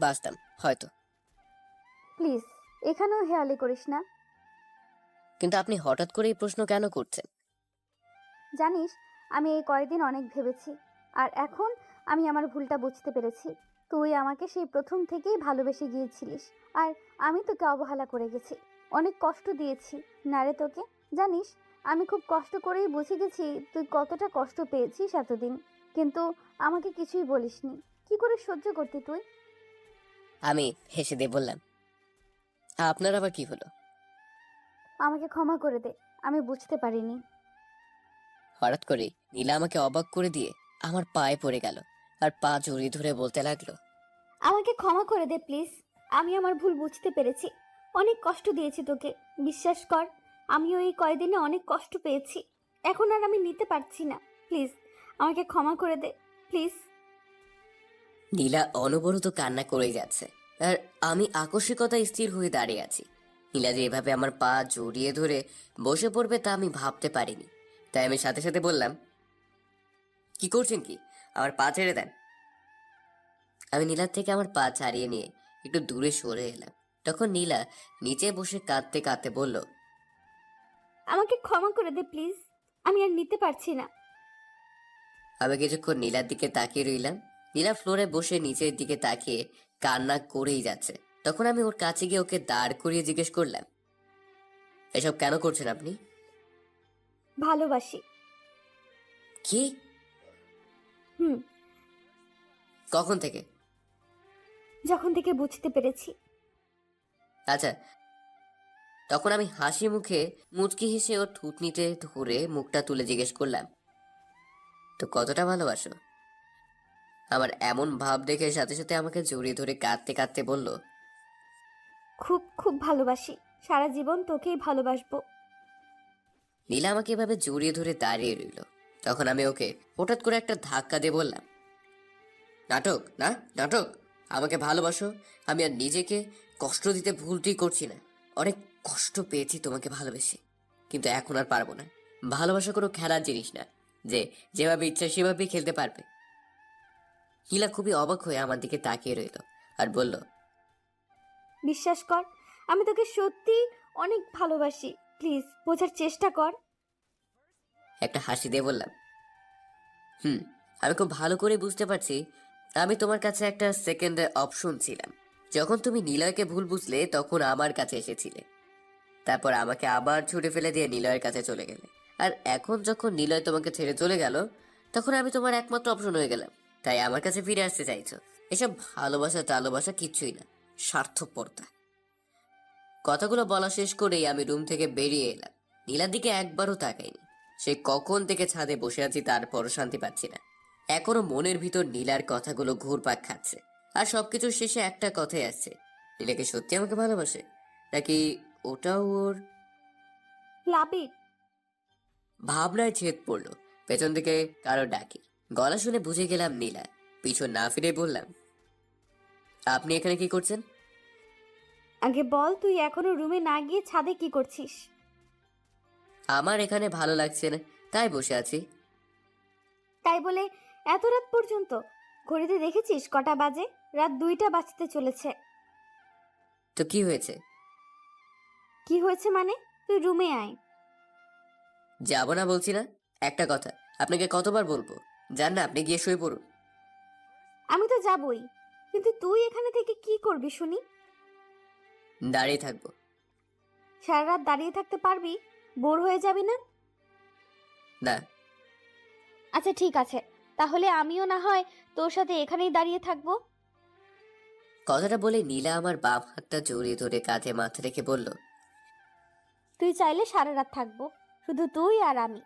বাসতাম হয়তো। প্লিজ, এখানেও হেয়ালি করিস না। কিন্তু আপনি হঠাৎ করে এই প্রশ্ন কেন করছেন? জানিস, আমি এই কয়েকদিন অনেক ভেবেছি, আর এখন আমি আমার ভুলটা বুঝতে পেরেছি। তুই আমাকে সেই প্রথম থেকেই ভালোবেসে গিয়েছিলিস, আর আমি তোকে অবহেলা করে গেছি। অনেক কষ্ট দিয়েছি না রে তোকে? জানিস, আমি খুব কষ্ট করেই বুঝে গেছি তুই কতটা কষ্ট পেয়েছিস এতদিন, কিন্তু আমাকে কিছুই বলিসনি। কি করে সহ্য করতি তুই? আমি হেসে দিয়ে বললাম, আপনার আবার কি হলো? আমাকে ক্ষমা করে দে, আমি বুঝতে পারিনি। হঠাৎ করে নীলা আমাকে অবাক করে দিয়ে আমার পায়ে পড়ে গেল আর পা জড়িয়ে ধরে বলতে লাগলো, আমাকে ক্ষমা করে দে প্লিজ। আমি আমার ভুল বুঝতে পেরেছি। অনেক কষ্ট দিয়েছি তোকে, বিশ্বাস কর। আমিও এই কয়দিনে অনেক কষ্ট পেয়েছি। এখন আর আমি নিতে পারছি না। প্লিজ আমাকে ক্ষমা করে দে, প্লিজ। নীলা অনবরত কান্না করে যাচ্ছে আর আমি আকস্মিকতায় স্থির হয়ে দাঁড়িয়ে আছি। নীলা যে এভাবে আমার পা জড়িয়ে ধরে বসে পড়বে তা আমি ভাবতে পারিনি। তাই আমি সাথে সাথে বললাম, কি করছেন কি? আমার পা ছেড়ে দেন। আমি নীলার থেকে আমার পা ছাড়িয়ে নিয়ে একটু দূরে সরে এলাম। তখন নীলা নিচে বসে কাঁদতে কাঁদতে বলল, আমাকে ক্ষমা করে দে প্লিজ, আমি আর নিতে পারছি না। আমি কিছুক্ষণ নীলার দিকে তাকিয়ে রইলাম। নীলা ফ্লোরে বসে নিচের দিকে তাকিয়ে কান্না করেই যাচ্ছে। তখন আমি ওর কাছে গিয়ে ওকে দাঁড় করিয়ে জিজ্ঞেস করলাম, এসব কেন করছেন আপনি? ভালোবাসি। কি? হুম, কখন থেকে? যখন থেকে বুঝতে পেরেছি। আচ্ছা। তখন আমি হাসি মুখে মুচকি হেসে ওর থুতনিতে ধরে মুখটা তুলে জিজ্ঞেস করলাম, তো কতটা ভালোবাসো? আমার এমন ভাব দেখে সাথে সাথে আমাকে জড়িয়ে ধরে কাঁদতে কাঁদতে বলল, খুব খুব ভালোবাসি। সারা জীবন তোকেই ভালোবাসবো। নীলা আমাকে এভাবে জড়িয়ে ধরে দাঁড়িয়ে রইল। তখন আমি ওকে হঠাৎ করে একটা ধাক্কা দিয়ে বললাম, নাটক না নাটক, আমাকে ভালোবাসো। আমি আর নিজেকে কষ্ট দিতে ভুলটি করছি না। অনেক কষ্ট পেয়েছি তোমাকে ভালোবেসে, কিন্তু এখন আর পারবো না। ভালোবাসা কোনো খেলার জিনিস না যে যেভাবে ইচ্ছা সেভাবেই খেলতে পারবে। নীলা খুবই অবাক হয়ে আমার দিকে তাকিয়ে রইল আর বলল, বিশ্বাস কর, আমি তোকে সত্যি অনেক ভালোবাসি। প্লিজ বোঝার চেষ্টা কর। একটা হাসি দিয়ে বললাম, আমি খুব ভালো করে বুঝতে পারছি আমি তোমার কাছে একটা সেকেন্ড অপশন ছিলাম। যখন তুমি নিলয়কে ভুল বুঝলে তখন আমার কাছে এসেছিলে, তারপর আমাকে আবার ছুটে ফেলে দিয়ে নিলয়ের কাছে চলে গেলে। আর এখন যখন নিলয় তোমাকে ছেড়ে চলে গেল তখন আমি তোমার একমাত্র অপশন হয়ে গেলাম। তাই আমার কাছে ফিরে আসতে চাইছো? এসব ভালোবাসা টালোবাসা কিচ্ছুই না, স্বার্থপরতা। কথাগুলো বলা শেষ করেই আমি রুম থেকে বেরিয়ে এলাম। নীলার দিকে একবারও তাকাইনি। সে কখন থেকে ছাদে বসে আছি তারপরও শান্তি পাচ্ছি না। এখনো মনের ভিতর নীলার কথাগুলো ঘুরপাক খাচ্ছে আর সবকিছুর শেষে একটা কথাই আসছে, নীলাকে সত্যি আমাকে ভালোবাসে নাকি ওটাও ওর? লাবিব, ভাবনায় ছেদ পড়লো। পেছন থেকে কারো ডাকি, গলা শুনে বুঝে গেলাম নীলা। পিছন না ফিরে বললাম, আপনি এখানে কি করছেন? আগে বল, তুই এখনো রুমে না গিয়ে ছাদে কি করছিস? আমার এখানে ভালো লাগছে না তাই বসে আছি। তাই বলে এত রাত পর্যন্ত? ঘড়িতে দেখেছিস কটা বাজে? রাত 2টা বাজতে চলেছে। তো কি হয়েছে? কি হয়েছে মানে? তুই রুমে আয়। যাব না বলছি না। একটা কথা আপনাকে কতবার বলবো, যান না, আপনি গিয়ে শুয়ে পড়ুন। আমি তো যাবই, কিন্তু তুই এখানে থেকে কি করবি শুনি? দাঁড়িয়ে থাকবো। সারা রাত দাঁড়িয়ে থাকতে পারবি? বোর হয়ে যাবি না? না। আচ্ছা ঠিক আছে, তাহলে আমিও না হয় তোর সাথে এখানেই দাঁড়িয়ে থাকবো। কথাটা বলে নীলা আমার বাম হাতটা জড়িয়ে ধরে কাঁধে মাথা রেখে বলল, তুই চাইলে সারা রাত থাকবো, শুধু তুই আর আমি।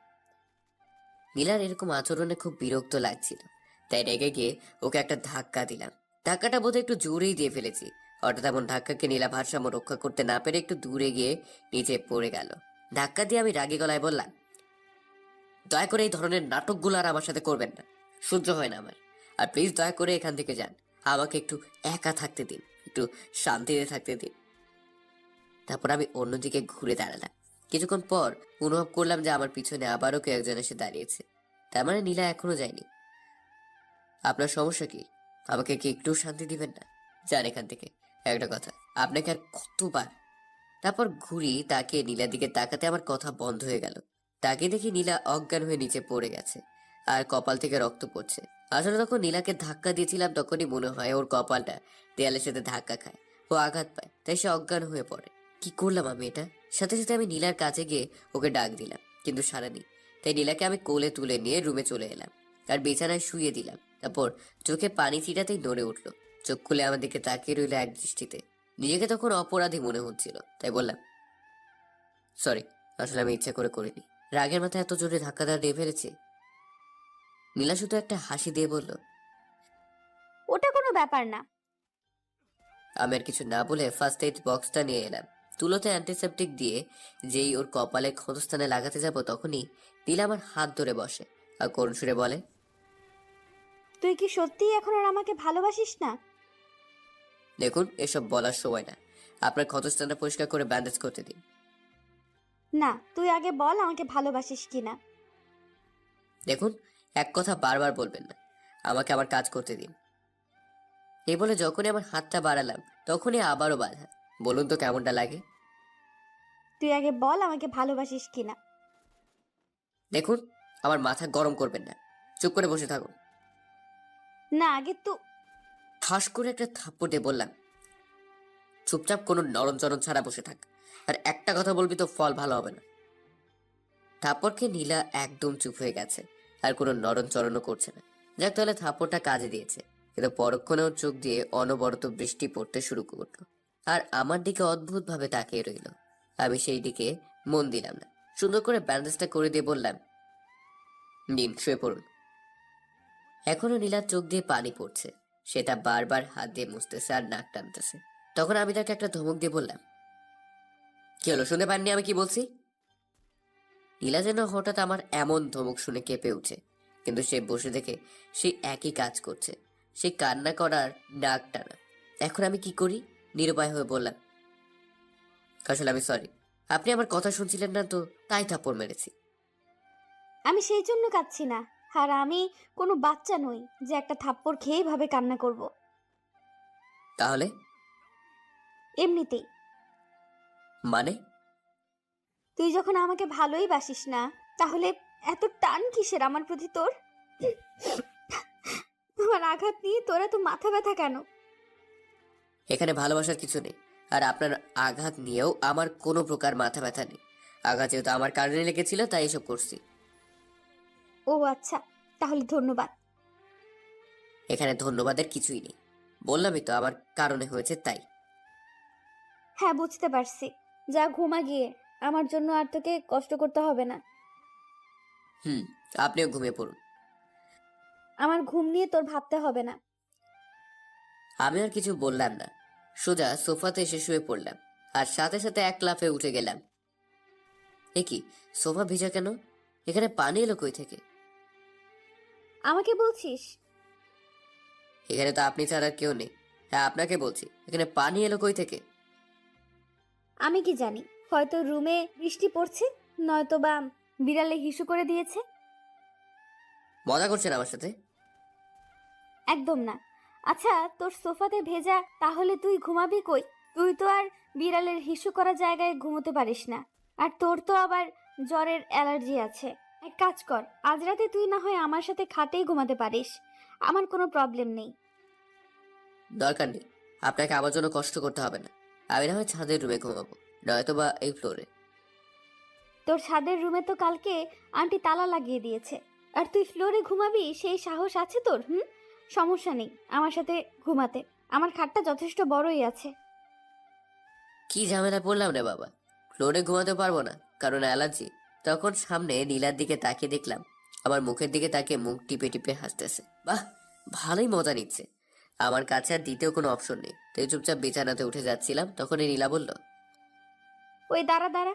নীলার এরকম আচরণে খুব বিরক্ত লাগছিল, তাই রেগে গিয়ে ওকে একটা ধাক্কা দিলাম। ধাক্কাটা বোধহয় একটু জোরেই দিয়ে ফেলেছি। হঠাৎ এমন ধাক্কাকে নীলা ভারসাম্য রক্ষা করতে না পেরে একটু দূরে গিয়ে নিচে পড়ে গেল। ধাক্কা দিয়ে আমি রাগী গলায় বললাম, দয়া করে এই ধরনের নাটকগুলো আর আমার সাথে করবেন না, সহ্য হয় না আমার। আর প্লিজ দয়া করে এখান থেকে যান, আমাকে একটু একা থাকতে দিন, একটু শান্তিতে থাকতে দিন। তারপর আমি অন্যদিকে ঘুরে দাঁড়ালাম। কিছুক্ষণ পর অনুভব করলাম যে আমার পিছনে আবারও কেউ একজন এসে দাঁড়িয়েছে। তার মানে নীলা এখনো যায়নি। আপনার সমস্যা কি? আমাকে কি একটু শান্তি দিবেন না? যান এখান থেকে। একটা কথা, আপনাকে আর কতবার? তারপর ঘুরি তাকিয়ে নীলার দিকে তাকাতে আমার কথা বন্ধ হয়ে গেল। তাকে দেখি নীলা অজ্ঞান হয়ে নিচে পড়ে গেছে আর কপাল থেকে রক্ত পড়ছে। আসলে তখন নীলাকে ধাক্কা দিয়েছিলাম তখনই মনে হয় ওর কপালটা দেয়ালের সাথে ধাক্কা খায়, ও আঘাত পায়, তাই সে অজ্ঞান হয়ে পড়ে। কি করলাম আমি এটা? সাথে সাথে আমি নীলার কাছে গিয়ে ওকে ডাক দিলাম, কিন্তু সাড়া নেই। তাই নীলাকে আমি কোলে তুলে নিয়ে রুমে চলে এলাম আর বিছানায় শুইয়ে দিলাম। তারপর চোখে পানি ছিটাতেই নড়ে উঠলো। চোখ খুলে আমার দিকে তাকিয়ে রইল এক দৃষ্টিতে। নিজেকে তখন অপরাধী মনে হচ্ছিল, তাই বললাম, সরি, আসলে আমি ইচ্ছা করে করিনি। রাগের মাথায় এত জোরে ধাক্কা দিয়ে ফেলেছি। নীলা শুধু একটা হাসি দিয়ে বলল, ওটা কোনো ব্যাপার না। আমি আর কিছু না বলে ফার্স্ট এইড বক্সটা নিয়ে এলাম। তুলোতে অ্যান্টিসেপটিক দিয়ে যেই ওর কপালে ক্ষতস্থানে লাগাতে যাব, তখনই নীলা আমার হাত ধরে বসে আর করুণ সুরে বলে, তুই কি সত্যিই এখন আর আমাকে ভালোবাসিস না? দেখুন, এসব বলার সময় না। আপনার ক্ষতস্থানটা পরিষ্কার করে ব্যান্ডেজ করতে দিন। না, তুই আগে বল আমাকে ভালোবাসিস কিনা। দেখুন, এক কথা বারবার বলবেন না। আমাকে আমার কাজ করতে দিন। এই বলে যখনই আমার হাতটা বাড়ালাম, তখনই আবারও বাধা। বলুন তো কেমনটা লাগে? তুই আগে বল আমাকে ভালোবাসিস কিনা। দেখুন, আমার মাথা গরম করবেন না। চুপ করে বসে থাকুন। না, আগে তো। ঠাস করে একটা থাপ্পড় দিয়ে বললাম, চুপচাপ কোনো নরমচরণ ছাড়া বসে থাক। আর একটা কথা বলবি তো ফল ভালো হবে না। থাপ্পড়কে নীলা একদম চুপ হয়ে গেছে, আর কোনো নরমচরণও করছে না। যাক, তাহলে থাপ্পড়টা কাজে দিয়েছে। কিন্তু পরক্ষণে ওর চোখ দিয়ে অনবরত বৃষ্টি পড়তে শুরু করলো, আর আমার দিকে অদ্ভুত ভাবে তাকিয়ে রইল। আমি সেই দিকে মন দিলাম না। সুন্দর করে ব্যান্ডেজটা করে দিয়ে বললাম, নিন, শুয়ে পড়ুন। এখনো নীলার চোখ দিয়ে পানি পড়ছে। সেটা বারবার হাত দিয়ে মুছতেছে আর নাক টানতেছে। তখন আমি তাকে একটা ধমক দিয়ে বললাম, কি হলো, শুনতে পাননি আমি কি বলছি? নীলা যেন হঠাৎ আমার এমন ধমক শুনে কেঁপে উঠে, কিন্তু সে বসে দেখে সে একই কাজ করছে। সে কান্না করার, নাক টানা। এখন আমি কি করি? নিরুপায় হয়ে বললাম, আসলে আমি সরি। আপনি আমার কথা শুনছিলেন না তো, তাই থাপ্পড় মেরেছি। আমি সেই জন্য কাঁদছি না। আর আমি কোনো বাচ্চা নই যে একটা থাপ্পড় খেয়ে ভাবে কান্না করব। তাহলে? এমনিতেই। মানে? তুই যখন আমাকে ভালোই বাসিস না, তাহলে এত টান কিসের আমার প্রতি তোর? আমার আঘাত নিয়ে তোরা তো মাথা ব্যথা কেন? এখানে ভালোবাসার কিছু নেই। আর আপনার আঘাত নিয়েও আমার কোনো প্রকার মাথা ব্যথা নেই। আঘাত যেহেতু আমার কারণে লেগেছিল, তাই এসব করছি। ও আচ্ছা, তাহলে ধন্যবাদ। এখানে ধন্যবাদের কিছুই নেই। বললামই তো আমার কারণে হয়েছে, তাই। হ্যাঁ, বুঝতে পারছি। যা, ঘুমা গিয়ে। আমার জন্য আর তোকে কষ্ট করতে হবে না। হুম, আপনিও ঘুমিয়ে পড়ুন। আমার ঘুম নিয়ে তোর ভাবতে হবে না। আমি আর কিছু বললাম না। সোজা সোফাতে এসে শুয়ে পড়লাম, আর সাথে সাথে এক লাফে উঠে গেলাম। এ কি, সোফা ভিজা কেন? এখানে পানি এলো কই থেকে? আমাকে বলছিস? এখানে তো আপনি ছাড়া আর কেউ নেই। হ্যাঁ, আপনাকে বলছি, এখানে পানি এলো কই থেকে? আমি কি জানি, হয়তো রুমে বৃষ্টি পড়ছে, নয়তো বা বিড়ালে হিসু করে দিয়েছে। মজা করছেন আমার সাথে? একদম না। আচ্ছা, তোর সোফাতে ভেজা, তাহলে তুই ঘুমাবি কই? তুই তো আর বিড়ালের হিসু করা জায়গায় ঘুমোতে পারিস না। আর তোর তো আবার জ্বরের অ্যালার্জি আছে। এক কাজ কর, আজ রাতে তুই না হয় আমার সাথে খাটেই ঘুমাতে পারিস। আমার কোনো প্রবলেম নেই। দরকার নেই, আপনাকে আমার জন্য কষ্ট করতে হবে না। আমি না হয় ছাদের রুমে ঘুমাবো, নয়তো বা এই ফ্লোরে। তোর ছাদের রুমে তো কালকে আন্টি তালা লাগিয়ে দিয়েছে, আর তুই ফ্লোরে ঘুমাবি, সেই সাহস আছে তোর? সমস্যা নেই আমার সাথে ঘুমাতে। আমার খাটটা যথেষ্ট বড়ই আছে। কি ঝামেলা পড়লাম রে বাবা! ফ্লোরে ঘুমাতে পারবো না কারণ অ্যালার্জি। তখন সামনে নীলার দিকে তাকিয়ে দেখলাম আমার মুখের দিকে তাকিয়ে মুখ টিপে টিপে হাসতেছে। বাহ, ভালোই মজা নিচ্ছে। আমার কাছে আর দ্বিতীয় কোনো অপশন নেই, তাই চুপচাপ বিছানাতে উঠে যাচ্ছিলাম, তখনই নীলা বলল, ওই দাঁড়া দাঁড়া,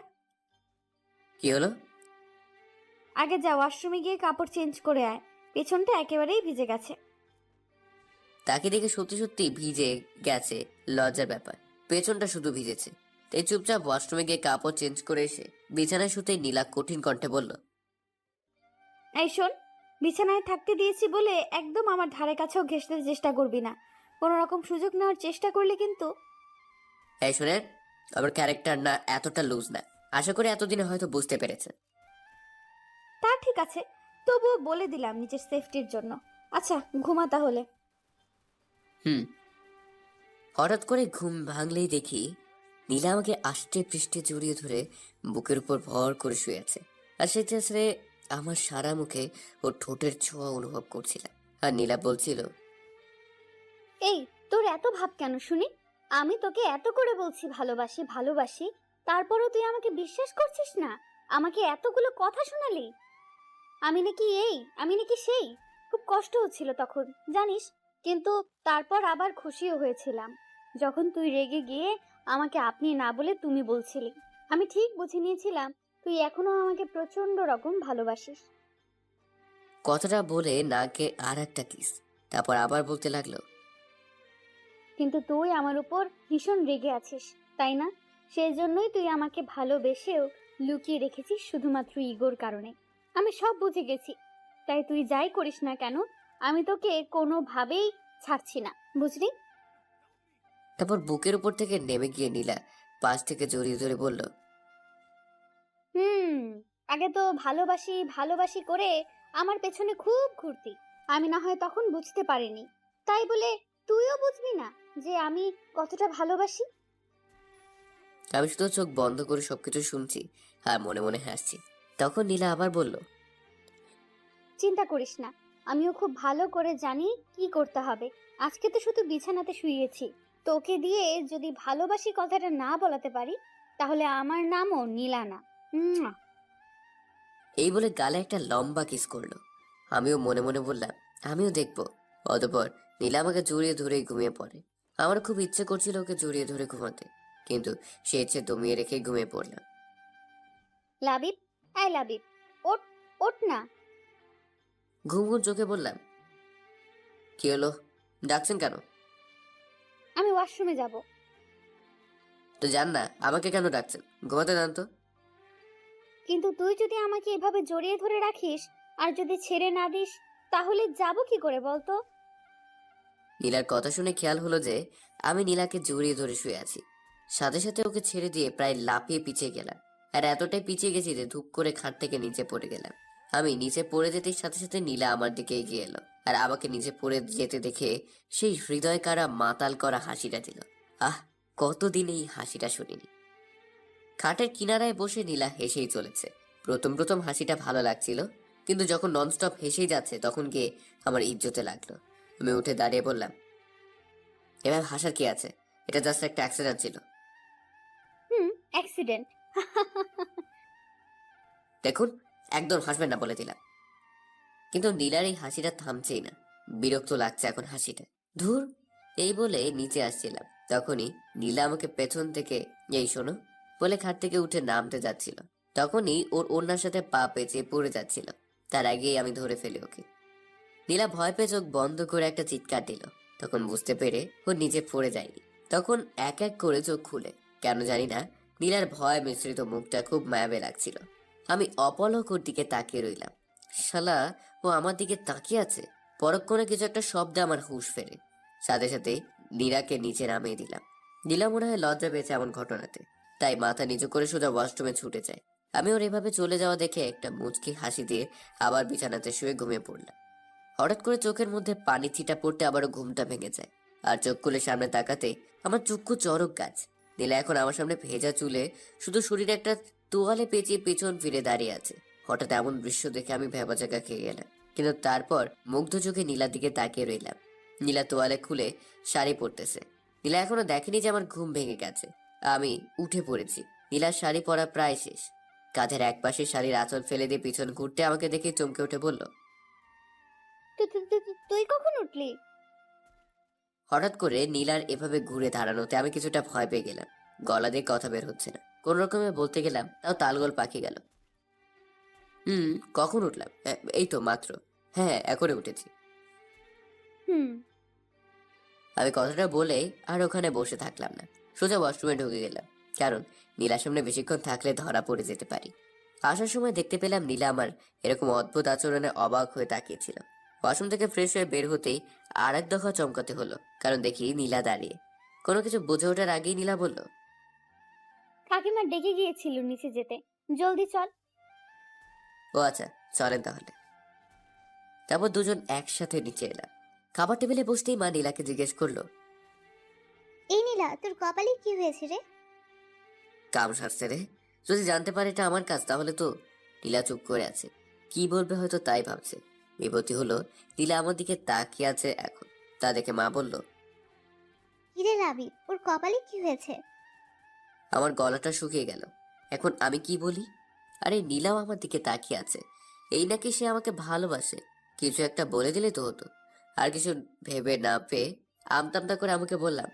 কি হলো? আগে যা, ওয়াশরুমে গিয়ে কাপড় চেঞ্জ করে আয়। পেছনটা একেবারেই ভিজে গেছে। তাকে দেখে সত্যি সত্যি ভিজে গেছে। লজ্জার ব্যাপার, পেছনটা শুধু ভিজেছে। তাই চুপচাপ ওয়াশরুমে গিয়ে কাপড় চেঞ্জ করে এসে বিছানায় শুতেই নীলা কঠিন কণ্ঠে বলল, এই শোন, বিছানায় থাকতে দিয়েছি বলে একদম আমার ধারে কাছেও ঘেঁষতে চেষ্টা করবি না। কোনো রকম সুযোগ নেওয়ার চেষ্টা করলে কিন্তু। এই শোনেন, আমার ক্যারেক্টার না এতটা লুজ না। আশা করি এতদিনে হয়তো বুঝতে পেরেছে। তা ঠিক আছে, তবুও বলে দিলাম নিজের সেফটির জন্য। আচ্ছা, ঘুমা তাহলে। হুম। হঠাৎ করে ঘুম ভাঙলেই দেখি নীলা আমাকে আষ্টে পৃষ্ঠে জড়িয়ে ধরে বুকের উপর ভর করে শুয়ে আছে। আর সে চেঁচড়ে আমার সারা মুখে ওর ঠোঁটের ছোঁয়া অনুভব করছিলাম। আর নীলা বলছিল, এই তোর এত ভাব কেন শুনি? আমি তোকে এত করে বলছি ভালোবাসি ভালোবাসি, তারপরও তুই আমাকে বিশ্বাস করছিস না। আমাকে এতগুলো কথা শোনালি, আমি নাকি এই আমি নাকি সেই। খুব কষ্ট হচ্ছিল তখন জানিস, কিন্তু তারপর আবার খুশিও হয়েছিলাম যখন তুই রেগে গিয়ে আমাকে আপনি না বলে তুমি বলছিলি। আমি ঠিক বুঝে নিয়েছিলাম তুই এখনো আমাকে প্রচন্ড রকম ভালোবাসিস। কথাটা বলে নাকে আর একটা কিস। তারপর আবার বলতে লাগলো, কিন্তু তুই আমার উপর ভীষণ রেগে আছিস, তাই না? সেই জন্যই তুই আমাকে ভালোবেসেও লুকিয়ে রেখেছিস শুধুমাত্র ইগোর কারণে। আমি সব বুঝে গেছি, তাই তুই যাই করিস না কেন আমি তোকে কোনোভাবেই ছাড়ছি না, বুঝলি? তারপর বুকের উপর থেকে নেমে গিয়ে নীলা পাশ থেকে জড়িয়ে ধরে বলল, আগে তো ভালোবাসি ভালোবাসি করে আমার পেছনে খুব ঘুরতি। আমি না হয় তখন বুঝতে পারিনি, তাই বলে তুইও বুঝবি না যে আমি কতটা ভালোবাসি? আমি শুধু চোখ বন্ধ করে সবকিছু শুনছি আর মনে মনে হাসছি। তখন নীলা আবার বলল, চিন্তা করিস না, আমিও খুব ভালো করে জানি কি করতে হবে। আজকে তো শুধু বিছানাতে শুইয়েছি, তোকে দিয়ে যদি ভালোবাসি কথাটা না বলাতে পারি তাহলে আমার নামও নীলা না। উম্মুয়া। এই বলে গালে একটা লম্বা কিস করলো। আমিও মনে মনে বললাম আমিও দেখবো। অতঃপর নীলা আমাকে জড়িয়ে ধরেই ঘুমিয়ে পড়ে। আমার খুব ইচ্ছে করছিল ওকে জড়িয়ে ধরে ঘুমাতে, কিন্তু সে ইচ্ছে দমিয়ে রেখে ঘুমিয়ে পড়লাম। লাবিব, আই লাবিব, ওঠ, ওঠ না। ঘুম ঘুম চোখে বললাম, কি হলো, ডাকছেন কেন? আমি ওয়াশরুমে যাব। তো জান না আমাকে কেন ডাকছেন, ঘুমাতে দেন তো। কিন্তু তুই যদি আমাকে এভাবে জড়িয়ে ধরে রাখিস আর যদি ছেড়ে না দিস তাহলে যাব কি করে বলতো? নীলার কথা শুনে খেয়াল হলো যে আমি নীলাকে জড়িয়ে ধরে শুয়ে আছি। সাথে সাথে ওকে ছেড়ে দিয়ে প্রায় লাফিয়ে পিছিয়ে গেলাম। আর এতটাই পিছিয়ে গেছি যে ধুপ করে খাট থেকে নিচে পড়ে গেলাম। আমি নিচে পড়ে যেতেই সাথে সাথে নীলা আমার দিকে এগিয়ে এলো আর আমাকে নিচে পড়ে যেতে দেখে সেই হৃদয় কারা মাতাল করা হাসিটা দিল। আহ, কতদিন এই হাসিটা শুনিনি। খাটের কিনারায় বসে নীলা হেসেই চলেছে। প্রথম প্রথম হাসিটা ভালো লাগছিল, কিন্তু যখন ননস্টপ হেসেই যাচ্ছে তখন গিয়ে আমার ইজ্জতে লাগলো। আমি উঠে দাঁড়িয়ে বললাম, এবার হাসার কি আছে, এটা জাস্ট একটা অ্যাক্সিডেন্ট ছিল। অ্যাক্সিডেন্ট? দেখুন, একদম হাসবেন না বলে দিলাম। কিন্তু নীলার এই হাসিটা থামছেই না। বিরক্ত লাগছে এখন হাসিটা। ধুর, এই বলে নিচে আসছিলাম, তখনই নীলা আমাকে পেছন থেকে এই শোনো বলে খাট থেকে উঠে নামতে যাচ্ছিল। তখনই ওর ওড়নার সাথে পা পেঁচিয়ে পড়ে যাচ্ছিল। তার আগেই আমি ধরে ফেলি ওকে। নীলা ভয় পেয়ে চোখ বন্ধ করে একটা চিৎকার দিল। তখন বুঝতে পেরে ও নিচে পড়ে যায়নি। তখন এক এক করে চোখ খুলে, কেন জানি না নীলার ভয় মিশ্রিত মুখটা খুব মায়াবে লাগছিল। আমি অপলক ওর দিকে তাকিয়ে রইলাম। শালা, ও আমার দিকে তাকিয়ে আছে। পরক্ষণে কিছু একটা শব্দে আমার হুঁশ ফেরে। সাথে সাথে নীলাকে নিচে নামিয়ে দিলাম। নীলা মনে হয় লজ্জা পেয়েছে এমন ঘটনাতে, তাই মাথা নিচু করে সোজা ওয়াশরুমে ছুটে যায়। আমি ওর এভাবে চলে যাওয়া দেখে একটা মুচকি হাসি দিয়ে আবার বিছানাতে শুয়ে ঘুমিয়ে পড়লাম। হঠাৎ করে চোখের মধ্যে পানি ছিটা পড়তে আবারও ঘুমটা ভেঙে যায়। আর চোখ খুলে সামনে তাকাতে আমার চক্ষু চরক গাছ। নীলা এখন আমার সামনে ভেজা চুলে শুধু শরীরে একটা তোয়ালে পেঁচিয়ে পেছন ফিরে দাঁড়িয়ে আছে। হঠাৎ এমন দৃশ্য দেখে আমি ভ্যাবাচাকা খেয়ে গেলাম, কিন্তু তারপর মুগ্ধ চোখে নীলার দিকে তাকিয়ে রইলাম। নীলা তোয়ালে খুলে শাড়ি পরতেছে। নীলা এখনো দেখেনি যে আমার ঘুম ভেঙে গেছে। আমি উঠে পড়েছি। নীলার শাড়ি পরা প্রায় শেষ। কাঁধের এক পাশে শাড়ির আঁচল ফেলে দিয়ে পিছন ঘুরতে আমাকে দেখে চমকে উঠে বলল, তুই কখন উঠলি? হঠাৎ করে নীলার এভাবে ঘুরে দাঁড়ানোতে আমি কিছুটা ভয় পেয়ে গেলাম। গলা দিয়ে কথা বের হচ্ছে না। কোন রকমে বলতে গেলাম, তাও তালগোল পাকিয়ে গেল। কখন উঠলাম? এই তো মাত্র। হ্যাঁ, এখনই উঠেছি। হুম আমি কথাটা বলে আর ওখানে বসে থাকলাম না, সোজা ওয়াশরুমে ঢুকে গেলাম। কারণ নীলার সামনে বেশিক্ষণ থাকলে ধরা পড়ে যেতে পারি। আসার সময় দেখতে পেলাম নীলা আমার এরকম অদ্ভুত আচরণে অবাক হয়ে তাকিয়েছিল। ওয়াশরুম থেকে ফ্রেশ হয়ে বের হতেই আর এক দফা চমকাতে হলো, কারণ দেখি নীলা দাঁড়িয়ে। কোনো কিছু বুঝে ওঠার আগেই নীলা বলল, কাকিমা ডেকে গিয়েছিল নিচে যেতে, জলদি চল। ও আচ্ছা, চলেন তাহলে। তারপর দুজন একসাথে নিচে এলাম। খাবার টেবিলে বসতেই মা নীলাকে জিজ্ঞেস করলো, এই নীলা, তোর কপালে কি হয়েছে রে? কাম সারছে রে। যদি জানতে পারে এটা আমার কাজ তাহলে তো। নীলা চুপ করে আছে, কি বলবে হয়তো তাই ভাবছে। বিপত্তি হলো নীলা আমার দিকে তাকিয়ে আছে এখন। তা দেখে মা বলল, কিরে লাবি, ওর কপালে কি হয়েছে? আমার গলাটা শুকিয়ে গেল, এখন আমি কি বলি? আরে নীলাও আমার দিকে তাকিয়ে আছে, এই নাকি সে আমাকে ভালোবাসে। কিছু একটা বলে দিলে তো হতো। আর কিছু ভেবে না পেয়ে আমতামতা করে আমাকে বললাম,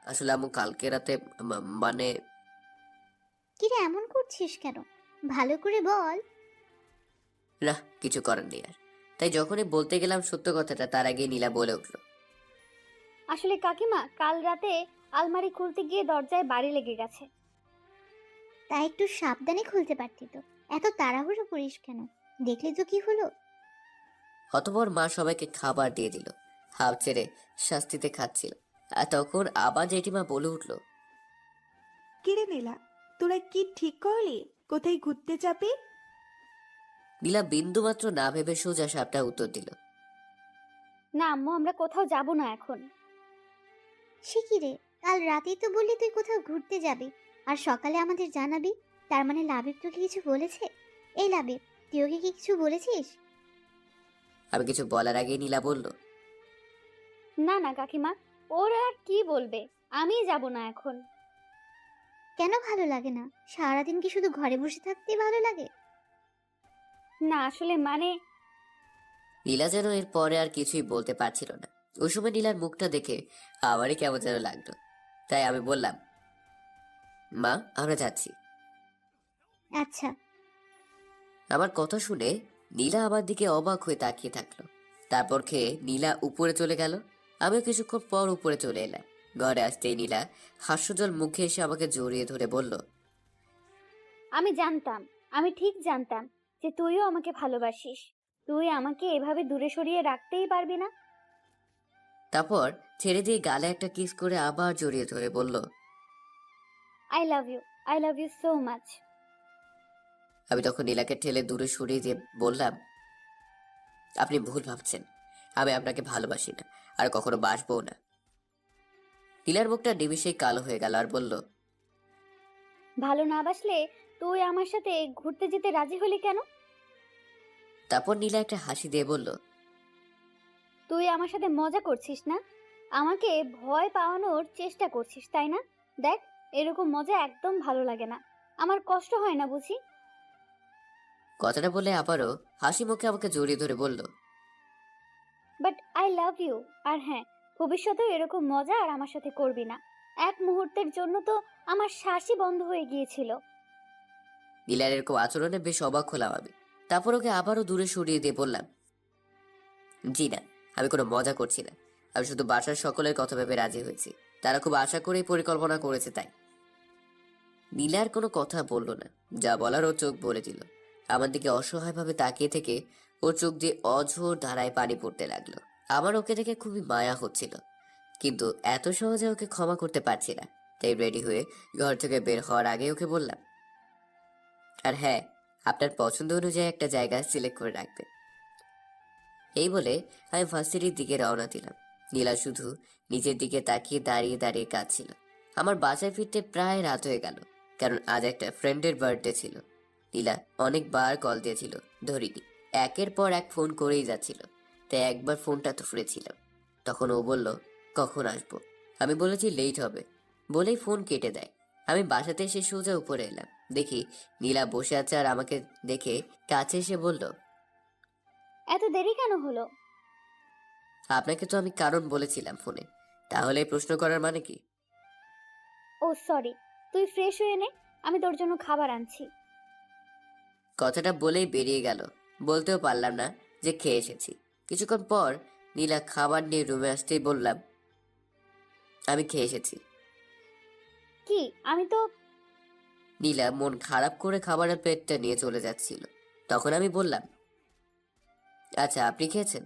আসলে আম্মু কালকে রাতে মানে। কিরে এমন করছিস কেন? ভালো করে বল। না, কিছু করার নেই আর। তাই যখনই বলতে গেলাম সত্য কথাটা, তার আগে নীলা বলে উঠল, আসলে কাকিমা, কাল রাতে আলমারি খুলতে গিয়ে দরজায় বাড়ি লেগে গেছে। তা একটু সাবধানে খুলতে পারতি তো, এত তাড়াহুড়ো করিস কেন? দেখলি তো কি হলো। হতবর মা সবাইকে খাবার দিয়ে দিল। হাফ ছেড়ে শাস্তিতে খাচ্ছিল। আর তখন আবার জেঠিমা বলে উঠল, কিরে নীলা, তোরা কি ঠিক করলি কোথায় ঘুরতে যাবি? নীলা বিন্দু মাত্র না ভেবে সোজা সাপটা উত্তর দিল, না আম্মু, আমরা কোথাও যাব না এখন। সে কি রে, কাল রাতেই তো বললি তুই কোথাও ঘুরতে যাবি আর সকালে আমাদের জানাবি। তার মানে লাবিব তোকে কিছু বলেছে? এই লাবিব, তুই ওকে কি কিছু বলেছিস? আমি কিছু বলার আগেই নীলা বলল, না না কাকিমা, ওরা আর কি বলবে, আমিই যাব না এখন। কেন ভালো লাগে না? সারাদিন কি শুধু ঘরে বসে থাকতেই ভালো লাগে? না আসলে মানে। নীলা যেন এর পরে আর কিছুই বলতে পারছিল না। ওই সময় নীলার মুখটা দেখে আমারই কেমন যেন লাগলো। তাই আমি বললাম, মা আমরা যাচ্ছি। আচ্ছা। আমার কথা শুনে নীলা আমার দিকে অবাক হয়ে তাকিয়ে থাকলো। তারপর খেয়ে নীলা উপরে চলে গেল। আমিও কিছুক্ষণ পর উপরে চলে এলাম। ঘরে আসতেই নীলা হাস্যজল মুখে এসে আমাকে জড়িয়ে ধরে বলল, আমি জানতাম, আমি ঠিক জানতাম যে তুইও আমাকে ভালোবাসিস। তুই আমাকে এভাবে দূরে সরিয়ে রাখতেই পারবি না। তারপর ছেড়ে দিয়ে গালে একটা কিস করে আবার জড়িয়ে ধরে বলল, I love you, I love you so much. আমি তখন নীলাকে ঠেলে দূরে সরিয়ে দিয়ে বললাম, আপনি ভুল ভাবছেন, আমি আপনাকে ভালোবাসি না, আর কখনো বাসবো না। নীলার মুখটা নিমিষেই কালো হয়ে গেল আর বলল, ভালো না বাসলে তুই আমার সাথে ঘুরতে যেতে রাজি হলি কেন? তারপর নীলা একটা হাসি দিয়ে বলল, তুই আমার সাথে মজা করছিস না? আমাকে ভয় পাওয়ানোর চেষ্টা করছিস, তাই না? দেখ, এরকম মজা একদম ভালো লাগে না। আমার কষ্ট হয় না বুঝি? কথাটা বলে আবারও হাসি মুখে আমাকে জড়িয়ে ধরে বলল, বাট আই লাভ ইউ। আর হ্যাঁ, ভবিষ্যতেও এরকম মজা আর আমার সাথে করবি না। এক মুহূর্তের জন্য তো আমার শ্বাসই বন্ধ হয়ে গিয়েছিল। নীলার এরকম আচরণে বেশ অবাক হলাম আমি। তারপর ওকে আবারও দূরে সরিয়ে দিয়ে বললাম, জি না, আমি কোনো মজা করছি না। আমি শুধু বাসার সকলের কথা ভেবে রাজি হয়েছি। তারা খুব আশা করেই পরিকল্পনা করেছে তাই। নীলার কোনো কথা বলল না। যা বলার ও চোখ বলে দিল। আমার দিকে অসহায়ভাবে তাকিয়ে থেকে ওর চোখ দিয়ে অঝোর ধারায় পানি পড়তে লাগলো। আমার ওকে দেখে খুবই মায়া হচ্ছিল, কিন্তু এত সহজে ওকে ক্ষমা করতে পারছি না। তাই রেডি হয়ে ঘর থেকে বের হওয়ার আগে ওকে বললাম, আর হ্যাঁ, আপনার পছন্দ অনুযায়ী একটা জায়গা সিলেক্ট করে রাখবেন। এই বলে আমি ভার্সিটির দিকে রওনা দিলাম। নীলা শুধু নিচের দিকে তাকিয়ে দাঁড়িয়ে দাঁড়িয়ে কাঁদছিল। আমার বাসায় ফিরতে প্রায় রাত হয়ে গেল, কারণ আজ একটা ফ্রেন্ডের বার্থডে ছিল। নীলা অনেকবার কল দিয়েছিল, ধরিনি। একের পর এক ফোন করেই যাচ্ছিল, তাই একবার ফোনটা তুলেছিলাম। তখন ও বলল, কখন আসবো? আমি বলেছি লেট হবে, বলেই ফোন কেটে দেয়। আমি বাসাতে এসে সোজা উপরে এলাম। দেখি নীলা বসে আছে আর আমাকে দেখে কাছে এসে বলল, এত দেরি কেন হলো? আপনাকে তো আমি কারণ বলেছিলাম ফোনে, তাহলে এই প্রশ্ন করার মানে কি? ও সরি, তুই ফ্রেশ হয়ে নে, আমি তোর জন্য খাবার আনছি। কথাটা বলেই বেরিয়ে গেল। বলতেও পারলাম না যে খেয়ে এসেছি। কিছুক্ষণ পর নীলা খাবার নিয়ে রুমে আসতেই বললাম, আমি খেয়ে এসেছি। কি? আমি তো। নীলা মন খারাপ করে খাবারের প্লেটটা নিয়ে চলে যাচ্ছিল। তখন আমি বললাম, আচ্ছা আপনি খেয়েছেন?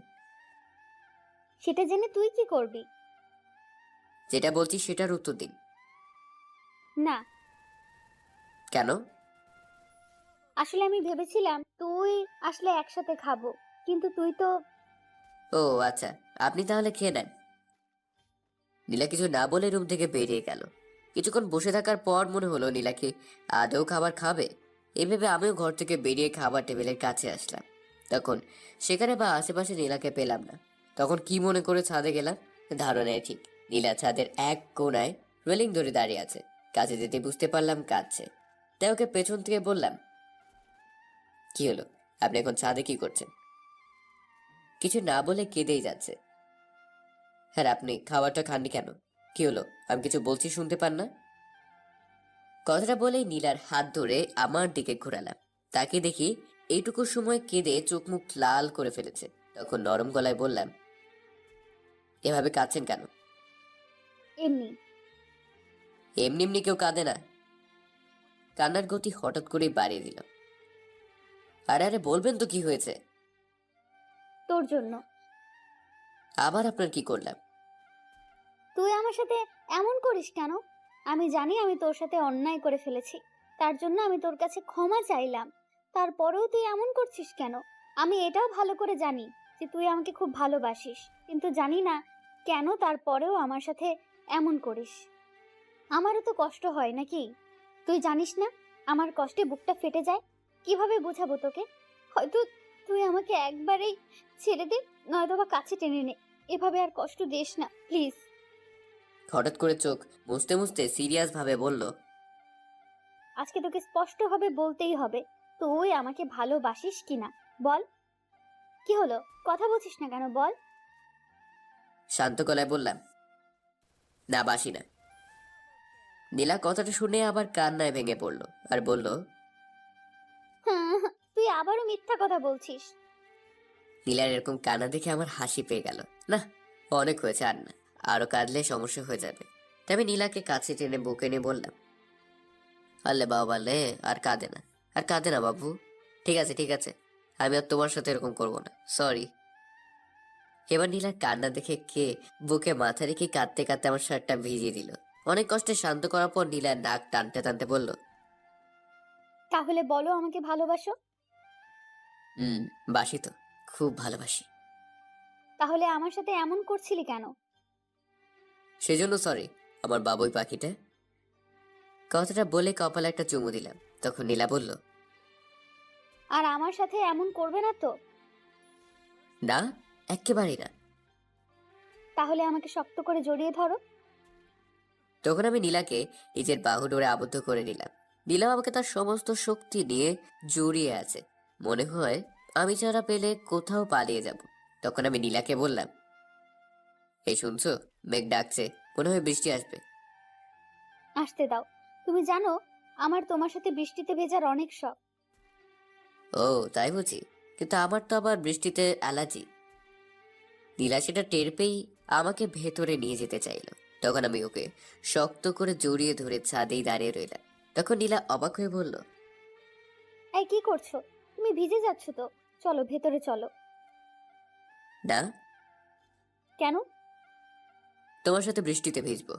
সেটা জেনে তুই কি করবি? যেটা বলছি সেটার উত্তর দিন। না, কেন? আসলে আমি ভেবেছিলাম তুই আসলে একসাথে খাবো, কিন্তু তুই তো। ও আচ্ছা, আপনি তাহলে খেয়ে নেন। নীলা কিছু না বলে রুম থেকে বেরিয়ে গেল। কিছুক্ষণ বসে থাকার পর মনে হলো নীলাকে আদৌ খাবার খাবে। এভাবে আমিও ঘর থেকে বেরিয়ে খাবার টেবিলের কাছে আসলাম। তখন সেখানে বা আশেপাশে নীলাকে পেলাম না। তখন কি মনে করে ছাদে গেলাম? ধারণায় ঠিক, নীলা ছাদের এক কোণায় রেলিং ধরে দাঁড়িয়ে আছে। কাছে যেতে বুঝতে পারলাম কাঁদছে। তাই ওকে পেছন থেকে বললাম, কি হলো, আপনি এখন ছাদে কি করছেন? কিছু না বলে কেঁদেই যাচ্ছে। হ্যাঁ, আপনি খাবারটা খাননি কেন? কি হলো, আমি কিছু বলছি শুনতে পান না? কথাটা বলেই নীলার হাত ধরে আমার দিকে ঘোরালাম। তাকে দেখি এইটুকু সময় কেঁদে চোখ মুখ লাল করে ফেলেছে। তখন নরম গলায় বললাম, এভাবে কাঁদছেন কেন? এমনি। এমনি এমনি কেউ কাঁদে না। কান্নার গতি হঠাৎ করেই বাড়িয়ে দিল। আরে আরে, বলবেন তো কি হয়েছে? তোর জন্য। আবার আপনার কি করলাম? তুই আমার সাথে এমন করিস কেন? আমি জানি আমি তোর সাথে অন্যায় করে ফেলেছি, তার জন্য আমি তোর কাছে ক্ষমা চাইলাম। তারপরেও তুই এমন করছিস কেন? আমি এটাও ভালো করে জানি যে তুই আমাকে খুব ভালোবাসিস, কিন্তু জানি না কেন তারপরেও আমার সাথে এমন করিস। আমারও তো কষ্ট হয় নাকি? তুই জানিস না আমার কষ্টে বুকটা ফেটে যায়? কিভাবে বোঝাবো তোকে? হয়তো তুই আমাকে একবারেই ছেড়ে দে, নয়তো বা কাছে টেনে নে। এভাবে আর কষ্ট দিস না প্লিজ। হঠাৎ করে চোখ মুছতে মুছতে সিরিয়াস ভাবে বলল, আজকে তোকে স্পষ্টভাবে বলতেই হবে, তুই আমাকে ভালোবাসিস কিনা বল। কি হলো, কথা বলছিস না কেন বল? শান্ত গলায় বললাম, না, বাসি না। নীলা কথাটা শুনে আবার কান্নায় ভেঙে পড়ল আর বলল, হ্যাঁ, তুই আবারও মিথ্যা কথা বলছিস। নীলার এরকম কান্না দেখে আমার হাসি পেয়ে গেল। না, অনেক হয়েছে, আর না, আরো কাঁদলে সমস্যা হয়ে যাবে। তাই আমি নীলাকে কাছে টেনে বুকে নিয়ে বললাম, আল্লে বাবা লে, আর কাঁদে না, আর কাঁদে না বাবু। ঠিক আছে ঠিক আছে, আমি আর তোমার সাথে এরকম করবো না, সরি। এবার নীলার কান্না দেখে কে বুকে মাথা রেখে কাঁদতে কাঁদতে আমার শার্টটা ভিজিয়ে দিল। অনেক কষ্টে শান্ত করার পর নীলার নাক টানতে টানতে বলল, তাহলে বলো আমাকে ভালোবাসো। হুম, বাসি তো, খুব ভালোবাসি। তাহলে আমার সাথে এমন করছিলি কেন? সেজন্য সরি, আমার বাবুই পাখিটা। কথাটা বলে কপালে একটা চুমু দিলাম। তখন নীলা বলল, আর আমার সাথে এমন করবে না তো? না, একেবারেই না। তাহলে আমাকে শক্ত করে জড়িয়ে ধরো। তখন আমি নীলাকে নিজের বাহু ডোরে আবদ্ধ করে নিলাম। নীলা আমাকে তার সমস্ত শক্তি নিয়ে জড়িয়ে আছে। মনে হয় আমি ছাড়া পেলে কোথাও পালিয়ে যাব। তখন আমি নীলাকে বললাম, এই শুনছো, মেঘ ডাকছে, মনে হয় বৃষ্টি আসবে। আসতে দাও। তুমি জানো আমার তোমার সাথে বৃষ্টিতে ভেজার অনেক শখ। ও তাই বুঝি, কিন্তু আমার তো আবার বৃষ্টিতে অ্যালার্জি। নীলা সেটা টের পেয়েই আমাকে ভেতরে নিয়ে যেতে চাইলো। তখন আমি ওকে শক্ত করে জড়িয়ে ধরে ছাদেই দাঁড়িয়ে রইলাম। তখন নীলা অবাক হয়ে বলল, এই কি করছো? তুমি ভিজে যাচ্ছ তো, চলো ভেতরে চলো। না, কেন? তোমার সাথে বৃষ্টিতে ভিজবো।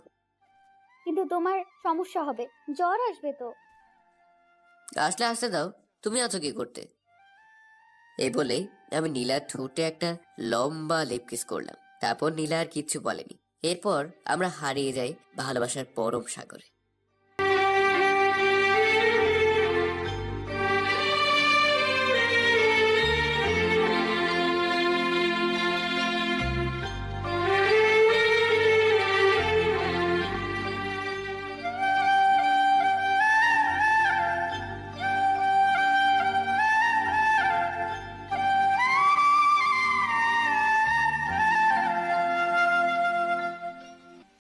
কিন্তু তোমার সমস্যা হবে, জ্বর আসবে তো। আসলে আসতে দাও, তুমি আছো কি করতে? এই বলেই আমি নীলার ঠোঁটে একটা লম্বা লিপ কিস করলাম। তারপর নীলা আর কিচ্ছু বলেনি। এরপর আমরা হারিয়ে যাই ভালোবাসার পরম সাগরে।